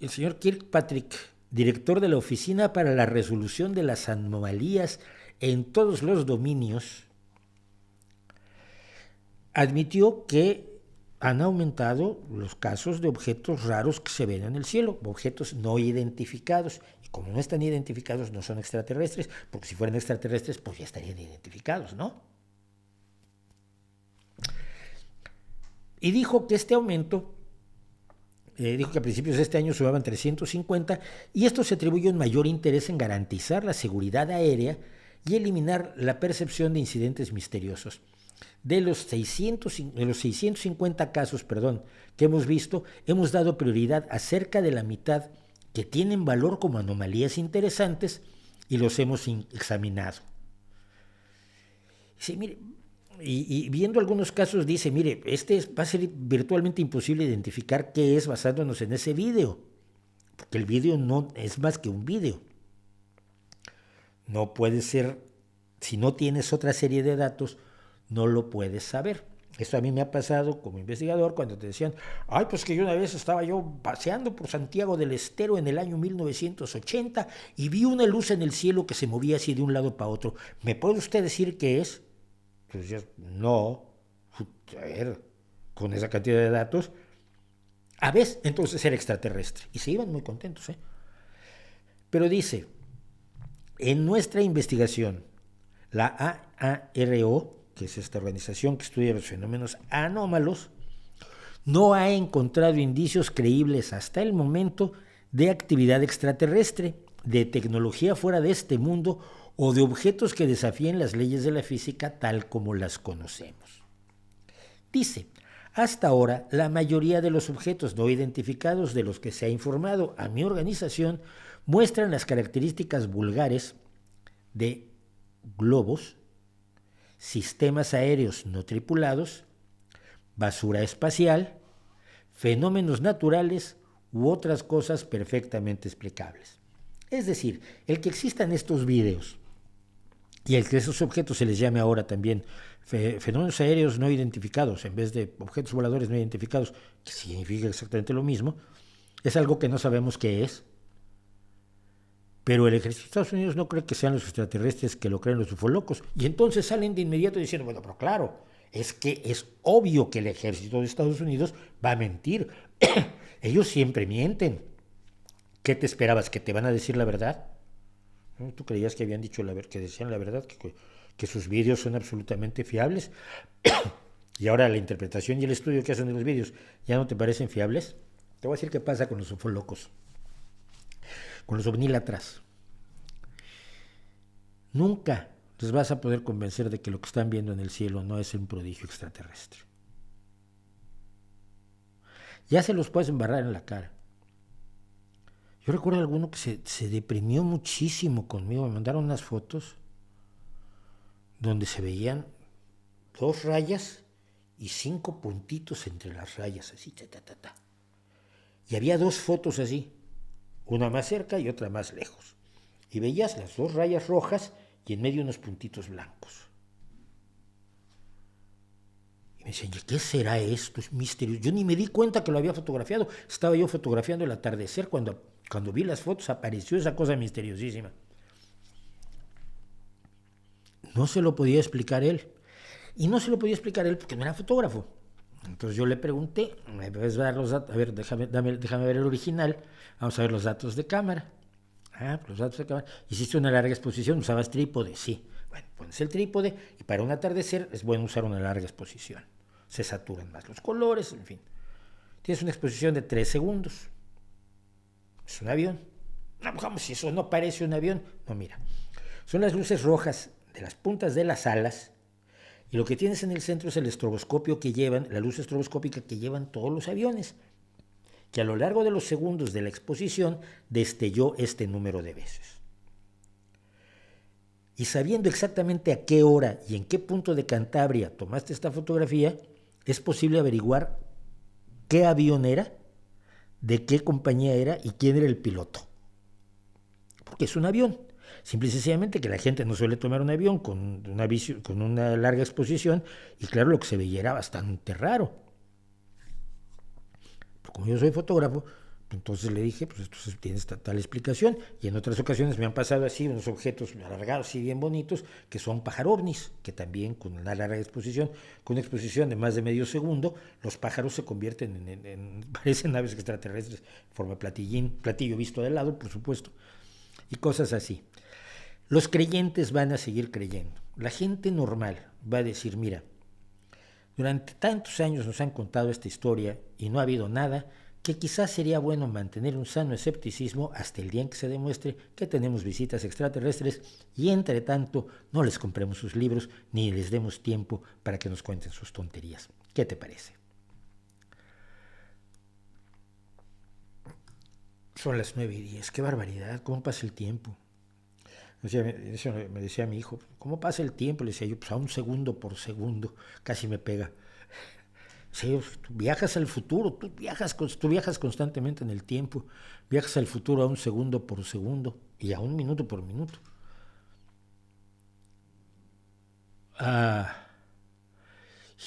señor Kirkpatrick, director de la Oficina para la Resolución de las Anomalías en todos los dominios, admitió que han aumentado los casos de objetos raros que se ven en el cielo, objetos no identificados. Y como no están identificados, no son extraterrestres, porque si fueran extraterrestres, pues ya estarían identificados, ¿no? Y dijo que este aumento, dijo que a principios de este año sumaban 350, y esto se atribuye a un mayor interés en garantizar la seguridad aérea y eliminar la percepción de incidentes misteriosos. De los 650 casos que hemos visto, hemos dado prioridad a cerca de la mitad que tienen valor como anomalías interesantes y los hemos examinado. Sí, mire, y viendo algunos casos dice, mire, va a ser virtualmente imposible identificar qué es basándonos en ese video, porque el video no es más que un video. No puede ser, si no tienes otra serie de datos, no lo puedes saber. Esto a mí me ha pasado como investigador cuando te decían, pues que yo una vez estaba yo paseando por Santiago del Estero en el año 1980 y vi una luz en el cielo que se movía así de un lado para otro. ¿Me puede usted decir qué es? Pues yo, no, a ver, con esa cantidad de datos, a ver, entonces era extraterrestre. Y se iban muy contentos, ¿eh? Pero dice, en nuestra investigación, la AARO, que es esta organización que estudia los fenómenos anómalos, no ha encontrado indicios creíbles hasta el momento de actividad extraterrestre, de tecnología fuera de este mundo o de objetos que desafíen las leyes de la física tal como las conocemos. Dice, hasta ahora la mayoría de los objetos no identificados de los que se ha informado a mi organización muestran las características vulgares de globos, sistemas aéreos no tripulados, basura espacial, fenómenos naturales u otras cosas perfectamente explicables. Es decir, el que existan estos videos y el que esos objetos se les llame ahora también fenómenos aéreos no identificados en vez de objetos voladores no identificados, que significa exactamente lo mismo, es algo que no sabemos qué es. Pero el ejército de Estados Unidos no cree que sean los extraterrestres que lo creen los ufolocos. Y entonces salen de inmediato diciendo, bueno, pero claro, es que es obvio que el ejército de Estados Unidos va a mentir. Ellos siempre mienten. ¿Qué te esperabas? ¿Que te van a decir la verdad? ¿No? ¿Tú creías que habían dicho que decían la verdad? ¿Que sus vídeos son absolutamente fiables? y ahora la interpretación y el estudio que hacen de los vídeos ya no te parecen fiables, te voy a decir qué pasa con los ufolocos, con los ovnílatras. Nunca les vas a poder convencer de que lo que están viendo en el cielo no es un prodigio extraterrestre. Ya se los puedes embarrar en la cara. Yo recuerdo a alguno que se deprimió muchísimo conmigo. Me mandaron unas fotos donde se veían 2 rayas y 5 puntitos entre las rayas, así, Y había 2 fotos así, una más cerca y otra más lejos. Y veías las 2 rayas rojas y en medio unos puntitos blancos. Y me decían, ¿qué será esto? Es misterioso. Yo ni me di cuenta que lo había fotografiado. Estaba yo fotografiando el atardecer cuando vi las fotos, apareció esa cosa misteriosísima. No se lo podía explicar él. Y no se lo podía explicar él porque no era fotógrafo. Entonces yo le pregunté, ¿me puedes dar los datos? A ver, déjame ver el original. Vamos a ver los datos de cámara. Los datos de cámara. Hiciste una larga exposición, usabas trípode, sí. Bueno, pones el trípode y para un atardecer es bueno usar una larga exposición. Se saturan más los colores, en fin. Tienes una exposición de 3 segundos. Es un avión. No, vamos, si eso no parece un avión. No, mira. Son las luces rojas de las puntas de las alas y lo que tienes en el centro es el estroboscopio que llevan, la luz estroboscópica que llevan todos los aviones, que a lo largo de los segundos de la exposición destelló este número de veces. Y sabiendo exactamente a qué hora y en qué punto de Cantabria tomaste esta fotografía, es posible averiguar qué avión era, de qué compañía era y quién era el piloto. Porque es un avión. Simple y sencillamente que la gente no suele tomar un avión con una larga exposición y claro, lo que se veía era bastante raro. Pero como yo soy fotógrafo, entonces le dije, pues esto tiene esta tal explicación y en otras ocasiones me han pasado así unos objetos alargados y bien bonitos que son pajarovnis, que también con una larga exposición, con una exposición de más de medio segundo, los pájaros se convierten parecen naves extraterrestres, forma platillo visto de lado, por supuesto, y cosas así. Los creyentes van a seguir creyendo. La gente normal va a decir, mira, durante tantos años nos han contado esta historia y no ha habido nada, que quizás sería bueno mantener un sano escepticismo hasta el día en que se demuestre que tenemos visitas extraterrestres y entre tanto no les compremos sus libros ni les demos tiempo para que nos cuenten sus tonterías. ¿Qué te parece? Son las 9:10. ¡Qué barbaridad! ¿Cómo pasa el tiempo? Me decía mi hijo, ¿cómo pasa el tiempo? Le decía yo, pues a 1 segundo por segundo, casi me pega. Sí, tú viajas al futuro, tú viajas constantemente en el tiempo, viajas al futuro a 1 segundo por segundo y a 1 minuto por minuto.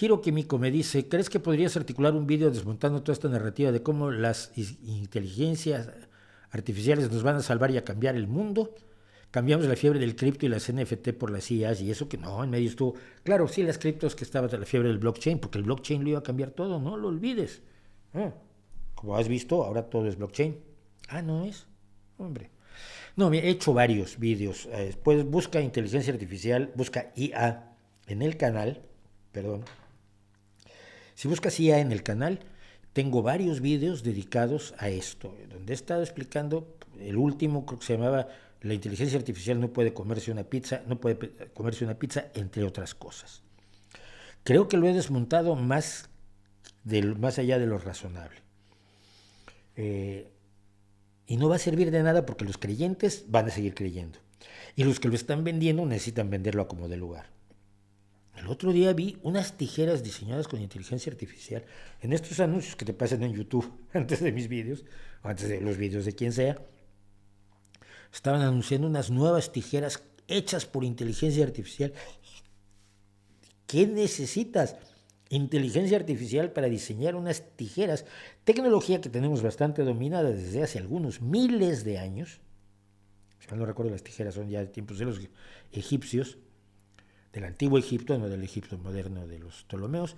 Hiro Kimiko me dice, ¿crees que podrías articular un vídeo desmontando toda esta narrativa de cómo las inteligencias artificiales nos van a salvar y a cambiar el mundo? Cambiamos la fiebre del cripto y las NFT por las IAs y eso que no, en medio estuvo, claro, sí las criptos que estaba la fiebre del blockchain, porque el blockchain lo iba a cambiar todo, no lo olvides. Como has visto, ahora todo es blockchain. No es, hombre. No, he hecho varios vídeos, pues busca inteligencia artificial, busca IA en el canal, perdón. Si buscas IA en el canal, tengo varios vídeos dedicados a esto, donde he estado explicando, el último creo que se llamaba la inteligencia artificial no puede comerse una pizza, entre otras cosas. Creo que lo he desmontado más allá de lo razonable. Y no va a servir de nada porque los creyentes van a seguir creyendo. Y los que lo están vendiendo necesitan venderlo a como de lugar. El otro día vi unas tijeras diseñadas con inteligencia artificial en estos anuncios que te pasan en YouTube antes de mis vídeos, o antes de los vídeos de quien sea. Estaban anunciando unas nuevas tijeras hechas por inteligencia artificial. ¿Qué necesitas? Inteligencia artificial para diseñar unas tijeras. Tecnología que tenemos bastante dominada desde hace algunos miles de años. Si mal no recuerdo, las tijeras son ya de tiempos de los egipcios, del antiguo Egipto, no del Egipto moderno de los Ptolomeos.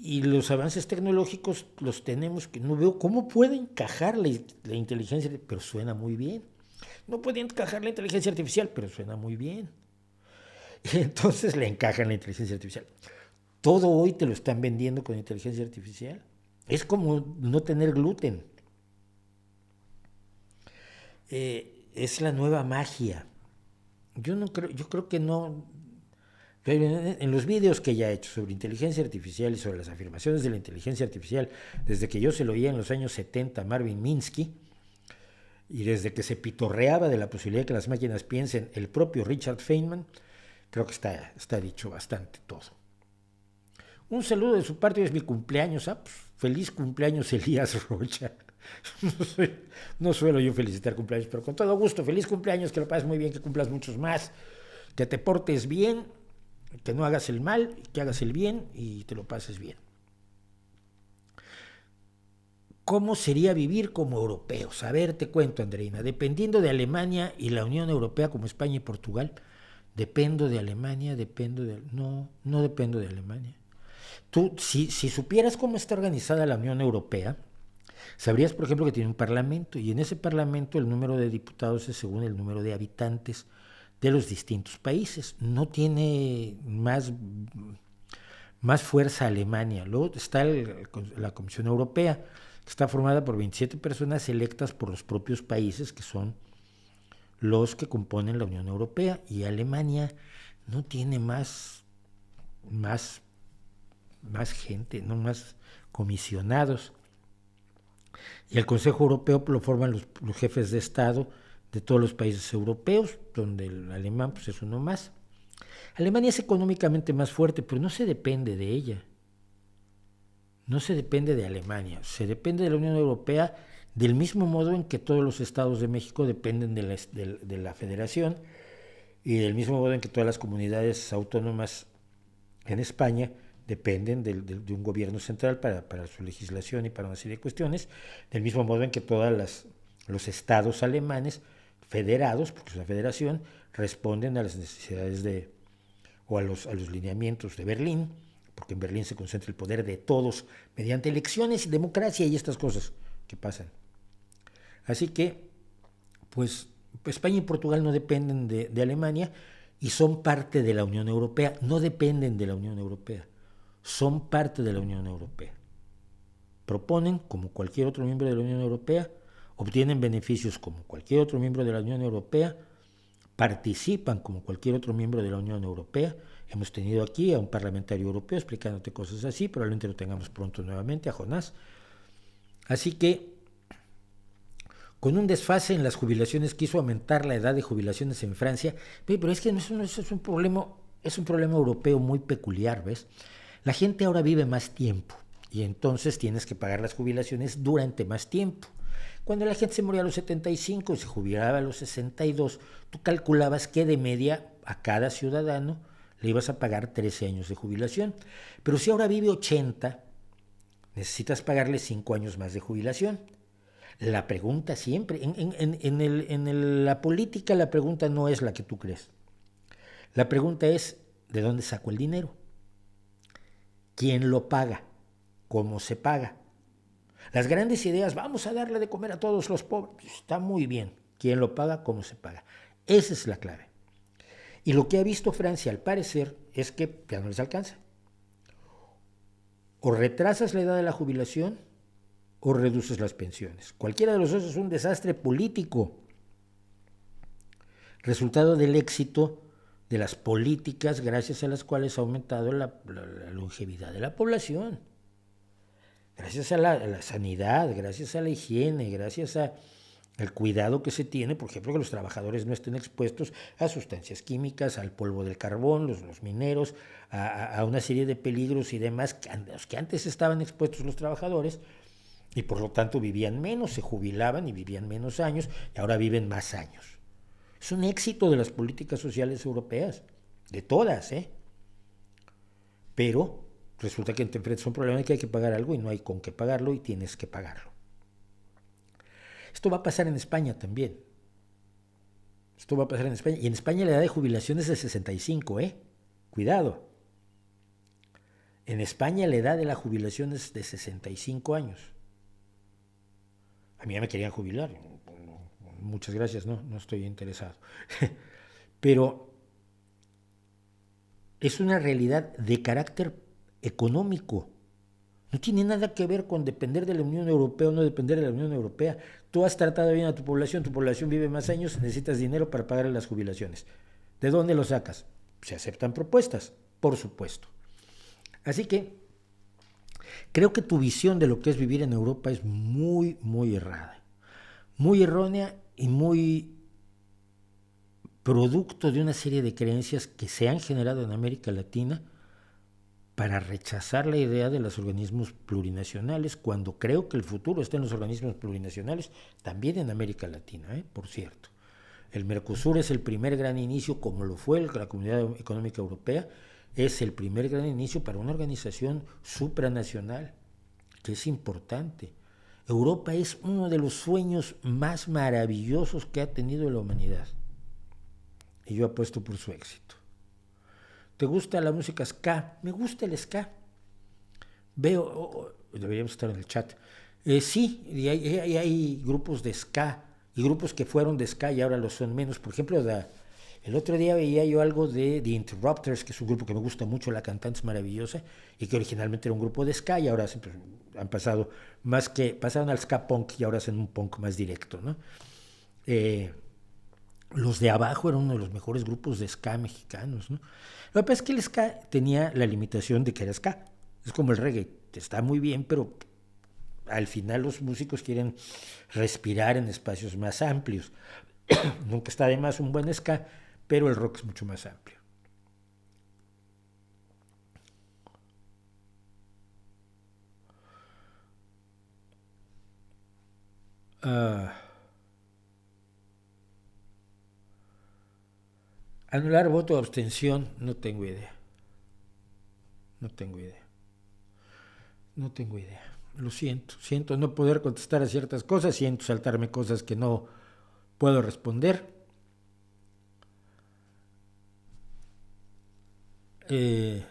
Y los avances tecnológicos los tenemos, que no veo cómo puede encajar la inteligencia, pero suena muy bien. No puede encajar la inteligencia artificial, pero suena muy bien. Y entonces le encajan la inteligencia artificial. Todo hoy te lo están vendiendo con inteligencia artificial. Es como no tener gluten. Es la nueva magia. Yo creo que no. Pero en los vídeos que ya he hecho sobre inteligencia artificial y sobre las afirmaciones de la inteligencia artificial, desde que yo se lo oía en los años 70 a Marvin Minsky, y desde que se pitorreaba de la posibilidad de que las máquinas piensen el propio Richard Feynman, creo que está dicho bastante todo. Un saludo de su parte, hoy es mi cumpleaños. Pues, feliz cumpleaños, Elías Rocha. No suelo yo felicitar cumpleaños, pero con todo gusto, feliz cumpleaños, que lo pases muy bien, que cumplas muchos más, que te portes bien, que no hagas el mal, que hagas el bien y te lo pases bien. ¿Cómo sería vivir como europeos? A ver, te cuento, Andreina. Dependiendo de Alemania y la Unión Europea, como España y Portugal, dependo de Alemania, no dependo de Alemania. Tú, si supieras cómo está organizada la Unión Europea, sabrías, por ejemplo, que tiene un parlamento y en ese parlamento el número de diputados es según el número de habitantes de los distintos países. No tiene más fuerza Alemania. Luego está la Comisión Europea, que está formada por 27 personas electas por los propios países, que son los que componen la Unión Europea, y Alemania no tiene más gente, no más comisionados. Y el Consejo Europeo lo forman los jefes de Estado de todos los países europeos, donde el alemán pues, es uno más. Alemania es económicamente más fuerte, pero no se depende de ella. No se depende de Alemania, se depende de la Unión Europea del mismo modo en que todos los estados de México dependen de la Federación y del mismo modo en que todas las comunidades autónomas en España dependen de un gobierno central para su legislación y para una serie de cuestiones, del mismo modo en que todos los estados alemanes federados, porque es una federación, responden a las necesidades o a los lineamientos de Berlín, porque en Berlín se concentra el poder de todos mediante elecciones y democracia y estas cosas que pasan. Así que, pues España y Portugal no dependen de Alemania y son parte de la Unión Europea, no dependen de la Unión Europea, son parte de la Unión Europea. Proponen como cualquier otro miembro de la Unión Europea, obtienen beneficios como cualquier otro miembro de la Unión Europea, participan como cualquier otro miembro de la Unión Europea. Hemos tenido aquí a un parlamentario europeo explicándote cosas así, probablemente lo tengamos pronto nuevamente, a Jonás. Así que, con un desfase en las jubilaciones, quiso aumentar la edad de jubilaciones en Francia, pero es que eso es un problema europeo muy peculiar, ¿ves? La gente ahora vive más tiempo y entonces tienes que pagar las jubilaciones durante más tiempo. Cuando la gente se moría a los 75 y se jubilaba a los 62, tú calculabas que de media a cada ciudadano le ibas a pagar 13 años de jubilación. Pero si ahora vive 80, necesitas pagarle 5 años más de jubilación. La pregunta siempre, en la política la pregunta no es la que tú crees. La pregunta es, ¿de dónde saco el dinero? ¿Quién lo paga? ¿Cómo se paga? Las grandes ideas, vamos a darle de comer a todos los pobres, está muy bien. ¿Quién lo paga? ¿Cómo se paga? Esa es la clave. Y lo que ha visto Francia, al parecer, es que ya no les alcanza. O retrasas la edad de la jubilación o reduces las pensiones. Cualquiera de los dos es un desastre político. Resultado del éxito de las políticas gracias a las cuales ha aumentado la longevidad de la población. Gracias a la sanidad, gracias a la higiene, gracias al cuidado que se tiene, por ejemplo, que los trabajadores no estén expuestos a sustancias químicas, al polvo del carbón, los mineros, a una serie de peligros y demás los que antes estaban expuestos los trabajadores y por lo tanto vivían menos, se jubilaban y vivían menos años y ahora viven más años. Es un éxito de las políticas sociales europeas, de todas, pero resulta que te enfrentas a un problema de que hay que pagar algo y no hay con qué pagarlo y tienes que pagarlo. Esto va a pasar en España también. Esto va a pasar en España. Y en España la edad de jubilación es de 65, Cuidado. En España la edad de la jubilación es de 65 años. A mí ya me querían jubilar. Muchas gracias, no estoy interesado. Pero es una realidad de carácter económico. No tiene nada que ver con depender de la Unión Europea o no depender de la Unión Europea. Tú has tratado bien a tu población vive más años, necesitas dinero para pagar las jubilaciones. ¿De dónde lo sacas? Se aceptan propuestas, por supuesto. Así que creo que tu visión de lo que es vivir en Europa es muy, muy errada. Muy errónea y muy producto de una serie de creencias que se han generado en América Latina para rechazar la idea de los organismos plurinacionales, cuando creo que el futuro está en los organismos plurinacionales, también en América Latina, por cierto. El Mercosur es el primer gran inicio, como lo fue la Comunidad Económica Europea, es el primer gran inicio para una organización supranacional, que es importante. Europa es uno de los sueños más maravillosos que ha tenido la humanidad. Y yo apuesto por su éxito. ¿Te gusta la música ska? Me gusta el ska. Veo, deberíamos estar en el chat. Sí, y hay grupos de ska y grupos que fueron de ska y ahora lo son menos. Por ejemplo, el otro día veía yo algo de The Interrupters, que es un grupo que me gusta mucho, la cantante es maravillosa, y que originalmente era un grupo de ska y ahora han pasado pasaron al ska punk y ahora hacen un punk más directo, ¿no? Los de abajo eran uno de los mejores grupos de ska mexicanos, ¿no? Lo que pasa es que el ska tenía la limitación de que era ska. Es como el reggae, está muy bien, pero al final los músicos quieren respirar en espacios más amplios. Nunca está de más un buen ska, pero el rock es mucho más amplio. Anular voto de abstención, no tengo idea. No tengo idea. Lo siento no poder contestar a ciertas cosas, siento saltarme cosas que no puedo responder. ¿Qué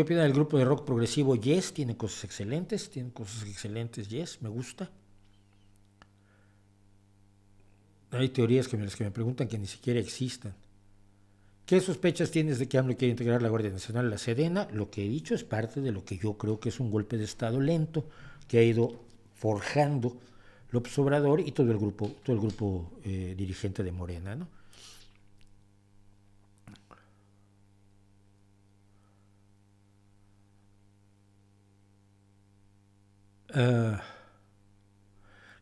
opina del grupo de rock progresivo Yes? Tiene cosas excelentes, Yes, me gusta. Hay teorías que me preguntan que ni siquiera existan. ¿Qué sospechas tienes de que AMLO quiere integrar la Guardia Nacional a la Sedena? Lo que he dicho es parte de lo que yo creo que es un golpe de Estado lento que ha ido forjando López Obrador y todo el grupo dirigente de Morena, ¿no?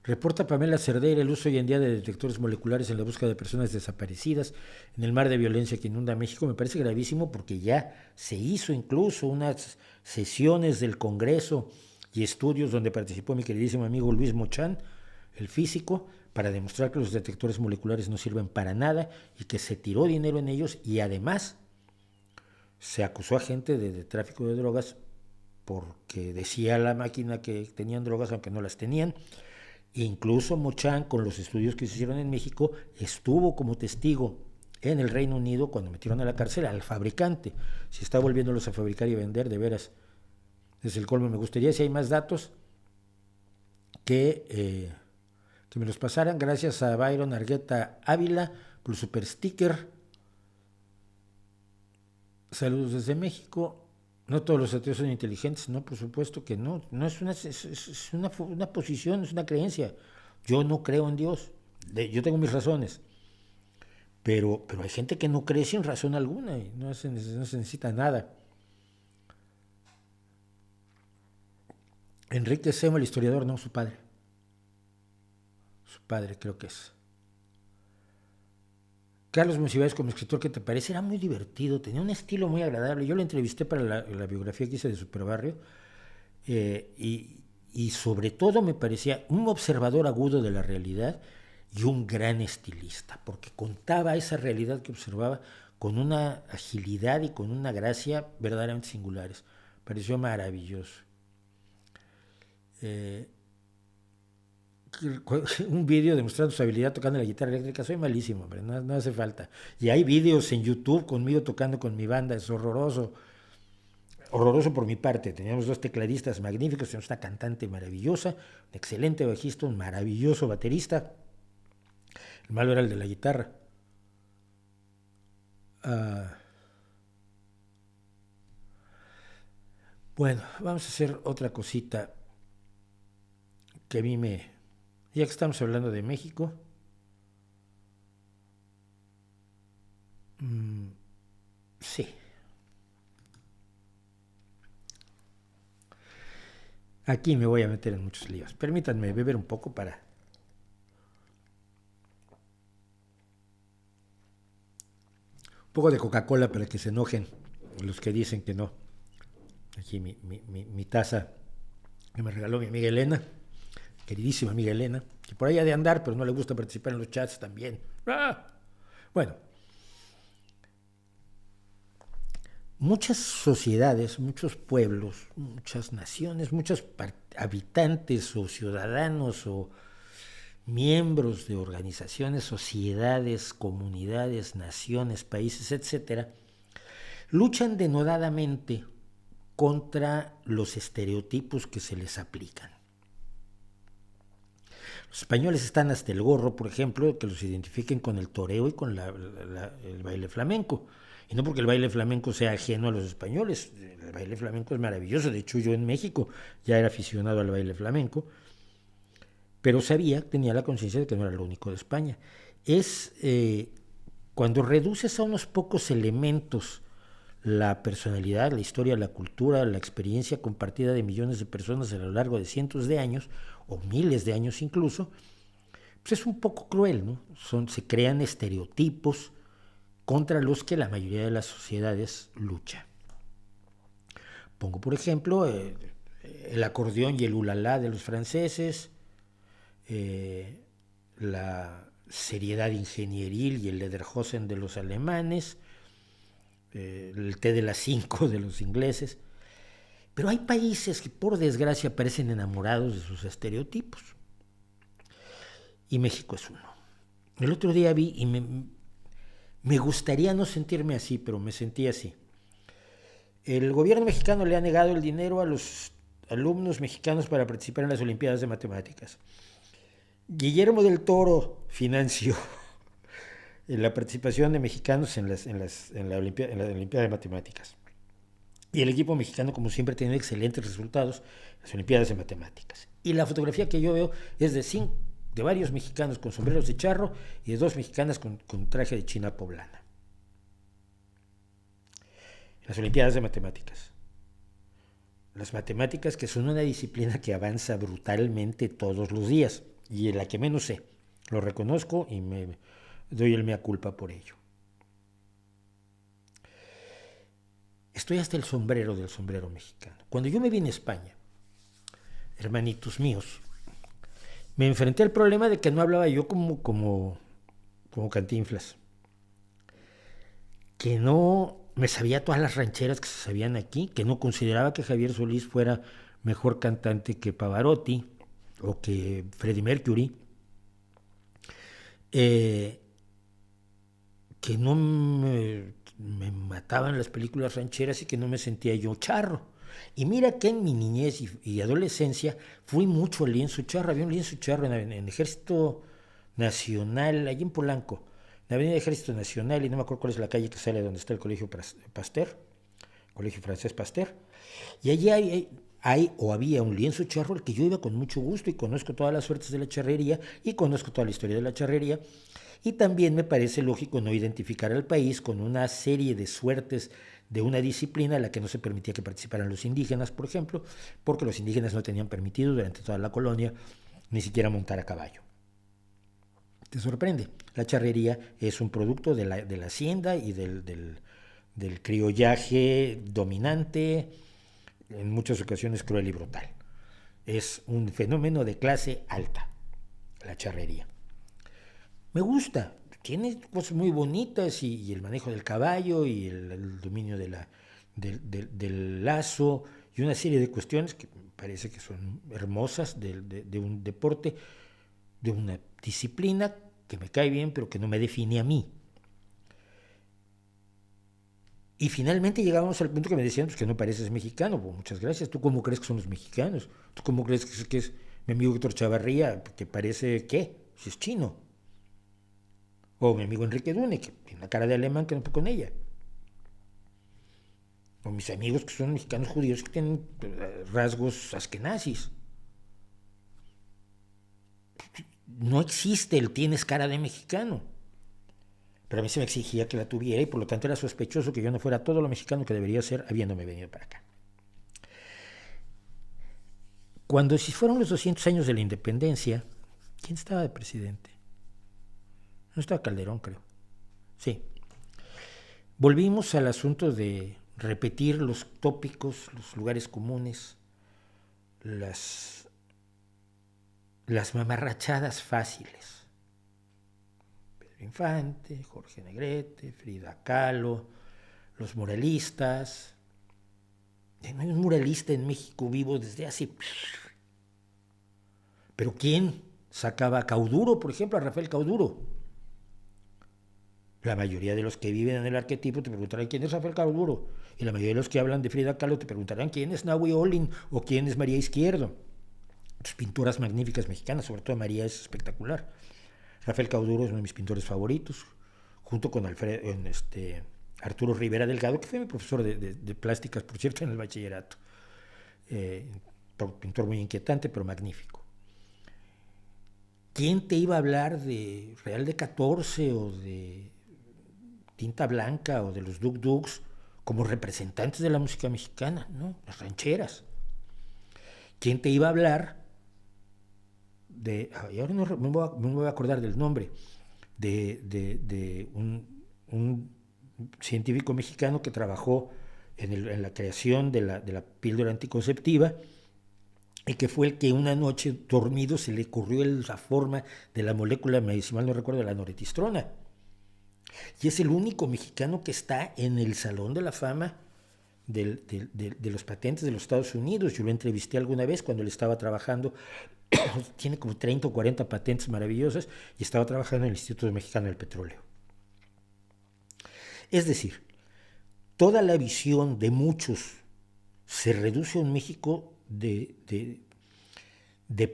Reporta Pamela Cerdeira el uso hoy en día de detectores moleculares en la búsqueda de personas desaparecidas en el mar de violencia que inunda México. Me parece gravísimo porque ya se hizo incluso unas sesiones del Congreso y estudios donde participó mi queridísimo amigo Luis Mochán, el físico, para demostrar que los detectores moleculares no sirven para nada y que se tiró dinero en ellos y además se acusó a gente de tráfico de drogas porque decía la máquina que tenían drogas aunque no las tenían. Incluso Mochán, con los estudios que se hicieron en México, estuvo como testigo en el Reino Unido cuando metieron a la cárcel al fabricante. Si está volviéndolos a fabricar y vender, de veras, es el colmo. Me gustaría, si hay más datos, que me los pasaran. Gracias a Byron Argueta Ávila por el super sticker. Saludos desde México. No todos los ateos son inteligentes, no, por supuesto que no. No es una posición, es una creencia. Yo no creo en Dios. Yo tengo mis razones. Pero hay gente que no cree sin razón alguna y no se necesita nada. Enrique Semo, el historiador, no, su padre. Su padre creo que es. Carlos Monsiváis como escritor, ¿qué te parece? Era muy divertido, tenía un estilo muy agradable. Yo lo entrevisté para la biografía que hice de Superbarrio y sobre todo me parecía un observador agudo de la realidad y un gran estilista, porque contaba esa realidad que observaba con una agilidad y con una gracia verdaderamente singulares. Pareció maravilloso. Un vídeo demostrando su habilidad tocando la guitarra eléctrica, soy malísimo, pero no hace falta. Y hay vídeos en YouTube conmigo tocando con mi banda, es horroroso por mi parte. Teníamos dos tecladistas magníficos, teníamos una cantante maravillosa, un excelente bajista, un maravilloso baterista. El malo era el de la guitarra. Bueno, vamos a hacer otra cosita que a mí me... Ya que estamos hablando de México, sí, aquí me voy a meter en muchos líos. Permítanme beber un poco para... Un poco de Coca-Cola para que se enojen los que dicen que no. Aquí mi taza que me regaló mi amiga Elena, queridísima amiga Elena, que por ahí ha de andar, pero no le gusta participar en los chats también. ¡Ah! Bueno, muchas sociedades, muchos pueblos, muchas naciones, muchos habitantes o ciudadanos o miembros de organizaciones, sociedades, comunidades, naciones, países, etcétera, luchan denodadamente contra los estereotipos que se les aplican. Los españoles están hasta el gorro, por ejemplo, que los identifiquen con el toreo y con el baile flamenco. Y no porque el baile flamenco sea ajeno a los españoles, el baile flamenco es maravilloso. De hecho, yo en México ya era aficionado al baile flamenco, pero tenía la conciencia de que no era lo único de España. Es cuando reduces a unos pocos elementos la personalidad, la historia, la cultura, la experiencia compartida de millones de personas a lo largo de cientos de años, o miles de años incluso, pues es un poco cruel, ¿no? Se crean estereotipos contra los que la mayoría de las sociedades lucha. Pongo por ejemplo el acordeón y el ulalá de los franceses, la seriedad ingenieril y el Lederhosen de los alemanes, el té de las 5 de los ingleses. Pero hay países que por desgracia parecen enamorados de sus estereotipos. Y México es uno. El otro día vi y me gustaría no sentirme así, pero me sentí así. El gobierno mexicano le ha negado el dinero a los alumnos mexicanos para participar en las Olimpiadas de Matemáticas. Guillermo del Toro financió la participación de mexicanos en la Olimpiada de Matemáticas. Y el equipo mexicano, como siempre, ha tenido excelentes resultados en las Olimpiadas de Matemáticas. Y la fotografía que yo veo es de varios mexicanos con sombreros de charro y de 2 mexicanas con traje de china poblana. Las Olimpiadas de Matemáticas. Las matemáticas, que son una disciplina que avanza brutalmente todos los días y en la que menos sé. Lo reconozco y me doy el mea culpa por ello. Estoy hasta el sombrero del sombrero mexicano. Cuando yo me vine a España, hermanitos míos, me enfrenté al problema de que no hablaba yo como Cantinflas, que no me sabía todas las rancheras que se sabían aquí, que no consideraba que Javier Solís fuera mejor cantante que Pavarotti o que Freddie Mercury, que no me mataban las películas rancheras y que no me sentía yo charro. Y mira que en mi niñez y adolescencia fui mucho al lienzo charro. Había un lienzo charro en el Ejército Nacional, allí en Polanco, en la Avenida Ejército Nacional, y no me acuerdo cuál es la calle que sale donde está el Colegio Pasteur, Colegio Francés Pasteur. Y allí había un lienzo charro al que yo iba con mucho gusto y conozco todas las suertes de la charrería y conozco toda la historia de la charrería. Y también me parece lógico no identificar al país con una serie de suertes de una disciplina a la que no se permitía que participaran los indígenas, por ejemplo, porque los indígenas no tenían permitido durante toda la colonia ni siquiera montar a caballo. ¿Te sorprende? La charrería es un producto de la hacienda y del criollaje dominante, en muchas ocasiones cruel y brutal. Es un fenómeno de clase alta, la charrería. Me gusta, tiene cosas muy bonitas y el manejo del caballo y el dominio del lazo y una serie de cuestiones que me parece que son hermosas de un deporte, de una disciplina que me cae bien pero que no me define a mí. Y finalmente llegábamos al punto que me decían pues, que no pareces mexicano. Pues, muchas gracias. ¿Tú cómo crees que son los mexicanos? ¿Tú cómo crees que es mi amigo Héctor Chavarría? Que parece, ¿qué? Si es chino. O mi amigo Enrique Dune, que tiene una cara de alemán que no puedo con ella. o mis amigos que son mexicanos judíos que tienen rasgos askenazis. No existe el tienes cara de mexicano. Pero a mí se me exigía que la tuviera y por lo tanto era sospechoso que yo no fuera todo lo mexicano que debería ser habiéndome venido para acá. Cuando si fueron los 200 años de la independencia, ¿quién estaba de presidente? No estaba Calderón, creo. Sí. Volvimos al asunto de repetir los tópicos, los lugares comunes, las mamarrachadas fáciles. Pedro Infante, Jorge Negrete, Frida Kahlo, los muralistas. No hay un muralista en México vivo desde hace... ¿Pero quién sacaba a Cauduro, por ejemplo, a Rafael Cauduro? La mayoría de los que viven en el arquetipo te preguntarán quién es Rafael Cauduro. Y la mayoría de los que hablan de Frida Kahlo te preguntarán quién es Nahui Olin o quién es María Izquierdo. Sus pinturas magníficas mexicanas, sobre todo María es espectacular. Rafael Cauduro es uno de mis pintores favoritos, junto con Arturo Rivera Delgado, que fue mi profesor de plásticas, por cierto, en el bachillerato. Pintor muy inquietante, pero magnífico. ¿Quién te iba a hablar de Real de 14 o de Tinta Blanca o de los Duk Duks como representantes de la música mexicana, ¿no? Las rancheras? ¿Quién te iba a hablar de, y ahora no me voy a acordar del nombre, de un científico mexicano que trabajó en la creación de la píldora anticonceptiva y que fue el que una noche dormido se le ocurrió la forma de la molécula, si mal no recuerdo, de la noretistrona? Y es el único mexicano que está en el Salón de la Fama de los patentes de los Estados Unidos. Yo lo entrevisté alguna vez cuando él estaba trabajando. Tiene como 30 o 40 patentes maravillosas y estaba trabajando en el Instituto Mexicano del Petróleo. Es decir, toda la visión de muchos se reduce a un México de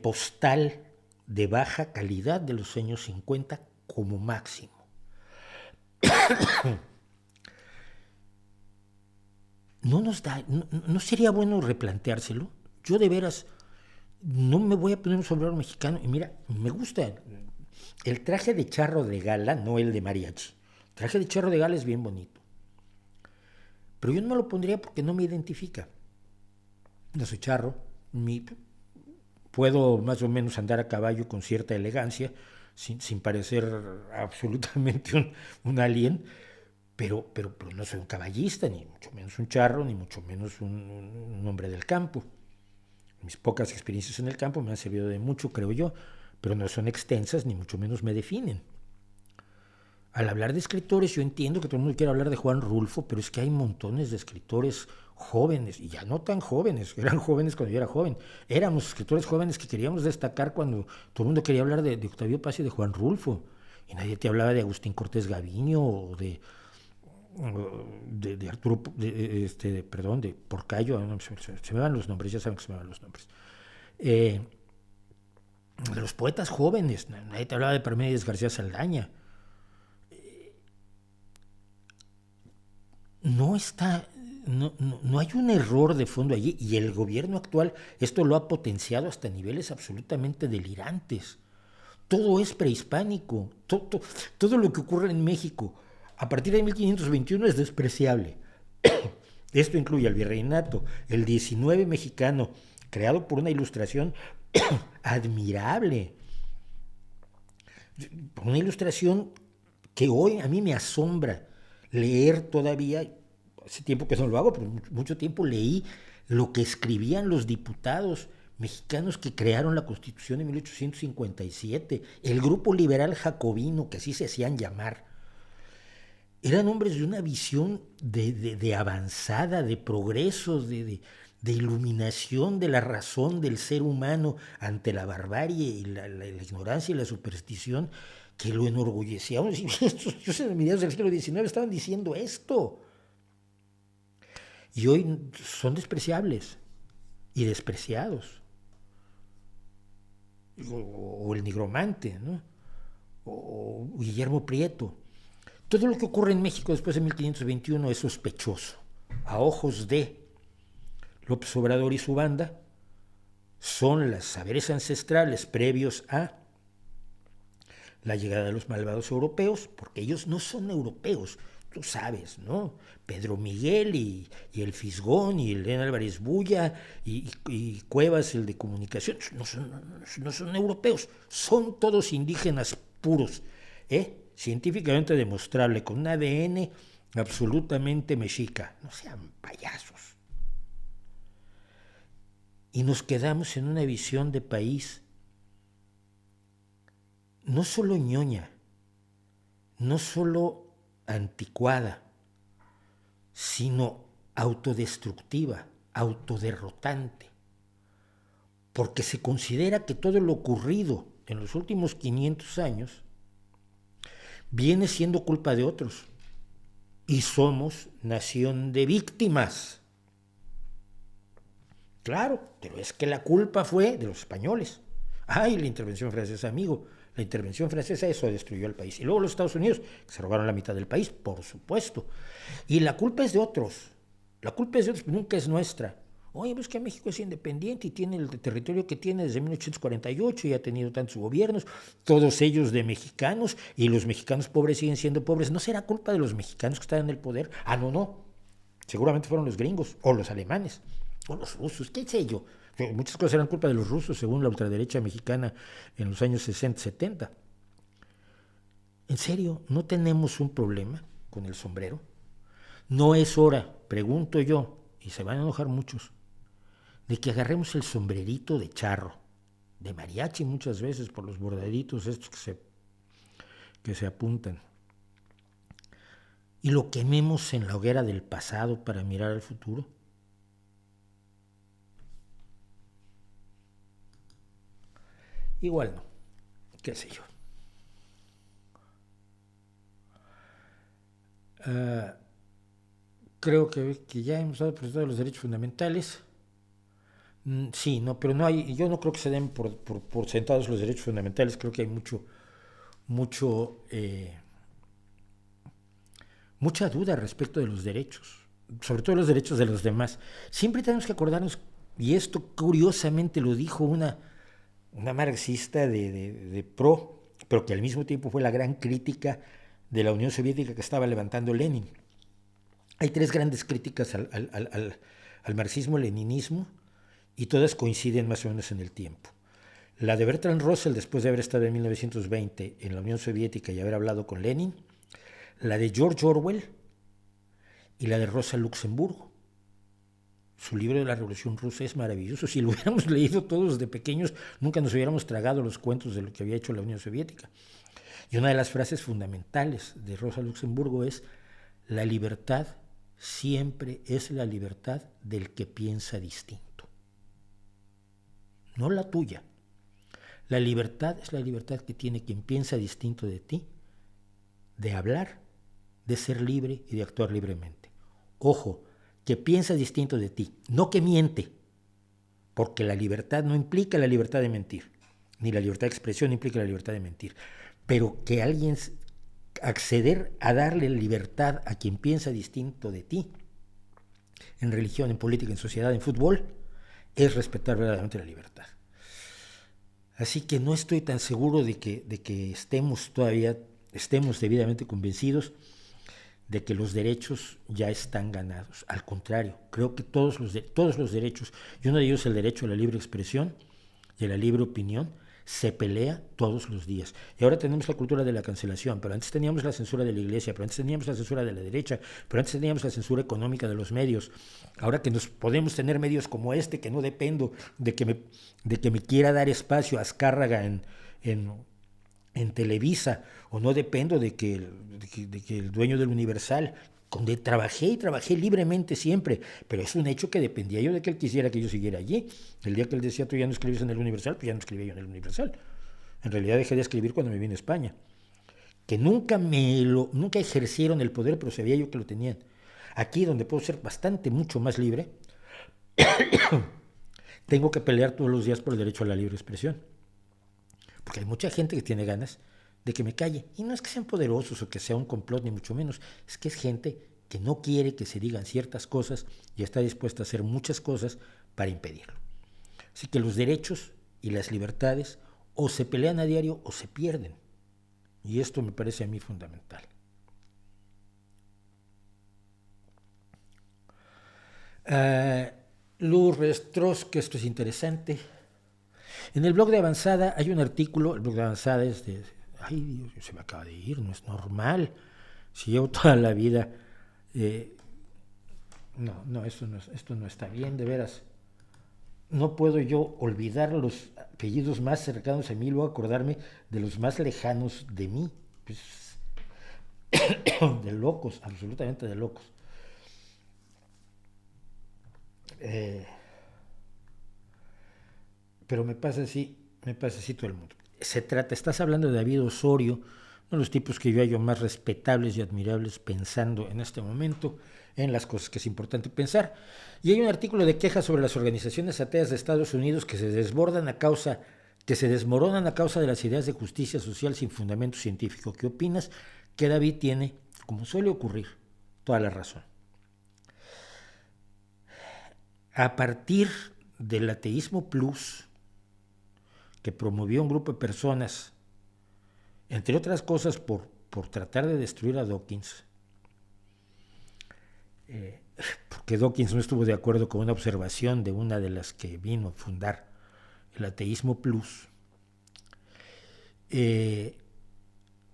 postal de baja calidad de los años 50 como máximo. No sería bueno replanteárselo. Yo de veras no me voy a poner un sombrero mexicano. Y mira, me gusta el traje de charro de gala, no el de mariachi. El traje de charro de gala es bien bonito. Pero yo no me lo pondría porque no me identifica. No soy charro. Puedo más o menos andar a caballo con cierta elegancia, sin parecer absolutamente un alien, pero no soy un caballista, ni mucho menos un charro, ni mucho menos un hombre del campo. Mis pocas experiencias en el campo me han servido de mucho, creo yo, pero no son extensas, ni mucho menos me definen. Al hablar de escritores, yo entiendo que todo el mundo quiere hablar de Juan Rulfo, pero es que hay montones de escritores jóvenes, y ya no tan jóvenes, eran jóvenes cuando yo era joven. Éramos escritores jóvenes que queríamos destacar cuando todo el mundo quería hablar de Octavio Paz y de Juan Rulfo, y nadie te hablaba de Agustín Cortés Gaviño o de Arturo, de Porcayo. Se me van los nombres, ya saben que se me van los nombres. De los poetas jóvenes, nadie te hablaba de Parménides García Saldaña. No hay un error de fondo allí, y el gobierno actual esto lo ha potenciado hasta niveles absolutamente delirantes. Todo es prehispánico, todo lo que ocurre en México a partir de 1521 es despreciable. Esto incluye al virreinato, el 19 mexicano, creado por una ilustración admirable, por una ilustración que hoy a mí me asombra leer todavía. Hace tiempo que no lo hago, pero mucho tiempo leí lo que escribían los diputados mexicanos que crearon la Constitución de 1857, el grupo liberal jacobino, que así se hacían llamar. Eran hombres de una visión de avanzada, de progreso, de iluminación de la razón del ser humano ante la barbarie y la ignorancia y la superstición, que lo enorgullecíamos. Estos en mediados del siglo XIX estaban diciendo esto. Y hoy son despreciables y despreciados. O el nigromante, ¿no? O Guillermo Prieto. Todo lo que ocurre en México después de 1521 es sospechoso. a ojos de López Obrador y su banda, son los saberes ancestrales previos a la llegada de los malvados europeos, porque ellos no son europeos, tú sabes, ¿no? Pedro Miguel y el Fisgón y el Elena Álvarez Bulla y Cuevas, el de comunicación, no son europeos, son todos indígenas puros, científicamente demostrable, con un ADN absolutamente mexica, no sean payasos. Y nos quedamos en una visión de país no solo ñoña, no solo anticuada, sino autodestructiva, autoderrotante, porque se considera que todo lo ocurrido en los últimos 500 años viene siendo culpa de otros, y somos nación de víctimas. Claro, pero es que la culpa fue de los españoles. Ay, la intervención francesa, amigo. La intervención francesa, eso destruyó el país. Y luego los Estados Unidos, que se robaron la mitad del país, por supuesto. Y la culpa es de otros. La culpa es de otros, nunca es nuestra. Oye, pues que México es independiente y tiene el territorio que tiene desde 1848 y ha tenido tantos gobiernos, todos ellos de mexicanos, y los mexicanos pobres siguen siendo pobres. ¿No será culpa de los mexicanos que están en el poder? Ah, no. Seguramente fueron los gringos, o los alemanes, o los rusos, qué sé yo. Muchas cosas eran culpa de los rusos, según la ultraderecha mexicana en los años 60, 70. ¿En serio? ¿No tenemos un problema con el sombrero? No es hora, pregunto yo, y se van a enojar muchos, de que agarremos el sombrerito de charro, de mariachi muchas veces por los bordaditos estos que se apuntan, y lo quememos en la hoguera del pasado para mirar al futuro. Igual no, qué sé yo. Creo que ya hemos dado por los derechos fundamentales. Sí, no, pero no hay, yo no creo que se den por sentados los derechos fundamentales. Creo que hay mucho, mucha duda respecto de los derechos, sobre todo los derechos de los demás. Siempre tenemos que acordarnos, y esto curiosamente lo dijo una marxista de pro, pero que al mismo tiempo fue la gran crítica de la Unión Soviética que estaba levantando Lenin. Hay tres grandes críticas al marxismo-leninismo y todas coinciden más o menos en el tiempo. La de Bertrand Russell, después de haber estado en 1920 en la Unión Soviética y haber hablado con Lenin, la de George Orwell y la de Rosa Luxemburgo. Su libro de la Revolución Rusa es maravilloso. Si lo hubiéramos leído todos de pequeños, nunca nos hubiéramos tragado los cuentos de lo que había hecho la Unión Soviética. Y una de las frases fundamentales de Rosa Luxemburgo es: la libertad siempre es la libertad del que piensa distinto, no la tuya. La libertad es la libertad que tiene quien piensa distinto de ti, de hablar, de ser libre y de actuar libremente. Ojo, que piensa distinto de ti, no que miente, porque la libertad no implica la libertad de mentir, ni la libertad de expresión implica la libertad de mentir, pero que alguien acceder a darle libertad a quien piensa distinto de ti, en religión, en política, en sociedad, en fútbol, es respetar verdaderamente la libertad. Así que no estoy tan seguro de que estemos debidamente convencidos de que los derechos ya están ganados. Al contrario, creo que todos los derechos, y uno de ellos el derecho a la libre expresión y a la libre opinión, se pelea todos los días. Y ahora tenemos la cultura de la cancelación, pero antes teníamos la censura de la iglesia, pero antes teníamos la censura de la derecha, pero antes teníamos la censura económica de los medios. Ahora que nos podemos tener medios como este, que no dependo de que me quiera dar espacio a Azcárraga en Televisa, o no dependo de que el dueño del Universal, donde trabajé libremente siempre, pero es un hecho que dependía yo de que él quisiera que yo siguiera allí. El día que él decía: tú ya no escribes en el Universal, pues ya no escribía yo en el Universal. En realidad dejé de escribir cuando me vine a España, que nunca ejercieron el poder, pero sabía yo que lo tenían. Aquí, donde puedo ser mucho más libre, tengo que pelear todos los días por el derecho a la libre expresión, porque hay mucha gente que tiene ganas de que me calle, y no es que sean poderosos o que sea un complot, ni mucho menos, es que es gente que no quiere que se digan ciertas cosas y está dispuesta a hacer muchas cosas para impedirlo. Así que los derechos y las libertades o se pelean a diario o se pierden. Y esto me parece a mí fundamental. Luz Restros, que esto es interesante. En el blog de Avanzada hay un artículo, el blog de Avanzada es de... Ay, Dios, se me acaba de ir, no es normal. Si llevo toda la vida... No, esto no está bien, de veras. No puedo yo olvidar los apellidos más cercanos a mí y luego acordarme de los más lejanos de mí. Pues, de locos, absolutamente de locos. Pero me pasa así todo el mundo. Estás hablando de David Osorio, uno de los tipos que yo hallo más respetables y admirables pensando en este momento en las cosas que es importante pensar. Y hay un artículo de quejas sobre las organizaciones ateas de Estados Unidos que se desmoronan a causa de las ideas de justicia social sin fundamento científico. ¿Qué opinas? Que David tiene, como suele ocurrir, toda la razón. A partir del ateísmo plus que promovió un grupo de personas, entre otras cosas por tratar de destruir a Dawkins, porque Dawkins no estuvo de acuerdo con una observación de una de las que vino a fundar el ateísmo plus,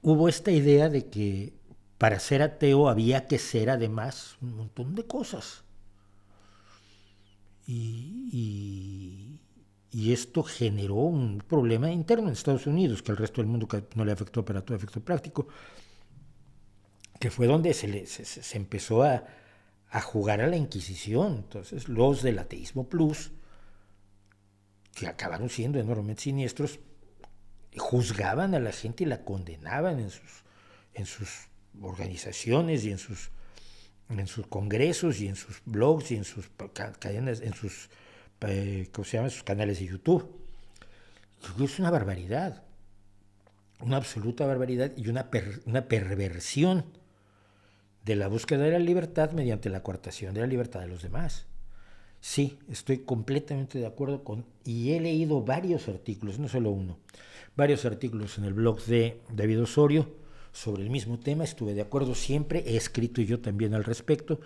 hubo esta idea de que para ser ateo había que ser además un montón de cosas. Y esto generó un problema interno en Estados Unidos que al resto del mundo no le afectó para todo efecto práctico, que fue donde se empezó a jugar a la Inquisición. Entonces los del ateísmo plus, que acabaron siendo enormemente siniestros, juzgaban a la gente y la condenaban en sus organizaciones y en sus congresos y en sus blogs y en sus cadenas, en sus sus canales de YouTube. Es una barbaridad, una absoluta barbaridad y una perversión de la búsqueda de la libertad mediante la coartación de la libertad de los demás. Sí, estoy completamente de acuerdo y he leído varios artículos, no solo uno, varios artículos en el blog de David Osorio sobre el mismo tema. Estuve de acuerdo siempre, he escrito yo también al respecto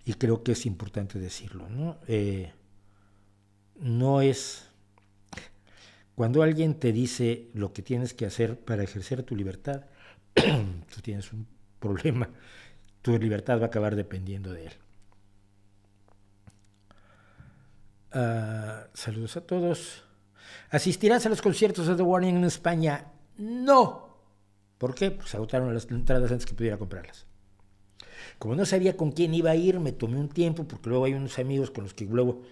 y creo que es importante decirlo, ¿no? No es... Cuando alguien te dice lo que tienes que hacer para ejercer tu libertad, tú tienes un problema. Tu libertad va a acabar dependiendo de él. Saludos a todos. ¿Asistirás a los conciertos de The Warning en España? No. ¿Por qué? Pues agotaron las entradas antes que pudiera comprarlas. Como no sabía con quién iba a ir, me tomé un tiempo, porque luego hay unos amigos con los que luego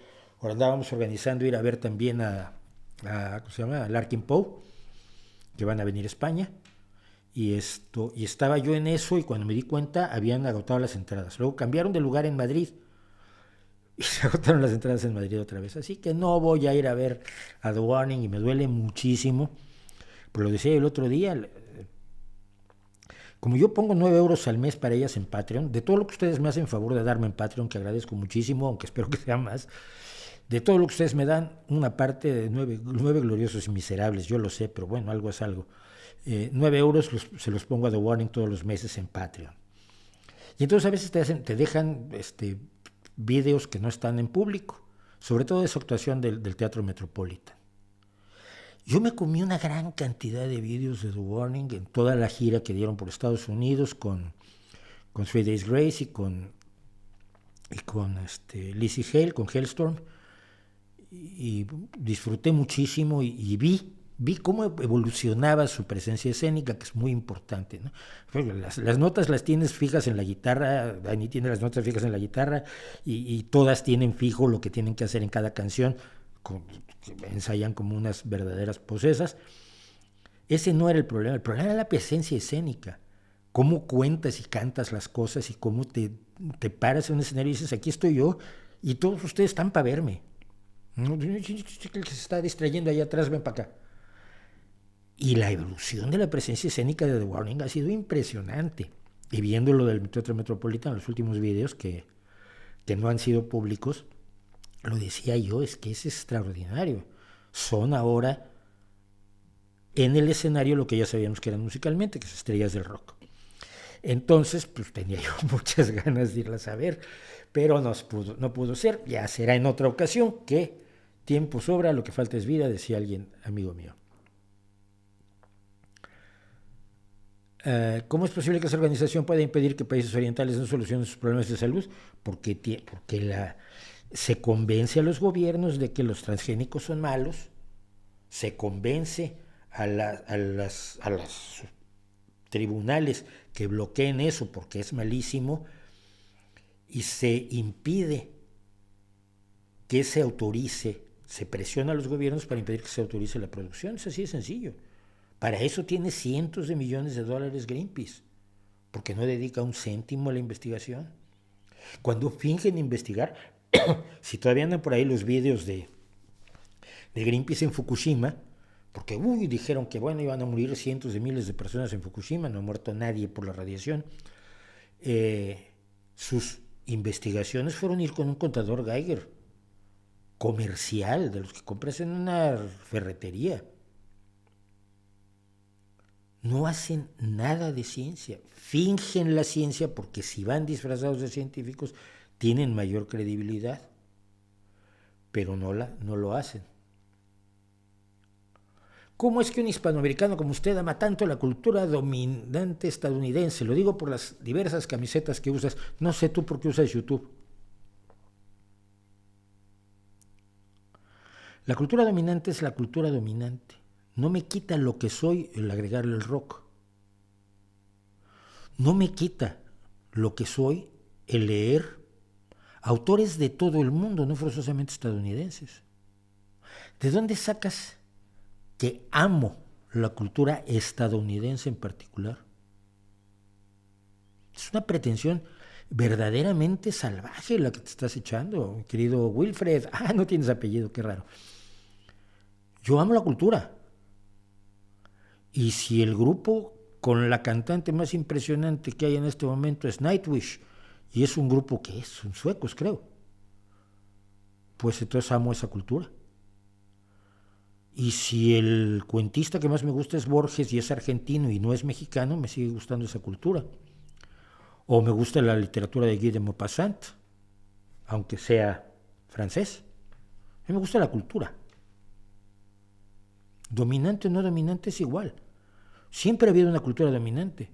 andábamos organizando ir a ver también a ¿cómo se llama? A Larkin Poe, que van a venir a España. Y estaba yo en eso y cuando me di cuenta habían agotado las entradas. Luego cambiaron de lugar en Madrid y se agotaron las entradas en Madrid otra vez. Así que no voy a ir a ver a The Warning y me duele muchísimo. Pero lo decía el otro día, como yo pongo 9 euros al mes para ellas en Patreon, de todo lo que ustedes me hacen favor de darme en Patreon, que agradezco muchísimo, aunque espero que sea más, de todo lo que ustedes me dan, una parte de 9 gloriosos y miserables, yo lo sé, pero bueno, algo es algo. 9 euros se los pongo a The Warning todos los meses en Patreon. Y entonces a veces te dejan videos que no están en público, sobre todo de su actuación del Teatro Metropolitan. Yo me comí una gran cantidad de vídeos de The Warning en toda la gira que dieron por Estados Unidos con 3 Days Grace y con Lizzie Hale, con Hailstorm, y disfruté muchísimo y vi cómo evolucionaba su presencia escénica, que es muy importante, ¿no? Las notas las tienes fijas en la guitarra, Dani tiene las notas fijas en la guitarra y todas tienen fijo lo que tienen que hacer en cada canción, ensayan como unas verdaderas posesas. Ese no era el problema era la presencia escénica, cómo cuentas y cantas las cosas y cómo te paras en un escenario y dices, aquí estoy yo y todos ustedes están para verme. El que se está distrayendo allá atrás, ven para acá. Y la evolución de la presencia escénica de The Warning ha sido impresionante. Y viendo lo del Teatro Metropolitano, los últimos videos que no han sido públicos, lo decía yo, es que es extraordinario. Son ahora en el escenario lo que ya sabíamos que eran musicalmente, que es estrellas del rock. Entonces, pues tenía yo muchas ganas de irlas a ver, pero no pudo ser. Ya será en otra ocasión, que tiempo sobra, lo que falta es vida, decía alguien, amigo mío. ¿Cómo es posible que esa organización pueda impedir que países orientales no solucionen sus problemas de salud? Porque se convence a los gobiernos de que los transgénicos son malos, se convence a los tribunales que bloqueen eso porque es malísimo, y se impide que se autorice, se presiona a los gobiernos para impedir que se autorice la producción. Es así de sencillo. Para eso tiene cientos de millones de dólares Greenpeace, porque no dedica un céntimo a la investigación. Cuando fingen investigar, si todavía andan por ahí los videos de Greenpeace en Fukushima, porque dijeron que iban a morir cientos de miles de personas en Fukushima, no ha muerto nadie por la radiación. Sus investigaciones fueron ir con un contador Geiger comercial, de los que compras en una ferretería. No hacen nada de ciencia, fingen la ciencia porque si van disfrazados de científicos tienen mayor credibilidad, pero no lo hacen. ¿Cómo es que un hispanoamericano como usted ama tanto la cultura dominante estadounidense? Lo digo por las diversas camisetas que usas. No sé tú por qué usas YouTube. La cultura dominante es la cultura dominante. No me quita lo que soy el agregarle el rock. No me quita lo que soy el leer autores de todo el mundo, no forzosamente estadounidenses. ¿De dónde sacas que amo la cultura estadounidense en particular? Es una pretensión verdaderamente salvaje la que te estás echando, querido Wilfred. No tienes apellido, qué raro. Yo amo la cultura. Y si el grupo con la cantante más impresionante que hay en este momento es Nightwish, y es un grupo que son suecos, creo, pues entonces amo esa cultura. Y si el cuentista que más me gusta es Borges y es argentino y no es mexicano, me sigue gustando esa cultura. O me gusta la literatura de Guy de Maupassant, aunque sea francés. A mí me gusta la cultura. Dominante o no dominante es igual. Siempre ha habido una cultura dominante.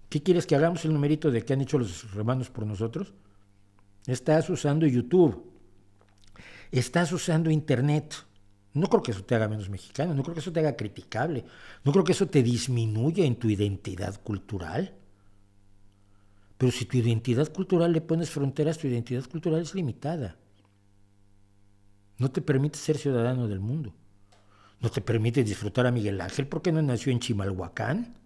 ¿Qué quieres que hagamos el numerito de que han hecho los romanos por nosotros? Estás usando YouTube. Estás usando Internet. No creo que eso te haga menos mexicano, no creo que eso te haga criticable, no creo que eso te disminuya en tu identidad cultural. Pero si tu identidad cultural le pones fronteras, tu identidad cultural es limitada. No te permite ser ciudadano del mundo. No te permite disfrutar a Miguel Ángel porque no nació en Chimalhuacán.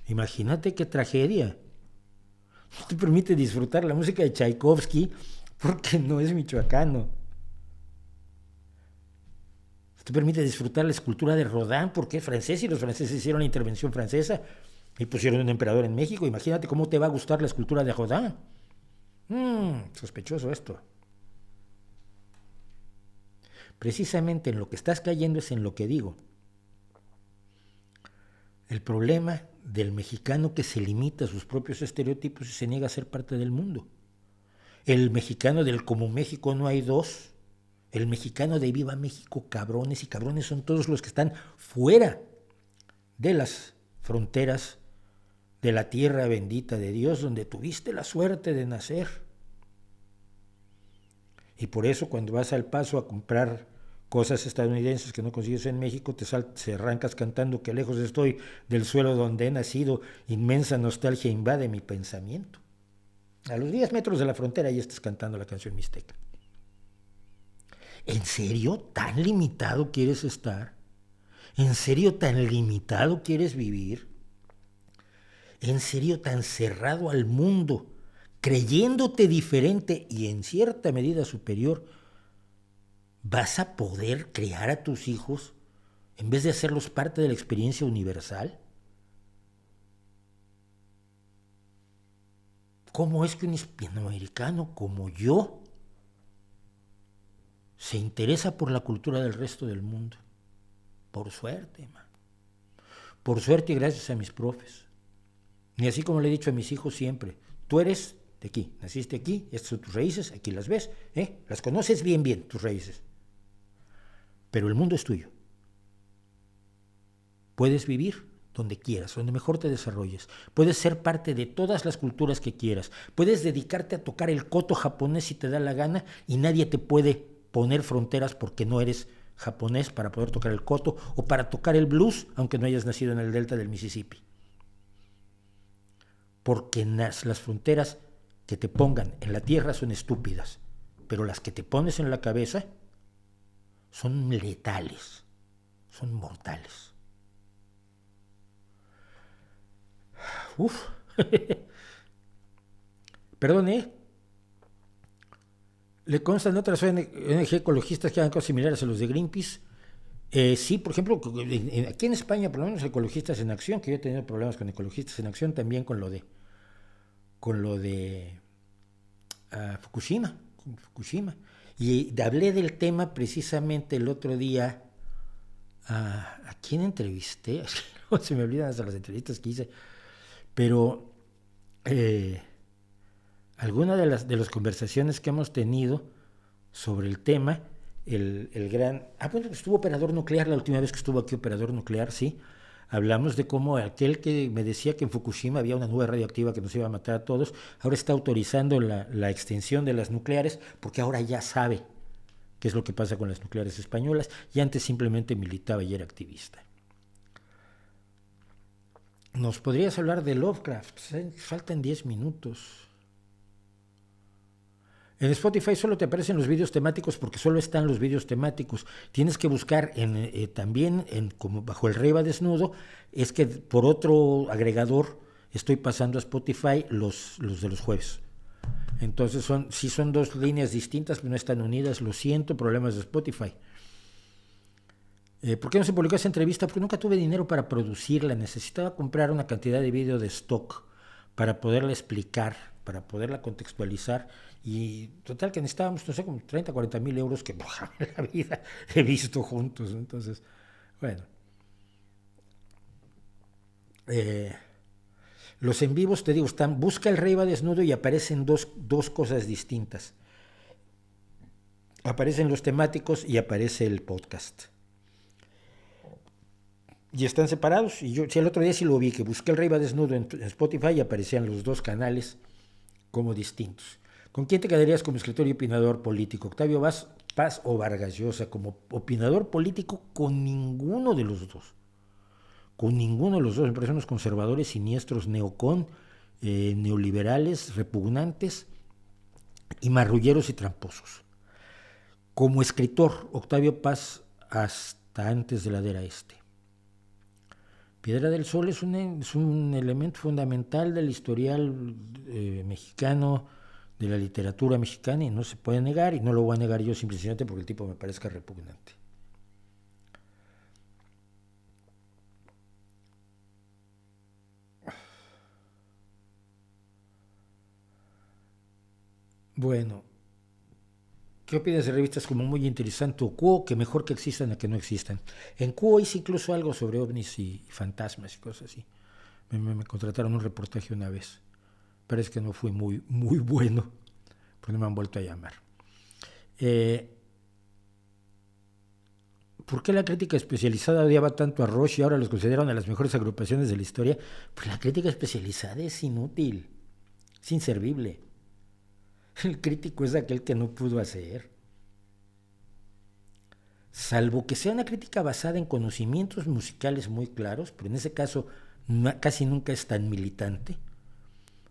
Imagínate qué tragedia. No te permite disfrutar la música de Tchaikovsky porque no es michoacano. No te permite disfrutar la escultura de Rodin porque es francés y los franceses hicieron la intervención francesa y pusieron un emperador en México. Imagínate cómo te va a gustar la escultura de Rodin. Sospechoso esto. Precisamente en lo que estás cayendo es en lo que digo. El problema del mexicano que se limita a sus propios estereotipos y se niega a ser parte del mundo. El mexicano del como México no hay dos. El mexicano de Viva México, cabrones, y cabrones son todos los que están fuera de las fronteras de la tierra bendita de Dios, donde tuviste la suerte de nacer. Y por eso cuando vas al Paso a comprar cosas estadounidenses que no consigues en México, te arrancas cantando que lejos estoy del suelo donde he nacido, inmensa nostalgia invade mi pensamiento. A los 10 metros de la frontera ya estás cantando la canción mixteca. ¿En serio tan limitado quieres estar? ¿En serio tan limitado quieres vivir? ¿En serio tan cerrado al mundo, creyéndote diferente y en cierta medida superior, vas a poder crear a tus hijos en vez de hacerlos parte de la experiencia universal? ¿Cómo es que un hispanoamericano como yo se interesa por la cultura del resto del mundo? Por suerte, man. Por suerte y gracias a mis profes. Y así como le he dicho a mis hijos siempre, tú eres de aquí, naciste aquí, estas son tus raíces, aquí las ves, las conoces bien, tus raíces. Pero el mundo es tuyo. Puedes vivir donde quieras, donde mejor te desarrolles. Puedes ser parte de todas las culturas que quieras. Puedes dedicarte a tocar el koto japonés si te da la gana y nadie te puede poner fronteras porque no eres japonés para poder tocar el koto o para tocar el blues aunque no hayas nacido en el delta del Mississippi. Porque las fronteras que te pongan en la tierra son estúpidas, pero las que te pones en la cabeza son letales, son mortales. Uf. Perdón, ¿le constan otras ONG ecologistas que hagan cosas similares a los de Greenpeace? Sí, por ejemplo, aquí en España, por lo menos Ecologistas en Acción, que yo he tenido problemas con Ecologistas en Acción, también con lo de Fukushima. Y hablé del tema precisamente el otro día. ¿A quién entrevisté? Se me olvidan hasta las entrevistas que hice. Pero alguna de las conversaciones que hemos tenido sobre el tema, el gran... bueno, estuvo Operador Nuclear la última vez que estuvo aquí Operador Nuclear, sí. Hablamos de cómo aquel que me decía que en Fukushima había una nube radioactiva que nos iba a matar a todos, ahora está autorizando la extensión de las nucleares porque ahora ya sabe qué es lo que pasa con las nucleares españolas y antes simplemente militaba y era activista. ¿Nos podrías hablar de Lovecraft? Faltan 10 minutos. En Spotify solo te aparecen los vídeos temáticos porque solo están los vídeos temáticos. Tienes que buscar también como bajo el Rey va desnudo, es que por otro agregador estoy pasando a Spotify los de los jueves. Entonces son dos líneas distintas, pero no están unidas. Lo siento, problemas de Spotify. ¿Por qué no se publicó esa entrevista? Porque nunca tuve dinero para producirla. Necesitaba comprar una cantidad de vídeo de stock para poderla explicar, para poderla contextualizar. Y total que necesitábamos, no sé, como 30, 40 mil euros que en la vida he visto juntos. Entonces, bueno. Los en vivos, te digo, busca el Rey va desnudo y aparecen dos cosas distintas. Aparecen los temáticos y aparece el podcast. Y están separados. Y yo el otro día sí lo vi, que busqué el Rey va desnudo en Spotify y aparecían los dos canales como distintos. ¿Con quién te quedarías como escritor y opinador político? ¿Octavio Paz o Vargas Llosa? Como opinador político, con ninguno de los dos. Con ninguno de los dos. Me parecen unos conservadores siniestros, neoliberales, repugnantes y marrulleros y tramposos. Como escritor, Octavio Paz hasta antes de la era este. Piedra del Sol es un elemento fundamental del historial mexicano, de la literatura mexicana, y no se puede negar, y no lo voy a negar yo simplemente porque el tipo me parezca repugnante. Bueno, ¿qué opinas de revistas como Muy Interesante o Cuo, que mejor que existan a que no existan? En Cuo hice incluso algo sobre ovnis y fantasmas y cosas así. Me contrataron un reportaje una vez. Parece que no fue muy bueno, pues no me han vuelto a llamar. ¿Por qué la crítica especializada odiaba tanto a Rush y ahora los consideran a las mejores agrupaciones de la historia? Pues la crítica especializada es inútil, es inservible. El crítico es aquel que no pudo hacer. Salvo que sea una crítica basada en conocimientos musicales muy claros, pero en ese caso casi nunca es tan militante.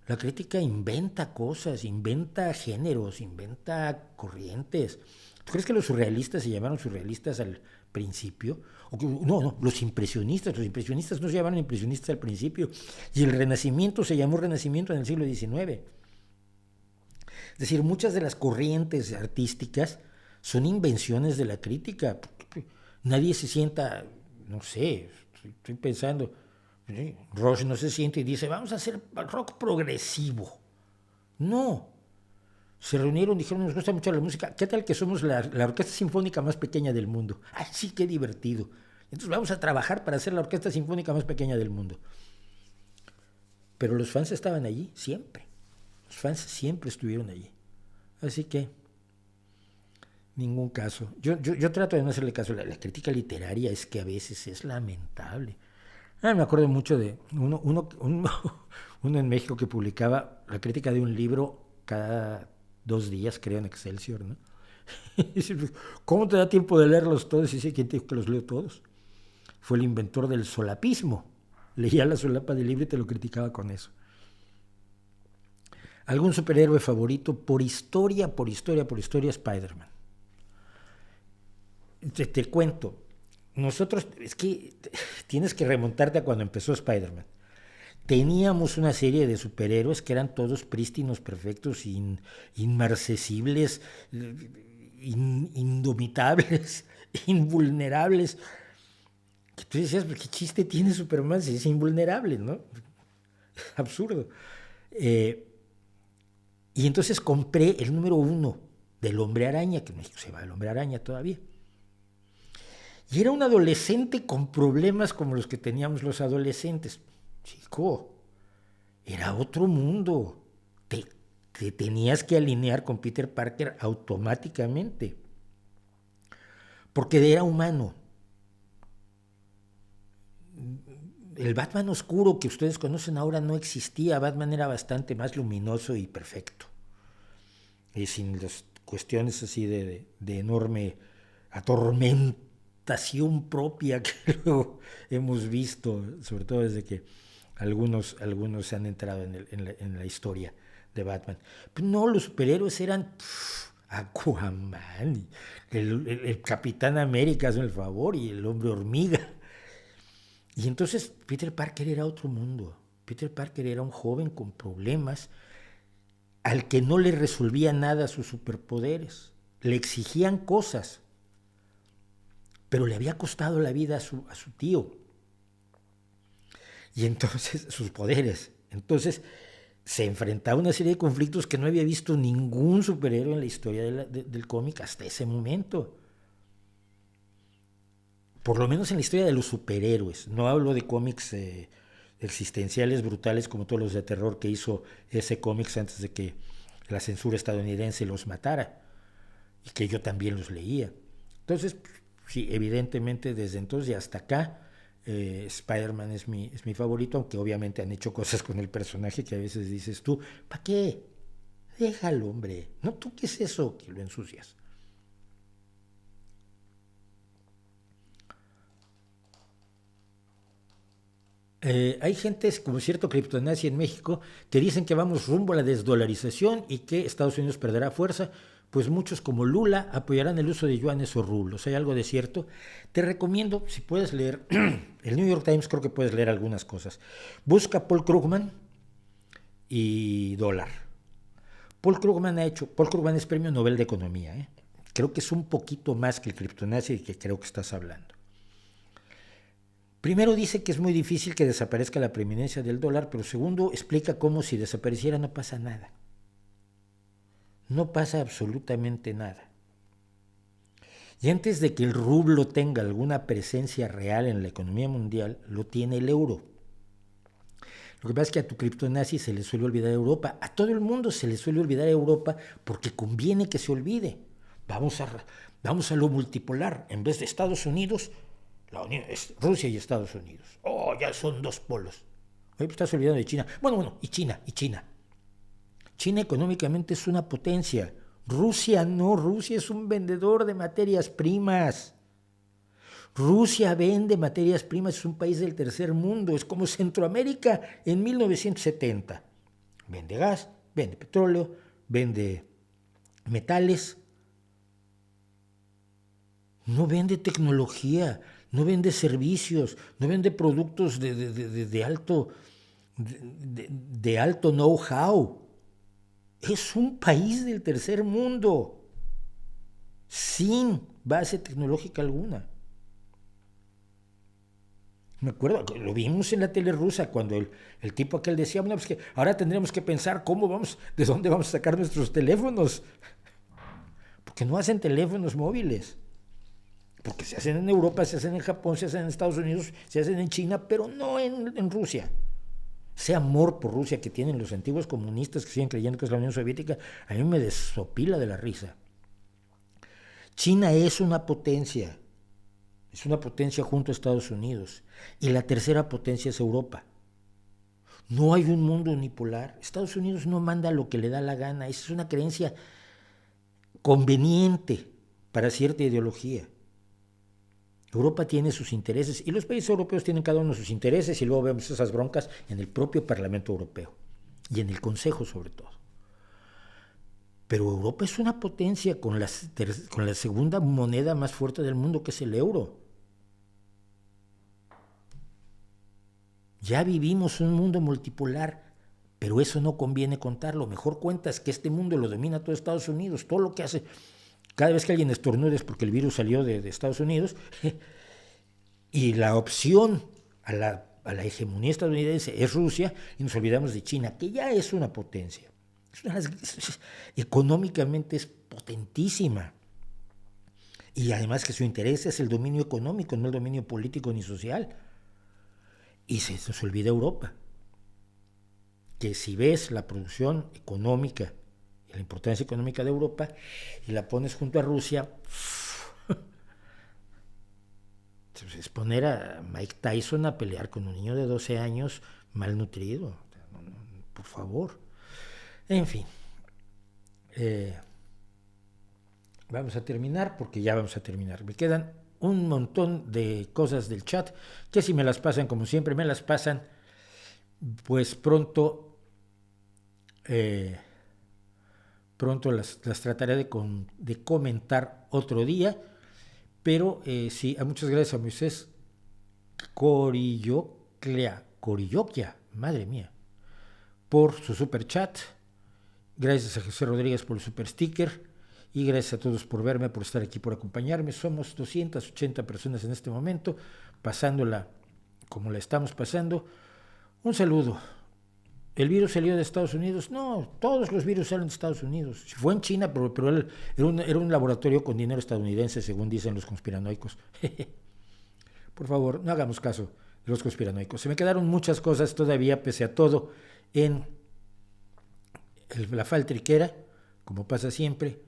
La crítica inventa cosas, inventa géneros, inventa corrientes. ¿Tú crees que los surrealistas se llamaron surrealistas al principio? No, los impresionistas no se llamaron impresionistas al principio. Y el Renacimiento se llamó Renacimiento en el siglo XIX. Es decir, muchas de las corrientes artísticas son invenciones de la crítica. Nadie se sienta, no sé, estoy pensando, Rush no se siente y dice, vamos a hacer rock progresivo. No. Se reunieron, dijeron, nos gusta mucho la música, ¿qué tal que somos la orquesta sinfónica más pequeña del mundo? ¡Ay, sí, qué divertido! Entonces vamos a trabajar para ser la orquesta sinfónica más pequeña del mundo. Pero los fans estaban allí, siempre. Los fans siempre estuvieron allí. Así que, ningún caso. Yo trato de no hacerle caso. La crítica literaria es que a veces es lamentable. Me acuerdo mucho de uno en México que publicaba la crítica de un libro cada 2 días, creo, en Excelsior, ¿no? ¿Cómo te da tiempo de leerlos todos? Y dice, ¿quién te dijo que los leo todos? Fue el inventor del solapismo. Leía la solapa del libro y te lo criticaba con eso. ¿Algún superhéroe favorito? Por historia, Spider-Man. Te cuento. Nosotros, es que tienes que remontarte a cuando empezó Spider-Man. Teníamos una serie de superhéroes que eran todos prístinos, perfectos, inmarcesibles, indomitables, invulnerables. Que tú decías, ¿qué chiste tiene Superman si es invulnerable, no? Absurdo. Y entonces compré el número 1 del Hombre Araña, que en México se llama el Hombre Araña todavía. Y era un adolescente con problemas como los que teníamos los adolescentes. Chico, era otro mundo. Te tenías que alinear con Peter Parker automáticamente. Porque era humano. El Batman oscuro que ustedes conocen ahora no existía. Batman era bastante más luminoso y perfecto. Y sin las cuestiones así de enorme atormentación propia que luego hemos visto, sobre todo desde que algunos se han entrado en la historia de Batman. Pero no, los superhéroes eran Aquaman, el Capitán América, hazme el favor, y el Hombre Hormiga. Y entonces Peter Parker era otro mundo. Peter Parker era un joven con problemas al que no le resolvía nada sus superpoderes. Le exigían cosas, pero le había costado la vida a su tío. Y entonces, sus poderes. Entonces, se enfrentaba a una serie de conflictos que no había visto ningún superhéroe en la historia del cómic hasta ese momento. Por lo menos en la historia de los superhéroes. No hablo de cómics existenciales brutales como todos los de terror que hizo ese cómics antes de que la censura estadounidense los matara. Y que yo también los leía. Entonces, sí, evidentemente desde entonces y hasta acá, Spider-Man es mi favorito, aunque obviamente han hecho cosas con el personaje que a veces dices tú, ¿para qué? Déjalo, hombre. No toques eso que lo ensucias. Hay gentes como cierto criptonazi en México que dicen que vamos rumbo a la desdolarización y que Estados Unidos perderá fuerza, pues muchos como Lula apoyarán el uso de yuanes o rublos. ¿Hay algo de cierto? Te recomiendo, si puedes leer, el New York Times, creo que puedes leer algunas cosas. Busca Paul Krugman y dólar. Paul Krugman es premio Nobel de Economía. Creo que es un poquito más que el criptonazi de que creo que estás hablando. Primero dice que es muy difícil que desaparezca la preeminencia del dólar, pero segundo explica cómo si desapareciera no pasa nada. No pasa absolutamente nada. Y antes de que el rublo tenga alguna presencia real en la economía mundial, lo tiene el euro. Lo que pasa es que a tu criptonazi se le suele olvidar Europa. A todo el mundo se le suele olvidar Europa porque conviene que se olvide. Vamos a lo multipolar. En vez de Estados Unidos, la Unión es Rusia y Estados Unidos. Oh, ya son dos polos. Hoy estás olvidando de China. Bueno, y China. China económicamente es una potencia. Rusia no, Rusia es un vendedor de materias primas. Rusia vende materias primas, es un país del tercer mundo, es como Centroamérica en 1970. Vende gas, vende petróleo, vende metales. No vende tecnología, no vende servicios, no vende productos de alto know-how. Es un país del tercer mundo, sin base tecnológica alguna. Me acuerdo, lo vimos en la tele rusa cuando el tipo aquel decía, bueno, pues que ahora tendremos que pensar de dónde vamos a sacar nuestros teléfonos. Porque no hacen teléfonos móviles. Porque se hacen en Europa, se hacen en Japón, se hacen en Estados Unidos, se hacen en China, pero no en Rusia. Ese amor por Rusia que tienen los antiguos comunistas que siguen creyendo que es la Unión Soviética, a mí me desopila de la risa. China es una potencia junto a Estados Unidos, y la tercera potencia es Europa. No hay un mundo unipolar. Estados Unidos no manda lo que le da la gana. Esa es una creencia conveniente para cierta ideología. Europa tiene sus intereses y los países europeos tienen cada uno sus intereses, y luego vemos esas broncas en el propio Parlamento Europeo y en el Consejo sobre todo. Pero Europa es una potencia con la segunda moneda más fuerte del mundo, que es el euro. Ya vivimos un mundo multipolar, pero eso no conviene contarlo. Mejor cuentas que este mundo lo domina todo Estados Unidos. Todo lo que hace, cada vez que alguien estornuda es porque el virus salió de Estados Unidos, y la opción a la hegemonía estadounidense es Rusia, y nos olvidamos de China, que ya es una potencia. Económicamente es potentísima. Y además que su interés es el dominio económico, no el dominio político ni social. Y se nos olvida Europa, que si ves la producción económica y la importancia económica de Europa y la pones junto a Rusia, es poner a Mike Tyson a pelear con un niño de 12 años malnutrido. Por favor. En fin. Vamos a terminar, porque ya vamos a terminar. Me quedan un montón de cosas del chat que, si me las pasan como siempre me las pasan, pues pronto las trataré de comentar otro día. Pero sí, muchas gracias a Moisés Corilloquia, madre mía, por su super chat. Gracias a José Rodríguez por el super sticker. Y gracias a todos por verme, por estar aquí, por acompañarme. Somos 280 personas en este momento, pasándola como la estamos pasando. Un saludo. ¿El virus salió de Estados Unidos? No, todos los virus salen de Estados Unidos. Fue en China, pero él era un laboratorio con dinero estadounidense, según dicen los conspiranoicos. Por favor, no hagamos caso de los conspiranoicos. Se me quedaron muchas cosas todavía, pese a todo, en la faltriquera, como pasa siempre.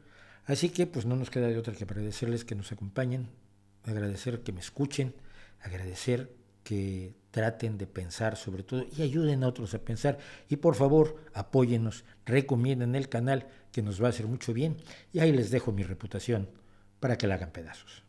Así que pues no nos queda de otra que agradecerles que nos acompañen, agradecer que me escuchen, agradecer que traten de pensar sobre todo y ayuden a otros a pensar. Y por favor, apóyennos, recomienden el canal, que nos va a hacer mucho bien. Y ahí les dejo mi reputación para que la hagan pedazos.